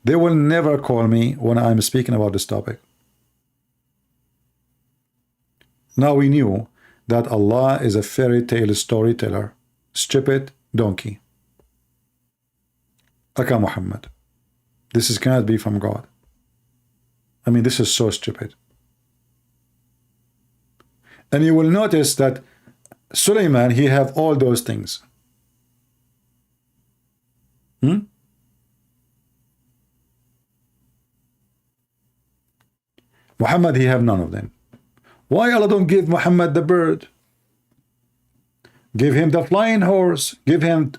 G: They will never call me when I'm speaking about this topic. Now we knew that Allah is a fairy tale storyteller, stupid donkey. Aka Muhammad. This cannot be from God. I mean, this is so stupid. And you will notice that Sulaiman, he have all those things. Muhammad, he have none of them. Why Allah don't give Muhammad the bird? Give him the flying horse. Give him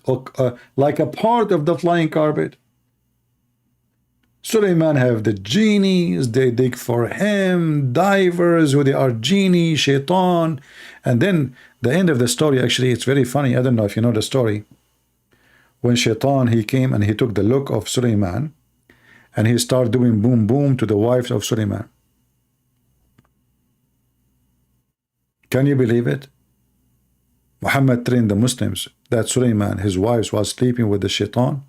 G: like a part of the flying carpet. Sulaiman have the genies, they dig for him, divers who they are genie, shaitan. And then the end of the story, actually, it's very funny. I don't know if you know the story. When shaitan, he came and he took the look of Sulaiman and he started doing boom boom to the wives of Sulaiman. Can you believe it? Muhammad trained the Muslims that Sulaiman, his wives, was sleeping with the shaitan.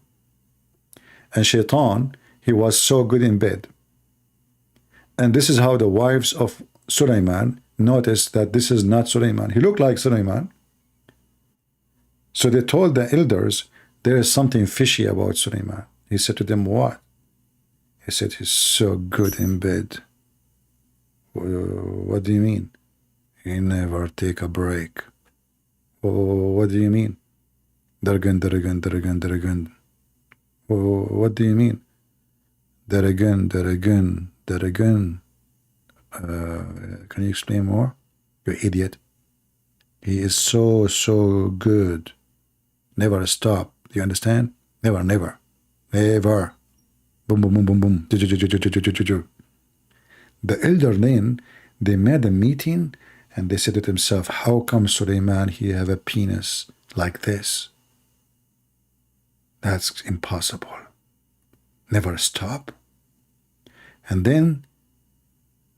G: And shaitan, he was so good in bed. And this is how the wives of Sulaiman noticed that this is not Sulaiman. He looked like Sulaiman. So they told the elders, there is something fishy about Sulaiman. He said to them, what? He said, he's so good in bed. What do you mean? He never take a break. What do you mean? Daragan. What do you mean? Daragan. Can you explain more? You idiot. He is so good. Never stop. Do you understand? Never. Boom, boom, boom, boom, boom. The elder then, they made a meeting and they said to themselves, how come Sulaiman, he have a penis like this? That's impossible. Never stop. And then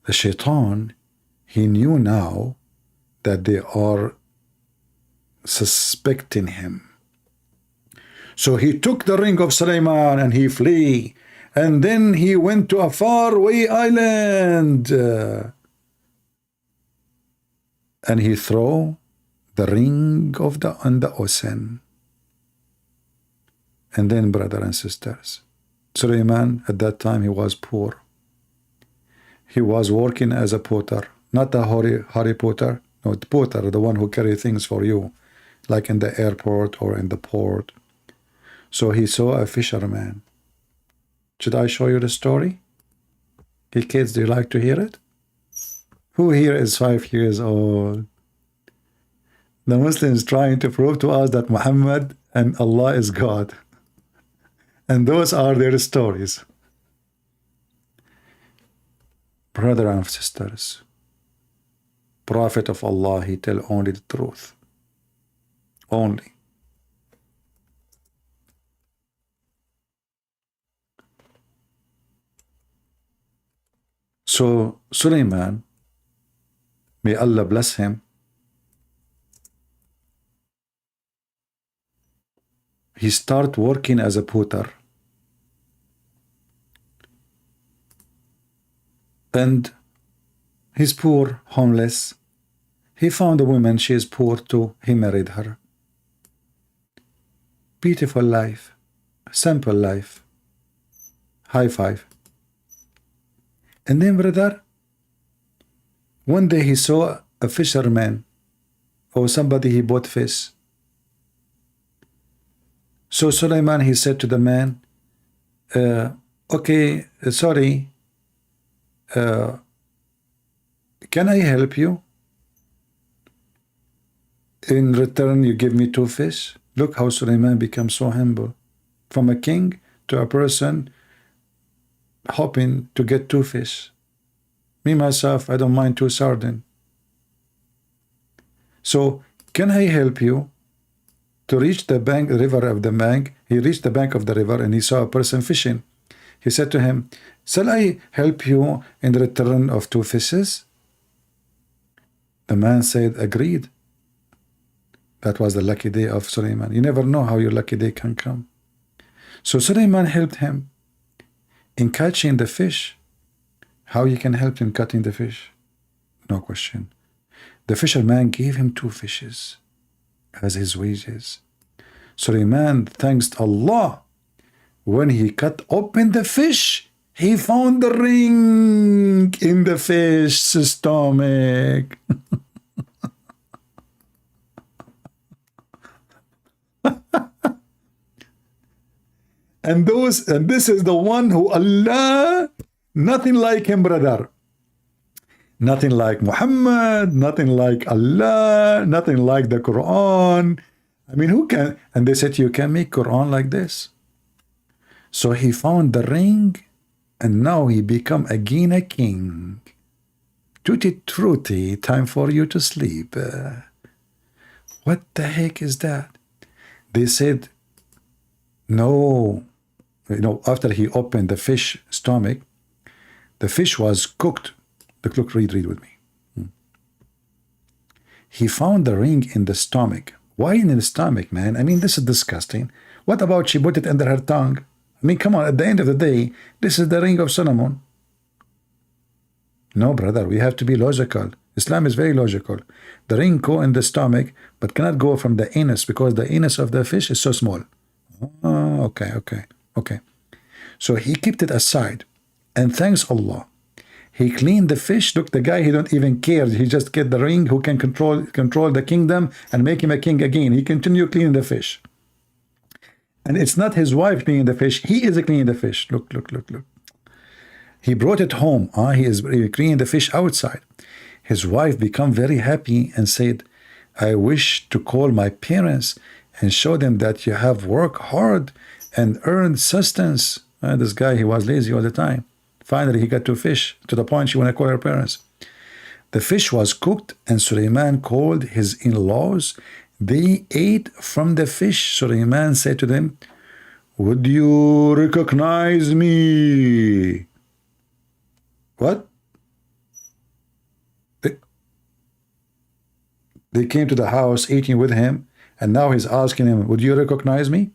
G: the shaitan, he knew now that they are suspecting him. So he took the ring of Sulaiman and he flee. And then he went to a faraway island. And he threw the ring on the ocean. And then, brothers and sisters, Sulaiman, at that time, he was poor. He was working as a porter, not a Harry Potter, no, the porter, the one who carries things for you, like in the airport or in the port. So he saw a fisherman. Should I show you the story? Hey kids, do you like to hear it? Who here is 5 years old? The Muslims trying to prove to us that Muhammad and Allah is God. And those are their stories. Brother and sisters, Prophet of Allah, he tell only the truth. Only. So Sulaiman, may Allah bless him, he start working as a potter. And he's poor, homeless. He found a woman, she is poor too. He married her. Beautiful life, simple life. High five. And then, brother, one day he saw a fisherman or somebody, he bought fish. So Sulaiman, he said to the man, okay, sorry, can I help you? In return, you give me 2 fish. Look how Sulaiman becomes so humble. From a king to a person hoping to get 2 fish. Me, myself, I don't mind 2 sardines. So, can I help you to reach the bank, the river of the bank? He reached the bank of the river and he saw a person fishing. He said to him, shall I help you in return of 2 fishes? The man said, agreed. That was the lucky day of Sulaiman. You never know how your lucky day can come. So Sulaiman helped him in catching the fish. How you can help him cutting the fish? No question. The fisherman gave him 2 fishes as his wages. Sulaiman thanks Allah. When he cut open the fish, he found the ring in the fish's stomach. And this is the one who Allah, nothing like him, brother. Nothing like Muhammad, nothing like Allah, nothing like the Quran. I mean, who can? And they said, you can make Quran like this. So he found the ring, and now he become again a king. Tutti frutti, time for you to sleep. What the heck is that? They said, no. You know, after he opened the fish stomach, the fish was cooked. Look, read with me. He found the ring in the stomach. Why in the stomach, man? I mean, this is disgusting. What about she put it under her tongue? I mean, come on, at the end of the day, this is the ring of Solomon. No, brother, we have to be logical. Islam is very logical. The ring go in the stomach, but cannot go from the anus because the anus of the fish is so small. Oh, okay. So he kept it aside, and thanks Allah, he cleaned the fish. Look, the guy, he don't even care. He just get the ring who can control the kingdom and make him a king again. He continue cleaning the fish. And it's not his wife cleaning the fish. He is cleaning the fish. Look. He brought it home. He is cleaning the fish outside. His wife become very happy and said, I wish to call my parents and show them that you have worked hard and earned sustenance. This guy, he was lazy all the time. Finally, he got 2 fish, to the point she want to call her parents. The fish was cooked, and Sulaiman called his in-laws. They ate from the fish. Sulaiman said to them, would you recognize me? What? They came to the house eating with him, and now he's asking him, would you recognize me?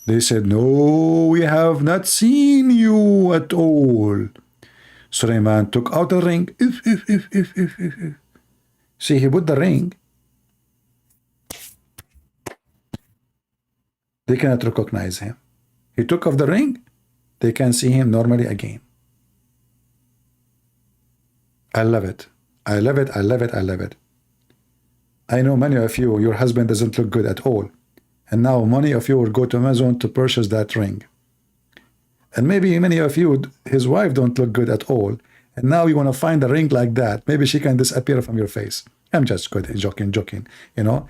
G: They said, no, we have not seen you at all. Sulaiman took out a ring. See, he put the ring. They cannot recognize him. He took off the ring. They can see him normally again. I love it. I love it. I know many of you, your husband doesn't look good at all. And now many of you will go to Amazon to purchase that ring. And maybe many of you, his wife don't look good at all. And now you want to find a ring like that. Maybe she can disappear from your face. I'm just joking. You know,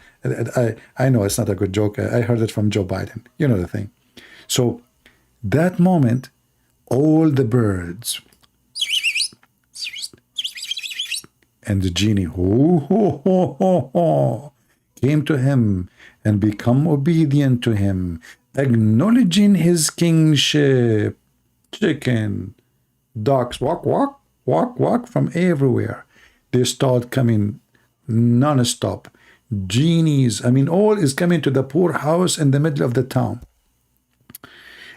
G: I know it's not a good joke. I heard it from Joe Biden. You know the thing. So that moment, all the birds And the genie came to him and become obedient to him, acknowledging his kingship. Chicken, ducks, walk, walk, walk, walk from everywhere. They start coming non-stop. Genies, I mean, all is coming to the poor house in the middle of the town.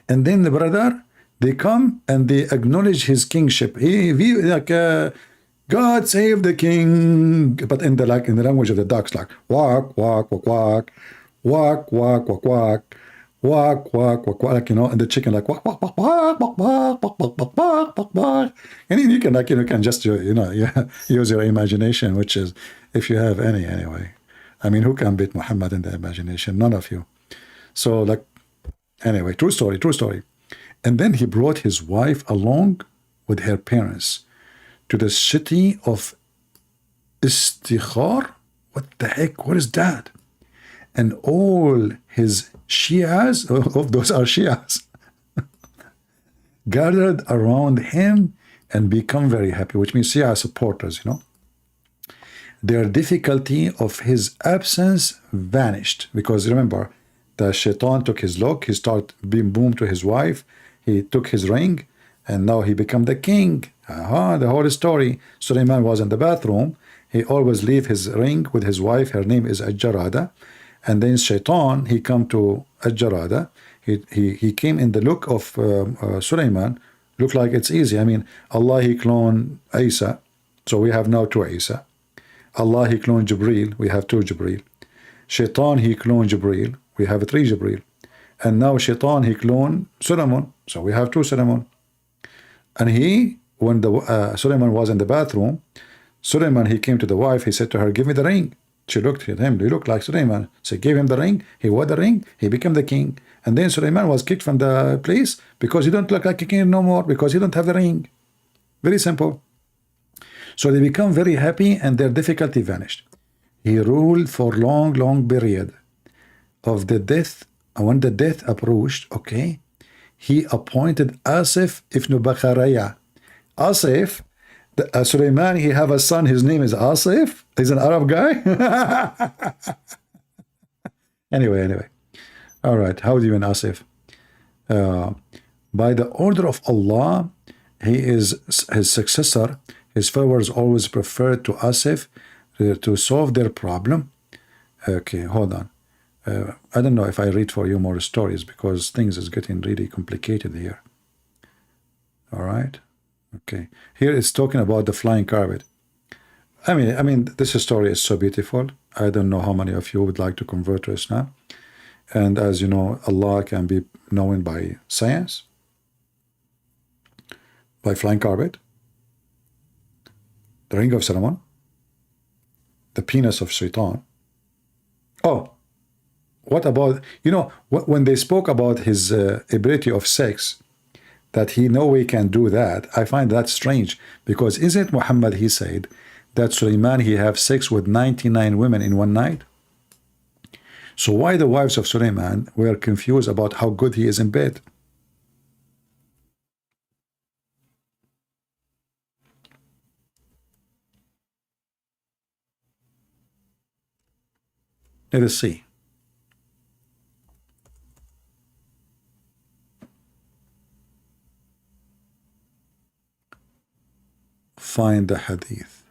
G: And then the brother, they come and they acknowledge his kingship. God save the king, but in the language of the ducks, like walk, walk, walk, walk, walk, walk, walk, walk, walk, walk, walk, walk, and the chicken like walk, walk, walk, walk, walk, walk, walk, walk, walk, walk, walk. And then you can can just use your imagination, which is if you have any anyway. I mean, who can beat Muhammad in the imagination? None of you. So anyway, true story, true story. And then he brought his wife along with her parents to the city of Istikhar. What the heck? What is that? And all his Shias, those are Shias, gathered around him and become very happy, which means Shia supporters, Their difficulty of his absence vanished, because remember, the shaitan took his look, he started being boom to his wife, he took his ring, and now he became the king. The whole story. Sulaiman was in the bathroom, he always leave his ring with his wife, her name is Al-Jarada, and then shaitan, he come to Al-Jarada, he came in the look of Sulaiman, look like it's easy. I mean, Allah, he cloned Isa, so we have now two Isa. Allah, he cloned Jibreel, we have two Jibreel. Shaitan, he cloned Jibreel, we have three Jibreel. And now Shaitan, he cloned Solomon, so we have two Solomon. And when the Solomon was in the bathroom, Solomon, he came to the wife, he said to her, give me the ring. She looked at him, he looked like Solomon. So he gave him the ring, he wore the ring, he became the king. And then Solomon was kicked from the place because he don't look like a king no more, because he don't have the ring. Very simple. So they become very happy and their difficulty vanished. He ruled for long, long period of the death. And when the death approached, okay, he appointed Asif ibn Bakharaya. Asif, Sulaiman, he have a son, his name is Asif. He's an Arab guy. Anyway. All right, how do you mean Asif? By the order of Allah, he is his successor. His followers always preferred to Asif to solve their problem. Okay, hold on. I don't know if I read for you more stories because things is getting really complicated here. All right. Okay. Here it's talking about the flying carpet. I mean, this story is so beautiful. I don't know how many of you would like to convert to Islam. And as you know, Allah can be known by science, by flying carpet, the ring of Solomon, the penis of Shaitan. Oh, what about, when they spoke about his ability of sex, that he no way can do that, I find that strange, because isn't Muhammad, he said that Sulaiman, he have sex with 99 women in one night? So why the wives of Sulaiman were confused about how good he is in bed? Let us see. Find the hadith.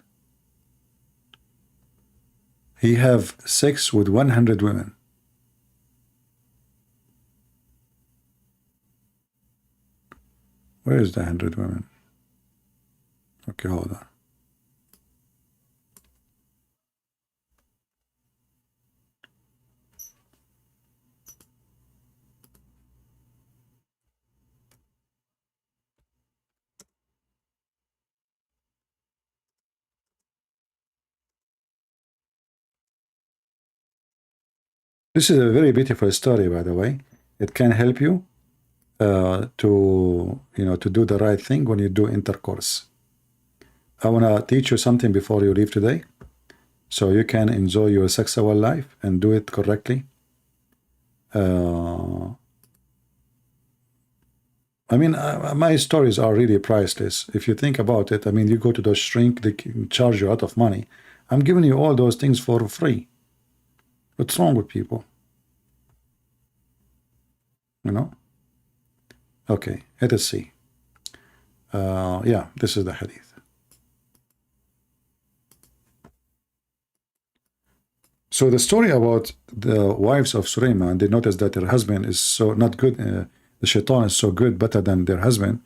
G: He have sex with 100 women. Where is the 100 women? Okay, hold on. This is a very beautiful story, by the way. It can help you to do the right thing when you do intercourse. I want to teach you something before you leave today, so you can enjoy your sexual life and do it correctly. I mean, my stories are really priceless. If you think about it, I mean, you go to the shrink, they can charge you a lot of money. I'm giving you all those things for free. What's wrong with people? You know? Okay, let us see. Yeah, this is the hadith. So the story about the wives of Sulaiman, they noticed that their husband is so not good, the shaitan is so good, better than their husband.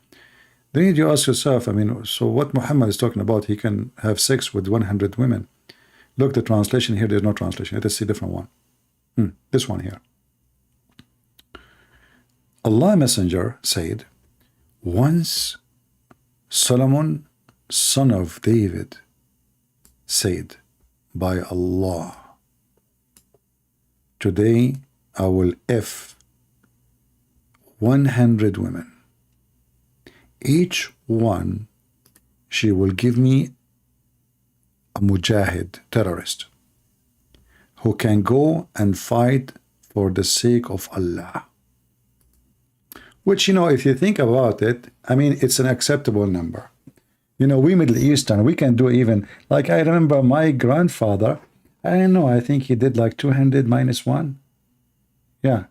G: Then you ask yourself, I mean, so what Muhammad is talking about, he can have sex with 100 women. Look, the translation here, there's no translation. Let us see a different one. This one here. Allah Messenger said, once Solomon, son of David, said, by Allah, today I will F 100 women. Each one, she will give me a mujahid, terrorist, who can go and fight for the sake of Allah. Which, you know, if you think about it, I mean, it's an acceptable number. You know, we Middle Eastern, we can do even, like I remember my grandfather, I don't know, I think he did like 200 minus 1. Yeah,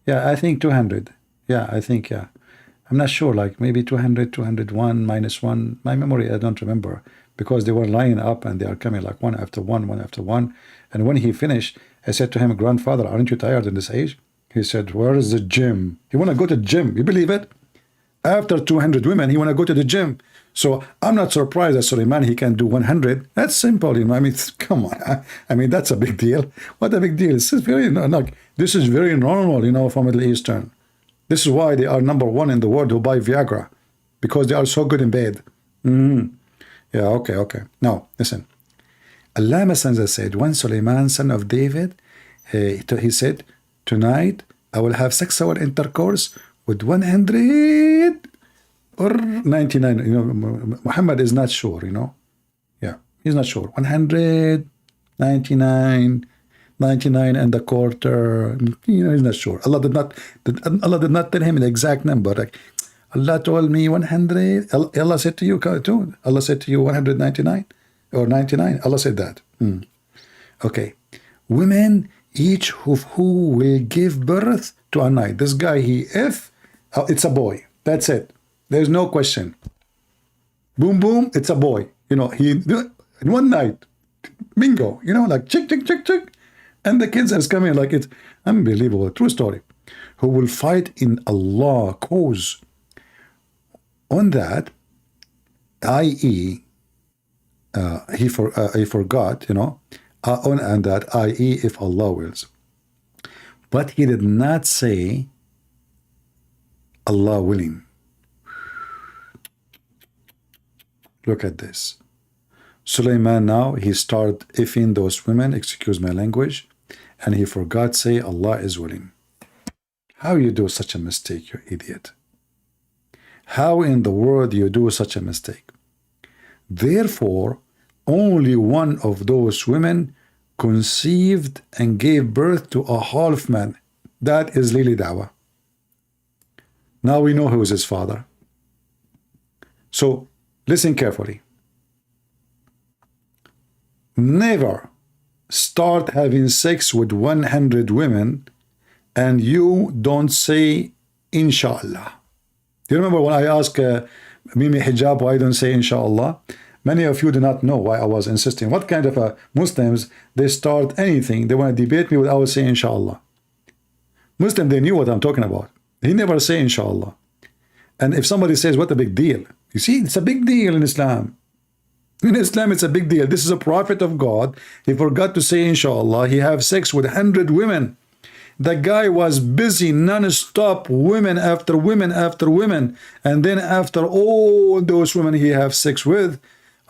G: I think 200. Yeah, I think, yeah. I'm not sure, like maybe 200, 201 minus 1. My memory, I don't remember, because they were lining up and they are coming like one after one, one after one. And when he finished, I said to him, grandfather, aren't you tired in this age? He said, where is the gym? You want to go to the gym? You believe it? After 200 women, he want to go to the gym. So I'm not surprised that Suleiman, he can do 100. That's simple, you know. I mean, come on. I mean, that's a big deal. What a big deal. This is very, like, this is very normal, you know, for Middle Eastern. This is why they are #1 in the world who buy Viagra, because they are so good in bed. Yeah, okay. Now, listen. Allah Messenger said, when Suleiman, son of David, he said, tonight I will have sexual intercourse with 100 or 99. You know, Muhammad is not sure, you know. Yeah, he's not sure. 100, 99, 99 and a quarter. You know, he's not sure. Allah did not tell him the exact number. Like, Allah told me 100. Allah said to you too. Allah said to you 199 or 99. Allah said that. Okay. Women, each who will give birth to a night. This guy, it's a boy. That's it. There's no question. Boom, boom, it's a boy. You know, in one night, bingo, you know, like chick. And the kids are coming like it's unbelievable. True story. Who will fight in Allah's cause. On that, i.e., he forgot, you know, and that, i.e., if Allah wills. But he did not say Allah willing. Look at this. Suleiman now, he started effing those women, excuse my language, and he forgot say Allah is willing. How you do such a mistake, you idiot? How in the world you do such a mistake? Therefore, only one of those women conceived and gave birth to a half man. That is Lili Dawah. Now we know who is his father. So, listen carefully. Never start having sex with 100 women and you don't say Inshallah. Do you remember when I asked Mimi Hijab why I don't say Inshallah? Many of you do not know why I was insisting. What kind of Muslims, they start anything, they want to debate me without saying Inshallah. Muslim, they knew what I'm talking about. He never say Inshallah. And if somebody says, what a big deal? You see, it's a big deal in Islam. In Islam, it's a big deal. This is a prophet of God. He forgot to say Inshallah. He have sex with 100 women. The guy was busy non-stop, women after women after women. And then after all those women he have sex with,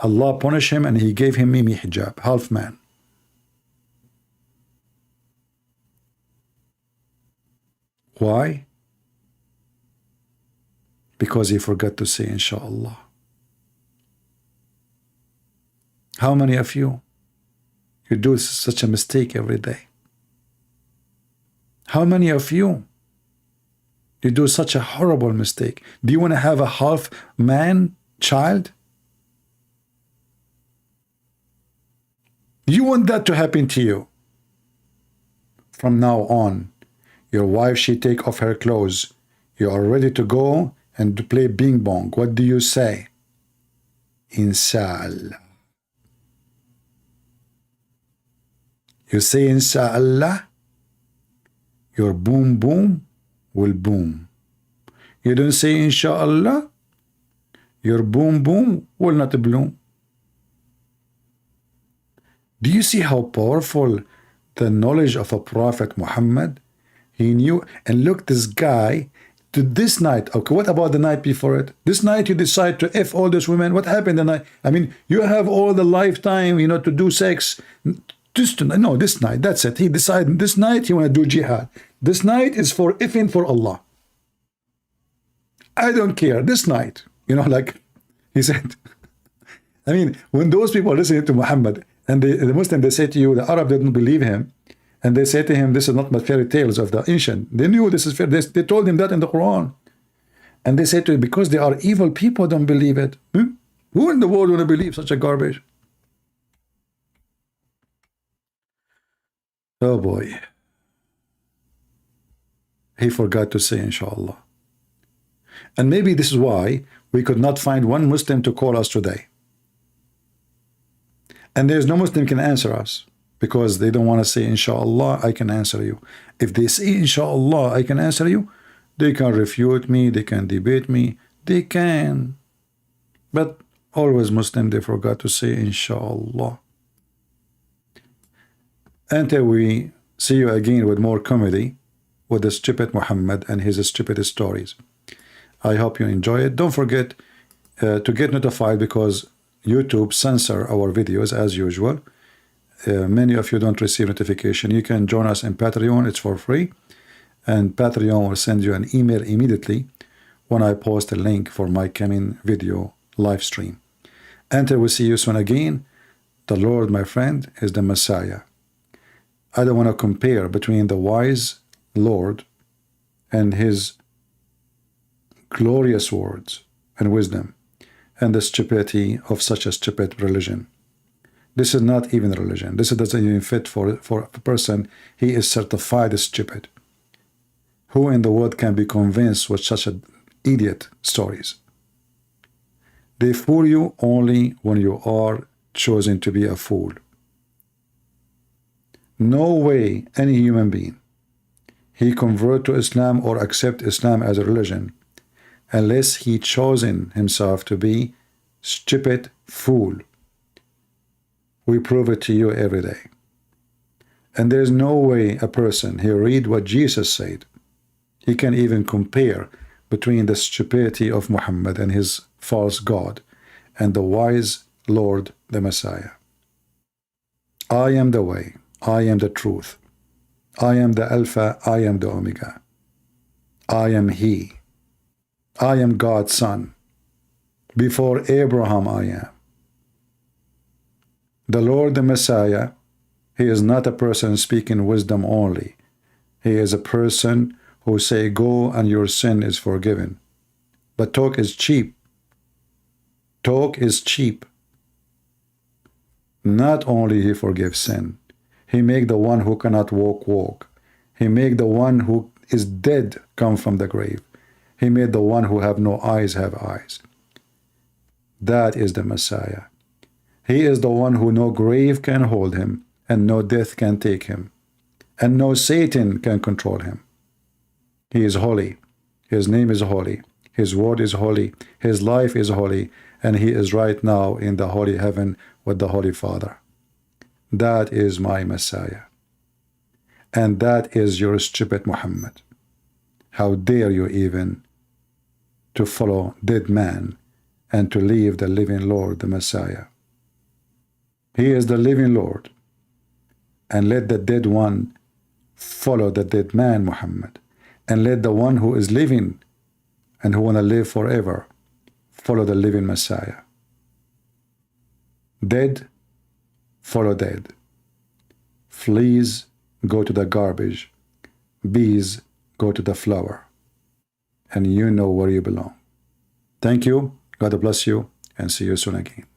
G: Allah punished him and he gave him Mimi Hijab, half man. Why? Because he forgot to say Inshallah. How many of you do such a mistake every day? How many of you You do such a horrible mistake. Do you want to have a half man child? You want that to happen to you. From now on, your wife, she take off her clothes. You are ready to go and to play bing bong. What do you say? Inshallah. You say inshallah, your boom boom will boom. You don't say inshallah, your boom boom will not bloom. Do you see how powerful the knowledge of a Prophet Muhammad? He knew, and look, this guy, to this night, okay, what about the night before it? This night you decide to F all those women. What happened the night? I mean, you have all the lifetime, you know, to do sex. Just tonight, no, this night, that's it. He decided this night he want to do jihad. This night is for effing for Allah. I don't care. This night, you know, like he said. I mean, when those people are listening to Muhammad and the Muslim, they say to you, the Arab didn't believe him, and they say to him, this is not but fairy tales of the ancient. They knew this is fair. They told him that in the Quran. And they say to him, because they are evil people, don't believe it. Who in the world want to believe such a garbage? Oh boy. He forgot to say inshallah. And maybe this is why we could not find one Muslim to call us today. And there's no Muslim can answer us because they don't want to say inshallah, I can answer you. If they say inshallah, I can answer you, they can refute me, they can debate me, they can. But always Muslim, they forgot to say inshallah. Until we see you again with more comedy with the stupid Muhammad and his stupid stories. I hope you enjoy it. Don't forget to get notified because YouTube censor our videos as usual. Many of you don't receive notification. You can join us in Patreon. It's for free. And Patreon will send you an email immediately when I post a link for my coming video live stream. Until we see you soon again, the Lord, my friend, is the Messiah. I don't want to compare between the wise Lord and his glorious words and wisdom and the stupidity of such a stupid religion. This is not even religion. This doesn't even fit for a person. He is certified stupid. Who in the world can be convinced with such an idiot stories? They fool you only when you are chosen to be a fool. No way any human being he convert to Islam or accept Islam as a religion unless he chosen himself to be stupid fool. We prove it to you every day. And there's no way a person he read what Jesus said, he can even compare between the stupidity of Muhammad and his false God and the wise Lord, the Messiah. I am the way. I am the truth. I am the Alpha, I am the Omega. I am He. I am God's Son. Before Abraham I am. The Lord, the Messiah, He is not a person speaking wisdom only. He is a person who say, go and your sin is forgiven. But talk is cheap. Talk is cheap. Not only He forgives sin, He make the one who cannot walk, walk. He make the one who is dead come from the grave. He made the one who have no eyes have eyes. That is the Messiah. He is the one who no grave can hold him, and no death can take him, and no Satan can control him. He is holy. His name is holy. His word is holy. His life is holy. And he is right now in the holy heaven with the Holy Father. That is my Messiah. And that is your stupid Muhammad. How dare you even to follow dead man and to leave the living Lord, the Messiah. He is the living Lord. And let the dead one follow the dead man, Muhammad. And let the one who is living and who want to live forever follow the living Messiah. Dead, follow dead. Fleas, go to the garbage. Bees, go to the flower. and you know where you belong. Thank you. God bless you, and see you soon again.